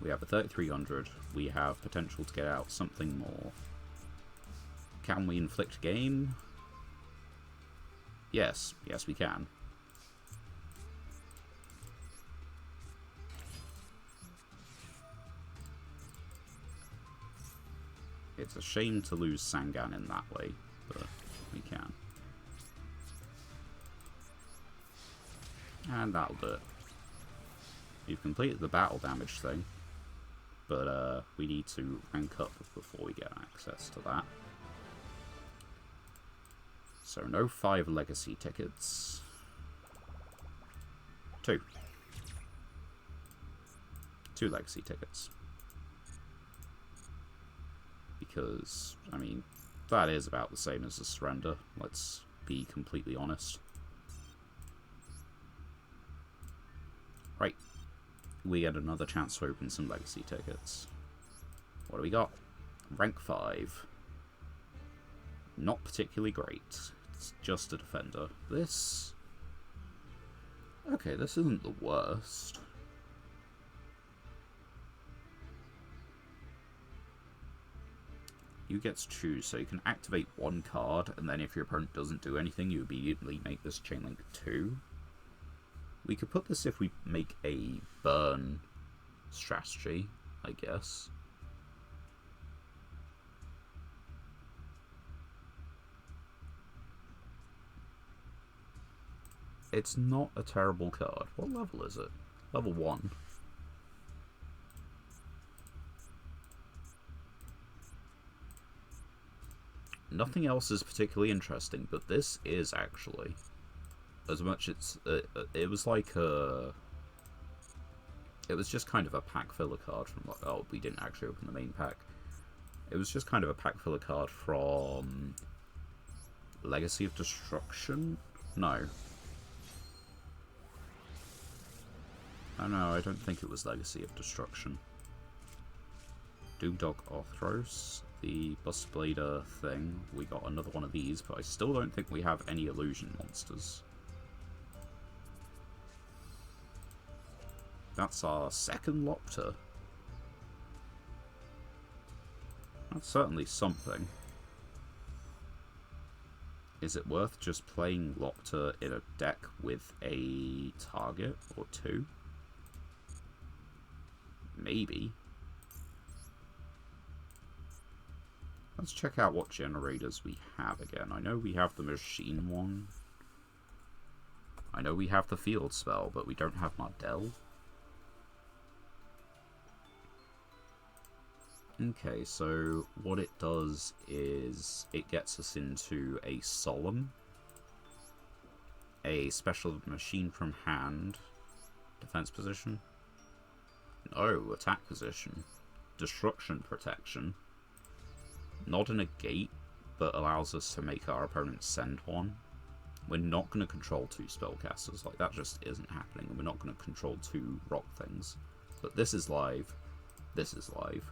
We have a 3300. We have potential to get out something more. Can we inflict game? Yes. Yes, we can. It's a shame to lose Sangan in that way, but we can. And that'll do it. We've completed the battle damage thing, but we need to rank up before we get access to that. So no 5 legacy tickets. 2. 2 legacy tickets. Because, I mean, that is about the same as a surrender, let's be completely honest. Right. We get another chance to open some legacy tickets. What do we got? Rank 5. Not particularly great. It's just a defender. This... Okay, this isn't the worst. You get to choose, so you can activate 1 card, and then if your opponent doesn't do anything, you immediately make this Chain Link 2. We could put this if we make a burn strategy, I guess. It's not a terrible card. What level is it? Level 1. Nothing else is particularly interesting, but this is actually, as much it's it was like a, it was just kind of a pack filler card from, like, oh, we didn't actually open the main pack. It was just kind of a pack filler card from Legacy of Destruction? No. Oh no, I don't think it was Legacy of Destruction. Doomdog Orthros, the Busblader thing. We got another one of these, but I still don't think we have any illusion monsters. That's our second Lopter. That's certainly something. Is it worth just playing Lopter in a deck with a target or 2? Maybe. Let's check out what generators we have again. I know we have the machine one. I know we have the field spell, but we don't have Mardell. Okay, so what it does is it gets us into a Solemn, a special machine from hand, defense position, no, attack position, destruction protection, not in a gate, but allows us to make our opponent send one. We're not going to control 2 spellcasters, like that just isn't happening, and we're not going to control 2 rock things. But this is live, this is live.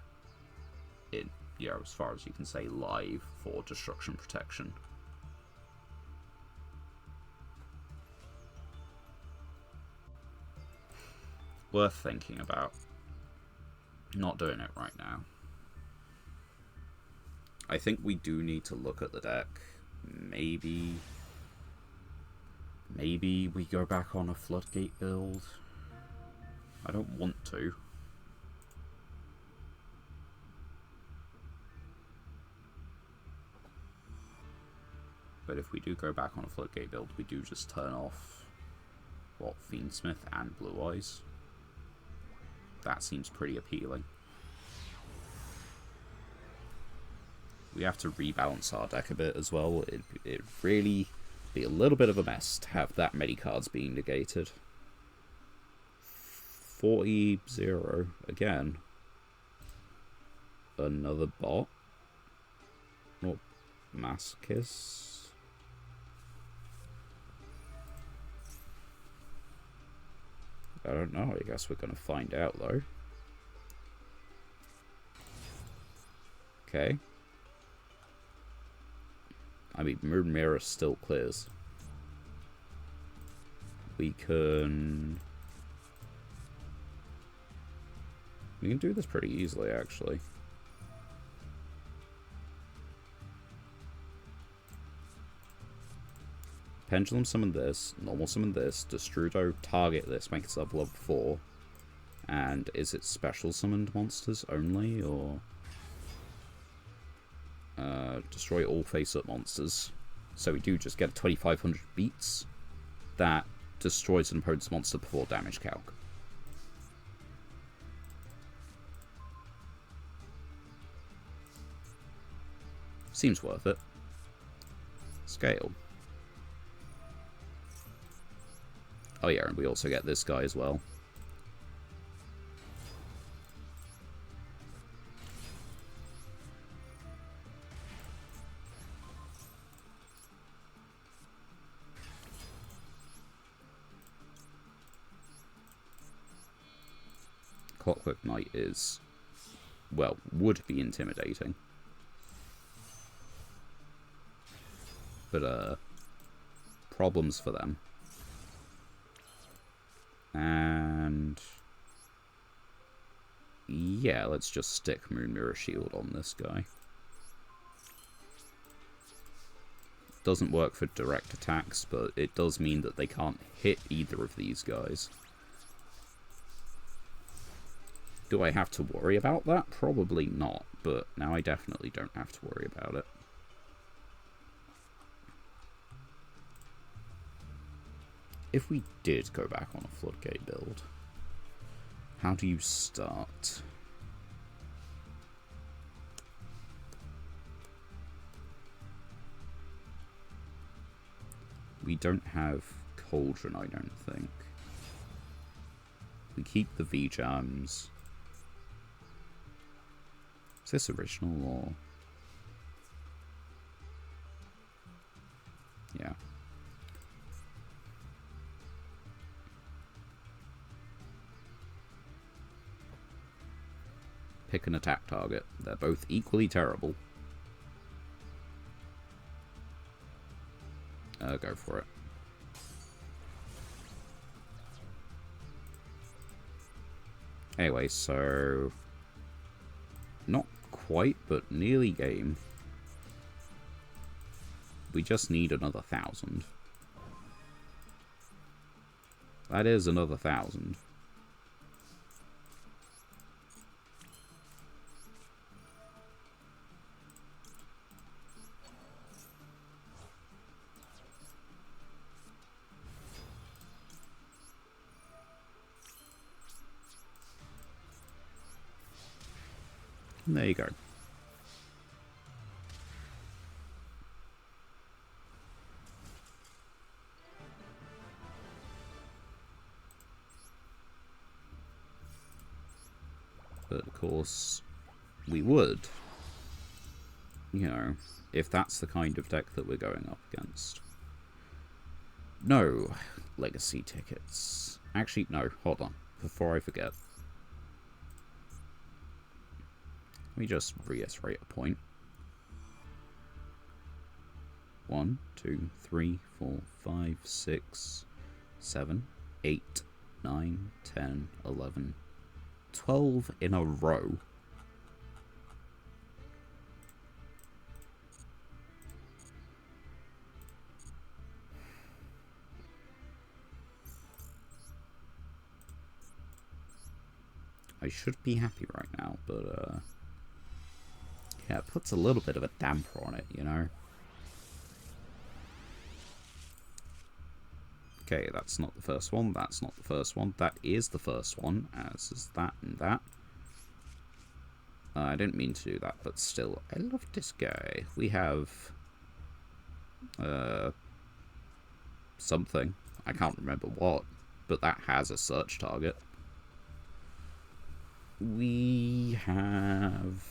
It, yeah, as far as you can say live for destruction protection. Worth thinking about. Not doing it right now. I think we do need to look at the deck. Maybe we go back on a Floodgate build. I don't want to. But if we do go back on a Floodgate build, we do just turn off, what, Fiendsmith and Blue Eyes. That seems pretty appealing. We have to rebalance our deck a bit as well. It'd really be a little bit of a mess to have that many cards being negated. 40-0 again. Another bot. Masochist. I don't know. I guess we're going to find out, though. Okay. I mean, Moon Mirror still clears. We can do this pretty easily, actually. Pendulum summon this, normal summon this, Destrudo target this, make it level 4. And is it special summoned monsters only, or destroy all face-up monsters? So we do just get 2,500 beats that destroys an opponent's monster before damage calc. Seems worth it. Scale. Oh yeah, and we also get this guy as well. Clockwork Knight is, well, would be intimidating. But, problems for them. And yeah, let's just stick Moon Mirror Shield on this guy. Doesn't work for direct attacks, but it does mean that they can't hit either of these guys. Do I have to worry about that? Probably not, but now I definitely don't have to worry about it. If we did go back on a Floodgate build, how do you start? We don't have Cauldron, I don't think. We keep the V-Jams. Is this original or... yeah. Pick an attack target. They're both equally terrible. Go for it. Anyway, so... not quite, but nearly game. We just need another 1,000. That is another 1,000. And there you go. But of course, we would, you know, if that's the kind of deck that we're going up against. No legacy tickets. Actually, no, hold on. Before I forget. Let me just reiterate a point. 1, 2, 3, 4, 5, 6, 7, 8, 9, 10, 11, 12 in a row. I should be happy right now, but yeah, it puts a little bit of a damper on it, you know? Okay, that's not the first one, that's not the first one, that is the first one, as is that and that. I didn't mean to do that, but still, I love this guy. We have... something. I can't remember what, but that has a search target. We have...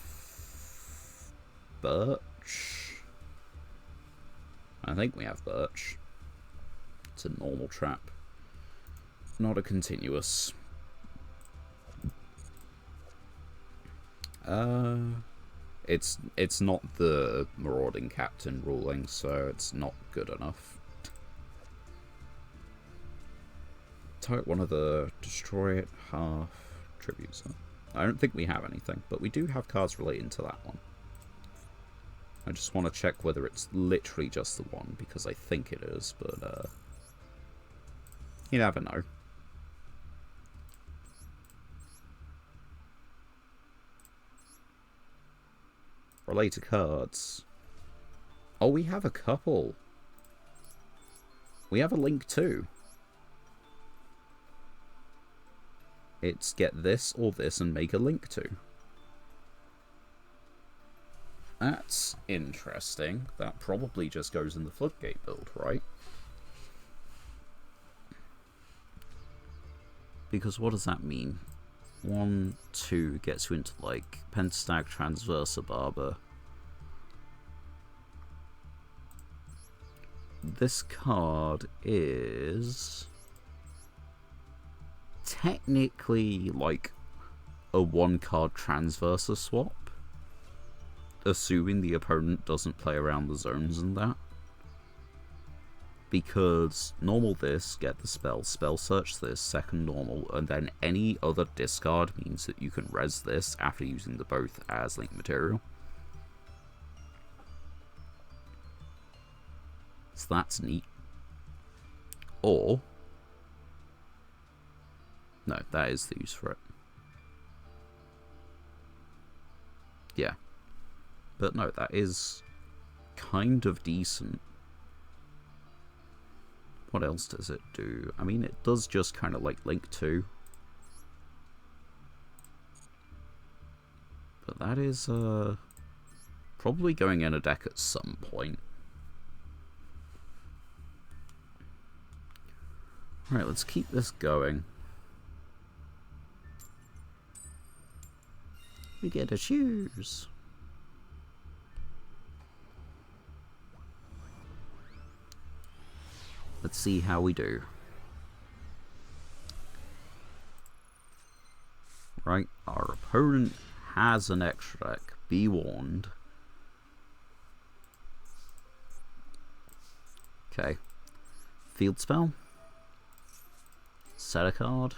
Birch. I think we have birch. It's a normal trap, not a continuous. It's not the marauding captain ruling, so it's not good enough. Target one of the destroy it half tributes. I don't think we have anything, but we do have cards relating to that one. I just want to check whether it's literally just the one, because I think it is, but you never know. Related cards. Oh, we have a couple. We have a link too. It's get this or this and make a link to. That's interesting. That probably just goes in the Floodgate build, right? Because what does that mean? 1, 2 gets you into like Pentastag, Transversa, Barber. This card is technically like a 1-card Transversa swap, assuming the opponent doesn't play around the zones and that. Because normal this, get the spell search this, second normal, and then any other discard means that you can res this after using the both as link material. So that's neat. Or, no, that is the use for it. Yeah. But no, that is kind of decent. What else does it do? I mean, it does just kind of like link to. But that is probably going in a deck at some point. Alright, let's keep this going. We get to choose. Let's see how we do. Right, our opponent has an extra deck. Be warned. Okay. Field spell. Set a card.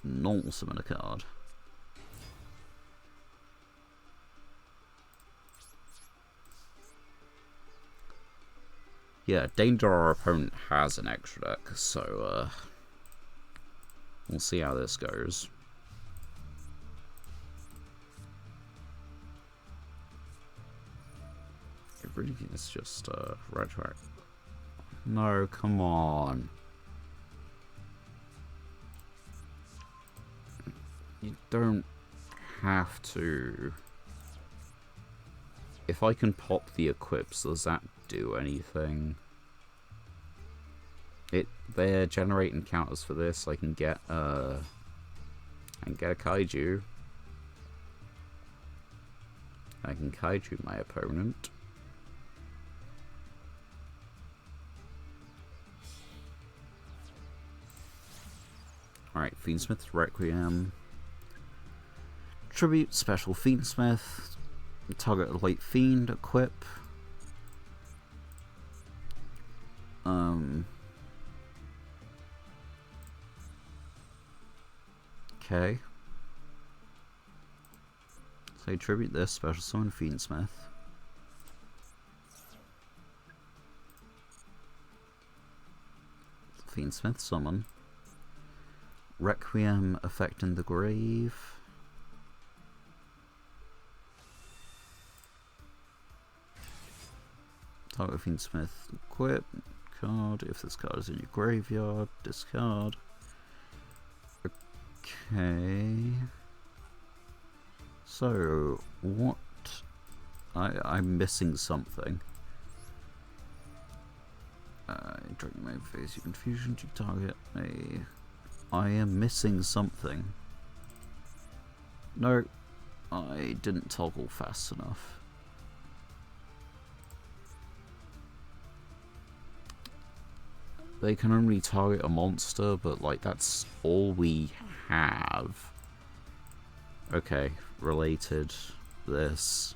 Normal summon a card. Yeah, danger our opponent has an extra deck, so we'll see how this goes. It really is just retro. No, come on. You don't have to. If I can pop the equips, does that do anything? They're generating counters for this. I can get a kaiju. I can kaiju my opponent. Alright, Fiendsmith, Requiem. Tribute, Special Fiendsmith. Target a Late Fiend, equip. Okay. So tribute this, special summon Fiendsmith. Fiendsmith summon. Requiem, effect in the grave. Target Fiendsmith, equip card. If this card is in your graveyard, discard. Okay. So, what? I'm missing something. Dragon Mode phase, you confusion to target a. I am missing something. No, I didn't toggle fast enough. They can only target a monster, but like that's all we have. Okay, related this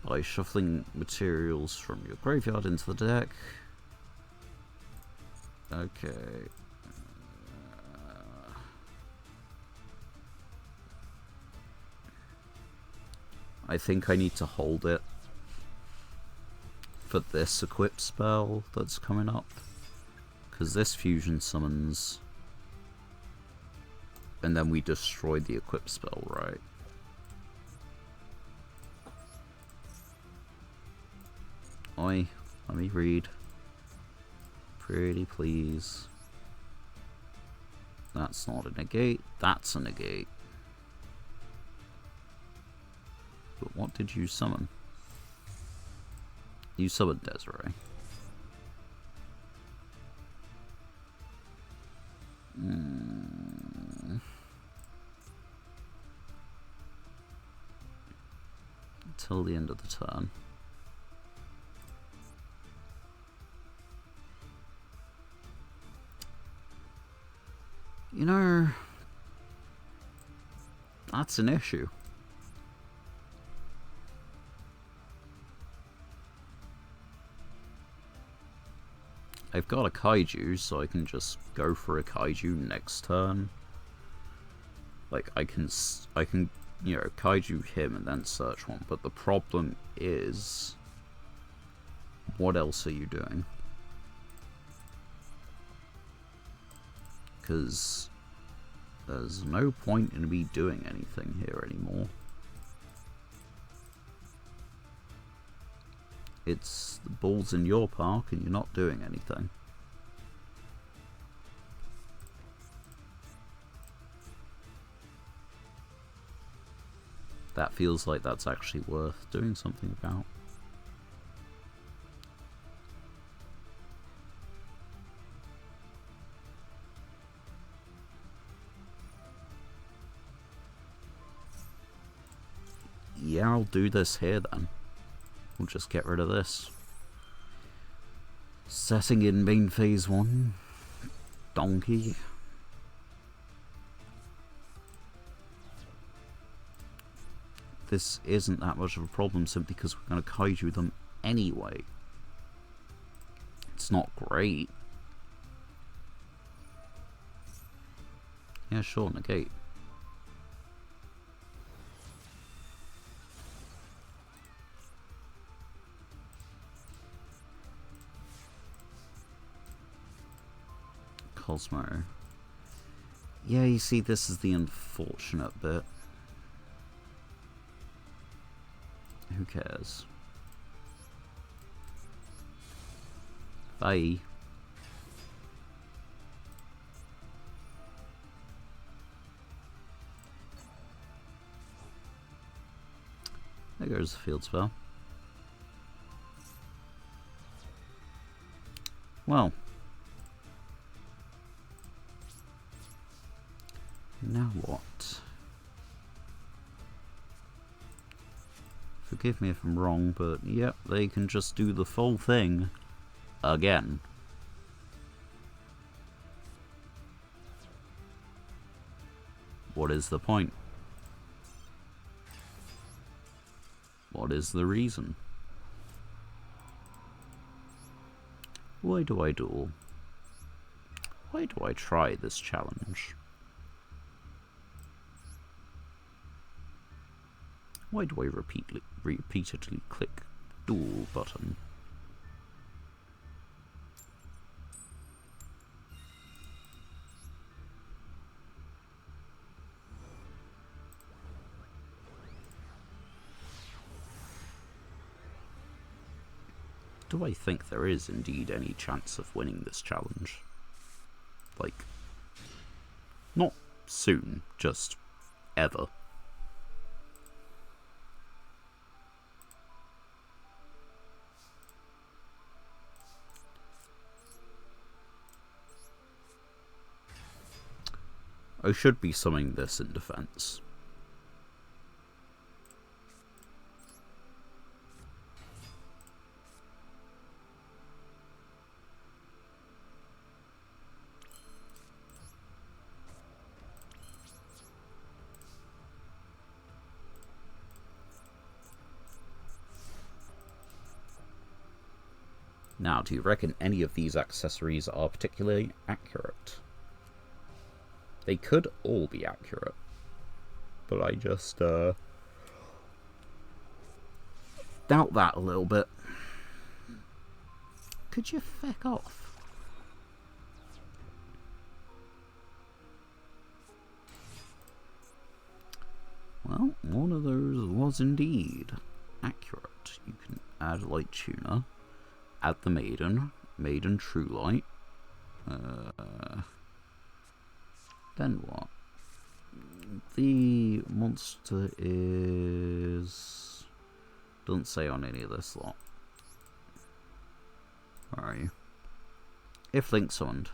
by shuffling materials from your graveyard into the deck. Okay. I think I need to hold it for this equip spell that's coming up, because this fusion summons and then we destroy the equip spell, right? Oi, let me read. Pretty please. That's not a negate, that's a negate. But what did you summon? You summoned Desiree. Until the end of the turn. You know, that's an issue. I've got a kaiju, so I can just go for a kaiju next turn. Like, I can, you know, kaiju him and then search one, but the problem is, what else are you doing? Because there's no point in me doing anything here anymore. It's the ball's in your park and you're not doing anything. That feels like that's actually worth doing something about. Yeah, I'll do this here then. We'll just get rid of this. Setting in main phase 1. Donkey. This isn't that much of a problem simply because we're going to kaiju them anyway. It's not great. Yeah, sure, negate. Cosmo. Yeah, you see, this is the unfortunate bit. Who cares? Bye. There goes the field spell. Well. Now what? Forgive me if I'm wrong, but yep, they can just do the full thing again. What is the point? What is the reason? Why do I duel? Why do I try this challenge? Why do I repeatedly click duel button? Do I think there is indeed any chance of winning this challenge? Like, not soon, just ever. I should be summoning this in defense. Now, do you reckon any of these accessories are particularly accurate? They could all be accurate, but I just doubt that a little bit. Could you feck off? Well, one of those was indeed accurate. You can add light tuner, add the maiden true light. Then what? The monster is... doesn't say on any of this lot. Where are you? If Link summoned.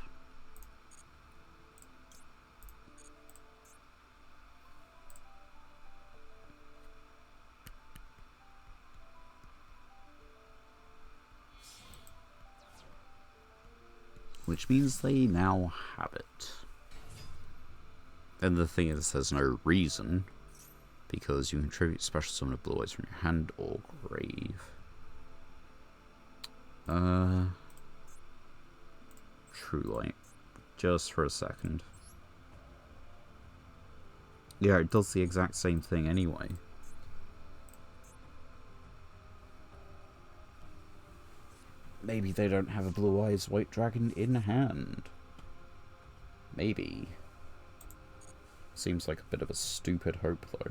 Which means they now have it. And the thing is, there's no reason, because you can tribute special summon of Blue Eyes from your hand or grave. True Light. Just for a second. Yeah, it does the exact same thing anyway. Maybe they don't have a Blue Eyes White Dragon in hand. Maybe. Seems like a bit of a stupid hope, though.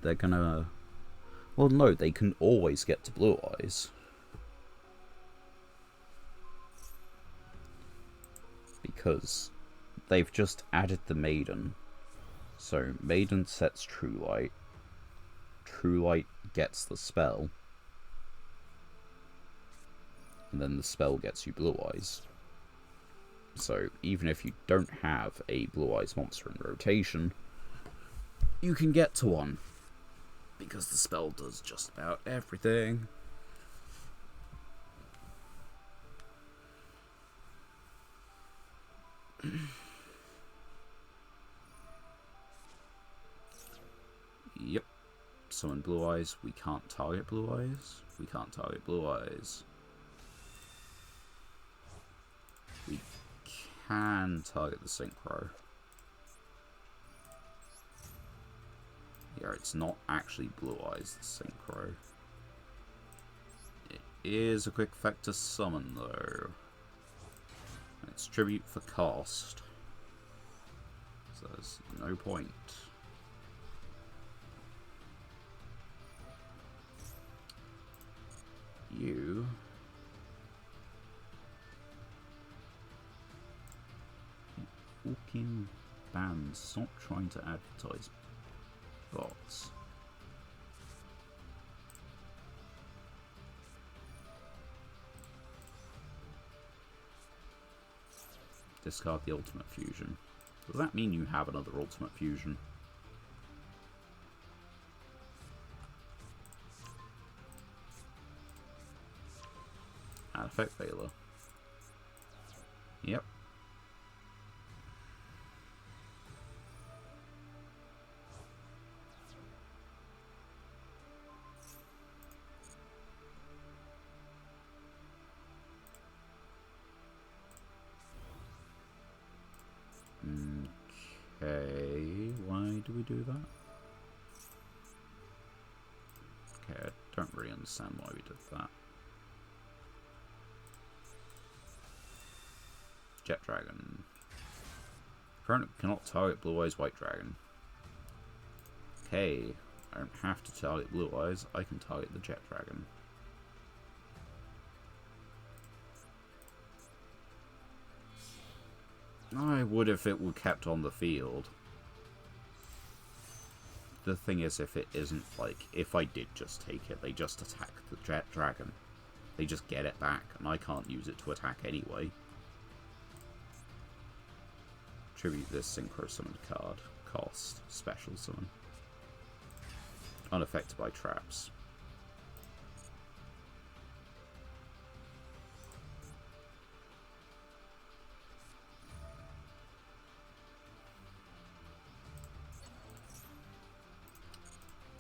They're gonna... Well, no, they can always get to Blue Eyes. Because they've just added the Maiden. So, Maiden sets True Light. True Light gets the spell. And then the spell gets you Blue Eyes. So, even if you don't have a Blue Eyes monster in rotation, you can get to one. Because the spell does just about everything. Yep. Summon Blue Eyes. We can't target Blue Eyes. We can't target Blue Eyes. We can target the Synchro. Yeah, it's not actually Blue Eyes, the Synchro. It is a quick effect to summon, though. It's tribute for cost. So there's no point. You... fucking band, stop trying to advertise bots. Discard the ultimate fusion. Does that mean you have another ultimate fusion? Add effect failure. Yep. Okay, why do we do that? Okay, I don't really understand why we did that. Jet Dragon. Opponent cannot target Blue Eyes White Dragon. Okay, I don't have to target Blue Eyes, I can target the Jet Dragon. I would if it were kept on the field. The thing is, if it isn't, like, if I did just take it, they just attack the Jet Dragon. They just get it back, and I can't use it to attack anyway. Tribute this Synchro Summon card. Cost. Special Summon. Unaffected by traps.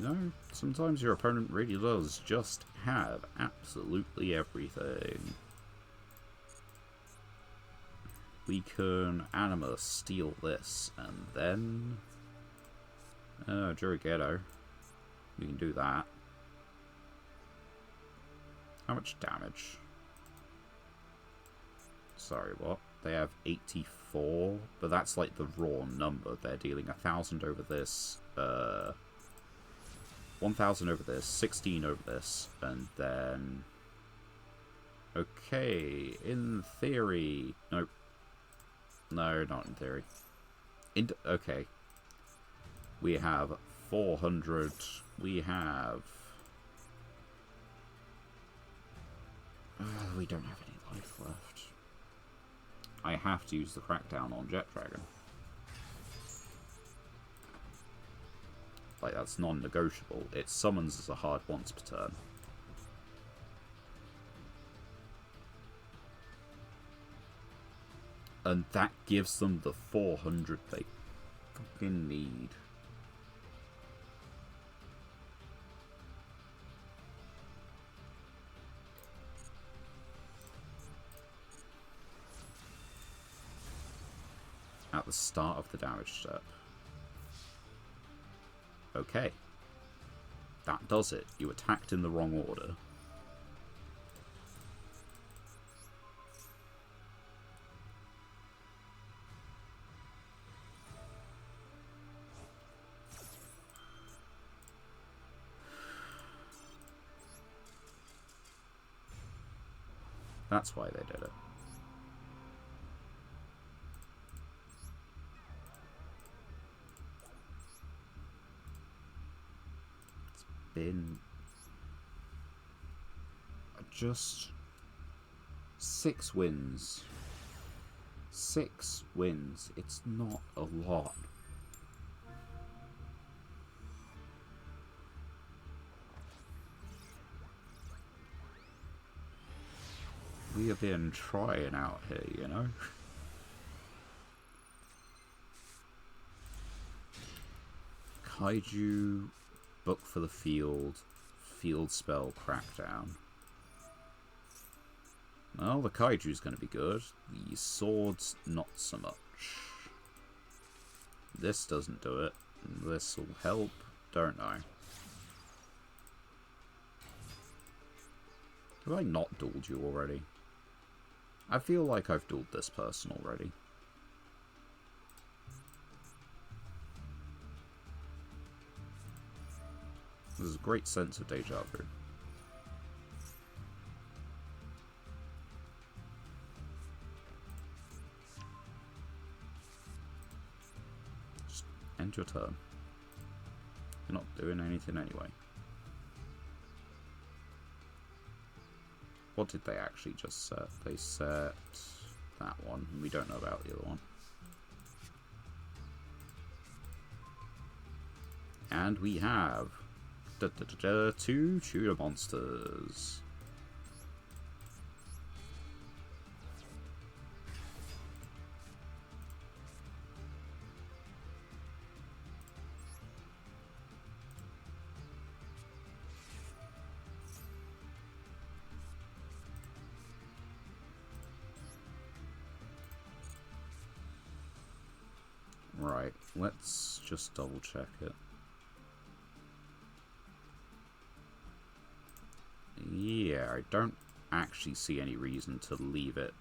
know, sometimes your opponent really does just have absolutely everything. We can Anima steal this, and then... Yugioh. We can do that. How much damage? Sorry, what? They have 84, but that's like the raw number. They're dealing 1,000 over this, 1,000 over this, 16 over this, and then... Okay, in theory... Nope. No, not in theory. Okay. We have 400. We have... we don't have any life left. I have to use the crackdown on Jet Dragon. Like, that's non-negotiable. It summons as a hard once per turn. And that gives them the 400 they fucking need. At the start of the damage step. Okay. That does it. You attacked in the wrong order. That's why they did it. It's been just 6 wins. 6 wins. It's not a lot. We have been trying out here, you know? Kaiju, book for the field, field spell, crackdown. Well, the Kaiju's going to be good. The swords, not so much. This doesn't do it. This will help. Don't know. Have I not dueled you already? I feel like I've dueled this person already. There's a great sense of deja vu. Just end your turn. You're not doing anything anyway. What did they actually just set? They set that one. We don't know about the other one. And we have 2 tutor monsters. Right, let's just double check it. Yeah, I don't actually see any reason to leave it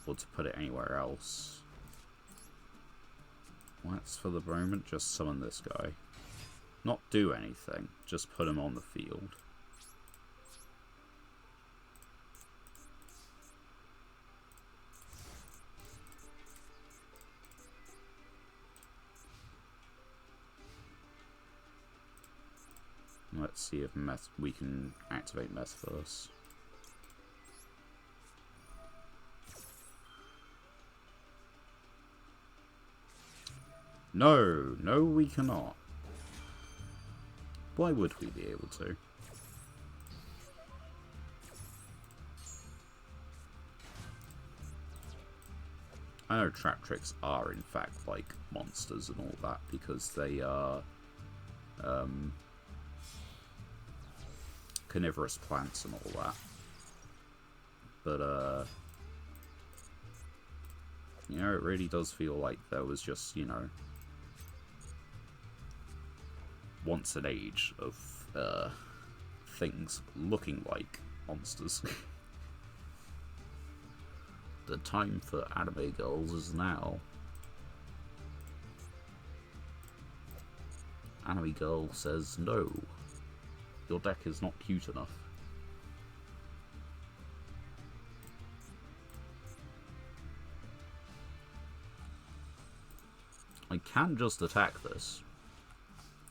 or to put it anywhere else. Let's, for the moment, just summon this guy. Not do anything, just put him on the field. Let's see if we can activate Meth first. No, no we cannot. Why would we be able to? I know trap tricks are in fact like monsters and all that because they are carnivorous plants and all that. But, you know, it really does feel like there was just, you know, once an age of things looking like monsters. The time for anime girls is now. Anime girl says no. Your deck is not cute enough. I can just attack this.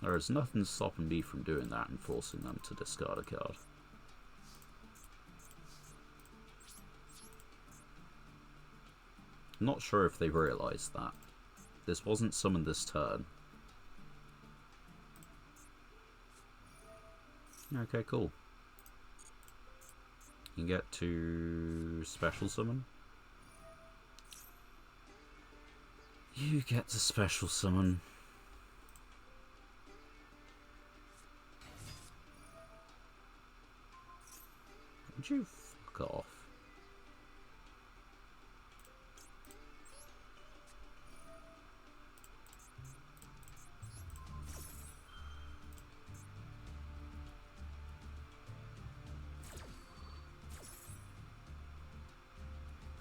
There is nothing stopping me from doing that and forcing them to discard a card. I'm not sure if they realised that. This wasn't summoned this turn. Okay, cool. You get to special summon. You get to special summon. Would you fuck off?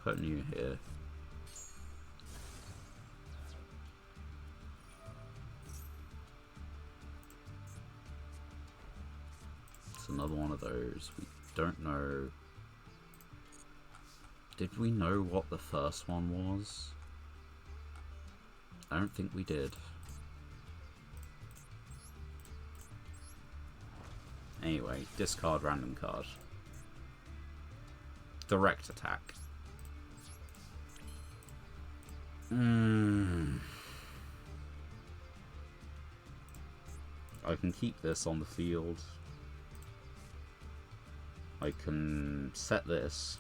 Putting you here. It's another one of those. We don't know. Did we know what the first one was? I don't think we did. Anyway, discard random card. Direct attack. I can keep this on the field. I can set this.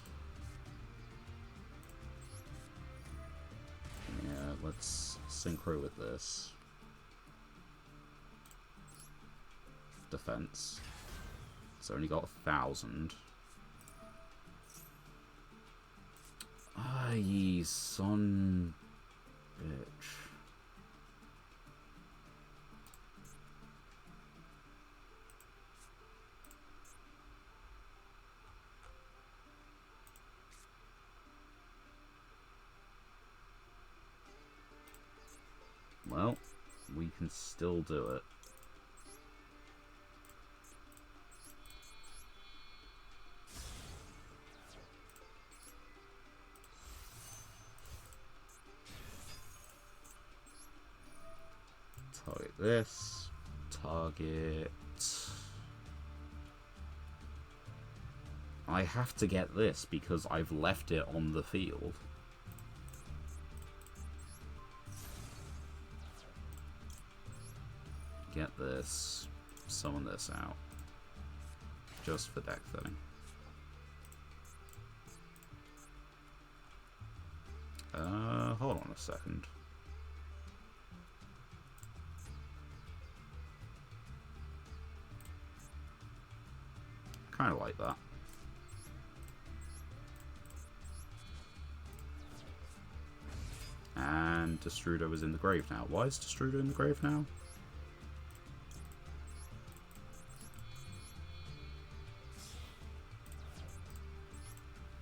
Yeah, let's synchro with this. Defense. It's only got 1,000. Ah, ye son bitch. Well, we can still do it. Target this. Target. I have to get this because I've left it on the field. Get this. Summon this out. Just for deck thinning. Hold on a second. Kind of like that. And Destrudo is in the grave now. Why is Destrudo in the grave now?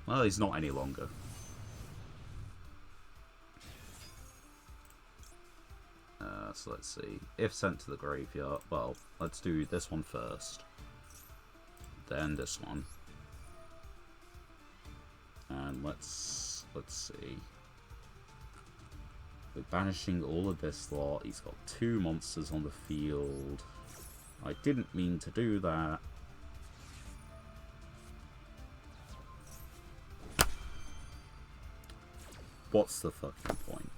Well, he's not any longer. So let's see. If sent to the graveyard, well, let's do this one first. Then this one. And let's see. We're banishing all of this lot. He's got 2 monsters on the field. I didn't mean to do that. What's the fucking point?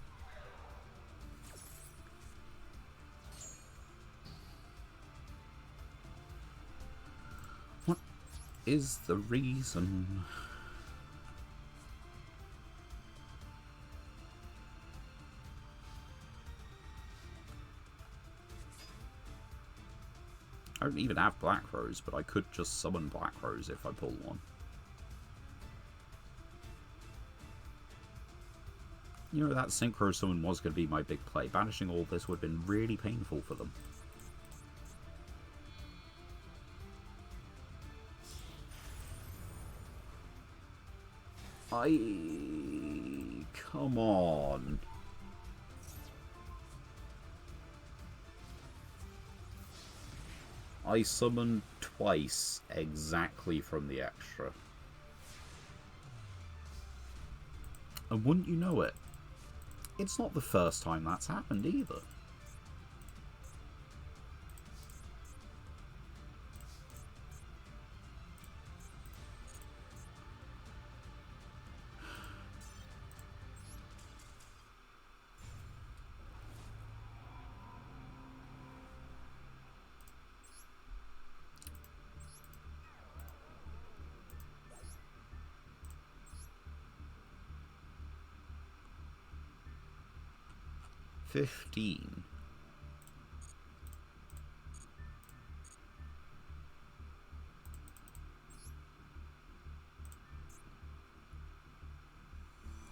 What is the reason? don't even have Black Rose, but I could just summon Black Rose if I pull one. You know, that Synchro Summon was going to be my big play. Banishing all this would have been really painful for them. Come on. I summoned twice exactly from the extra. And wouldn't you know it, it's not the first time that's happened either. $15.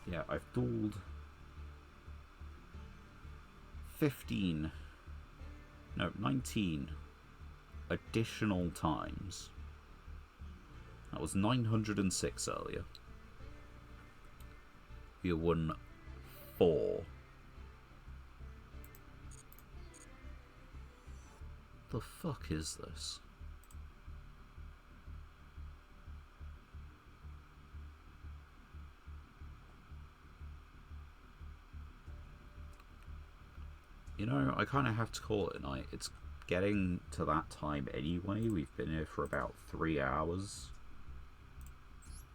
Yeah, I've dueled 15, no, 19 additional times. That was 906 earlier. We won 4. The fuck is this? You know, I kind of have to call it a night. It's getting to that time anyway. We've been here for about 3 hours.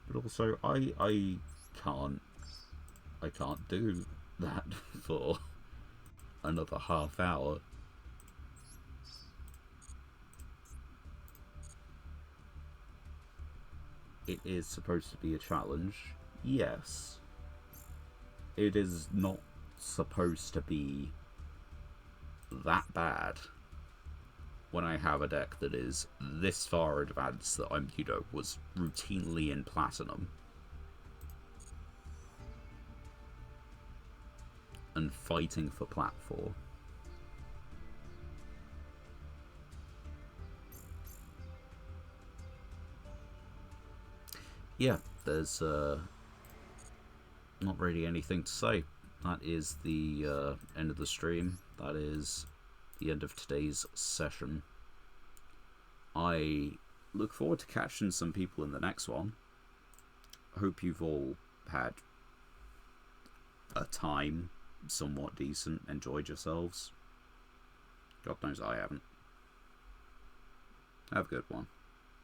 But also, I can't do that for another half hour. It is supposed to be a challenge. Yes. It is not supposed to be that bad when I have a deck that is this far advanced that I'm, you know, was routinely in Platinum. And fighting for Plat 4. Yeah, there's not really anything to say. That is the end of the stream. That is the end of today's session. I look forward to catching some people in the next one. I hope you've all had a time somewhat decent, enjoyed yourselves. God knows I haven't. Have a good one.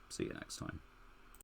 See you next time.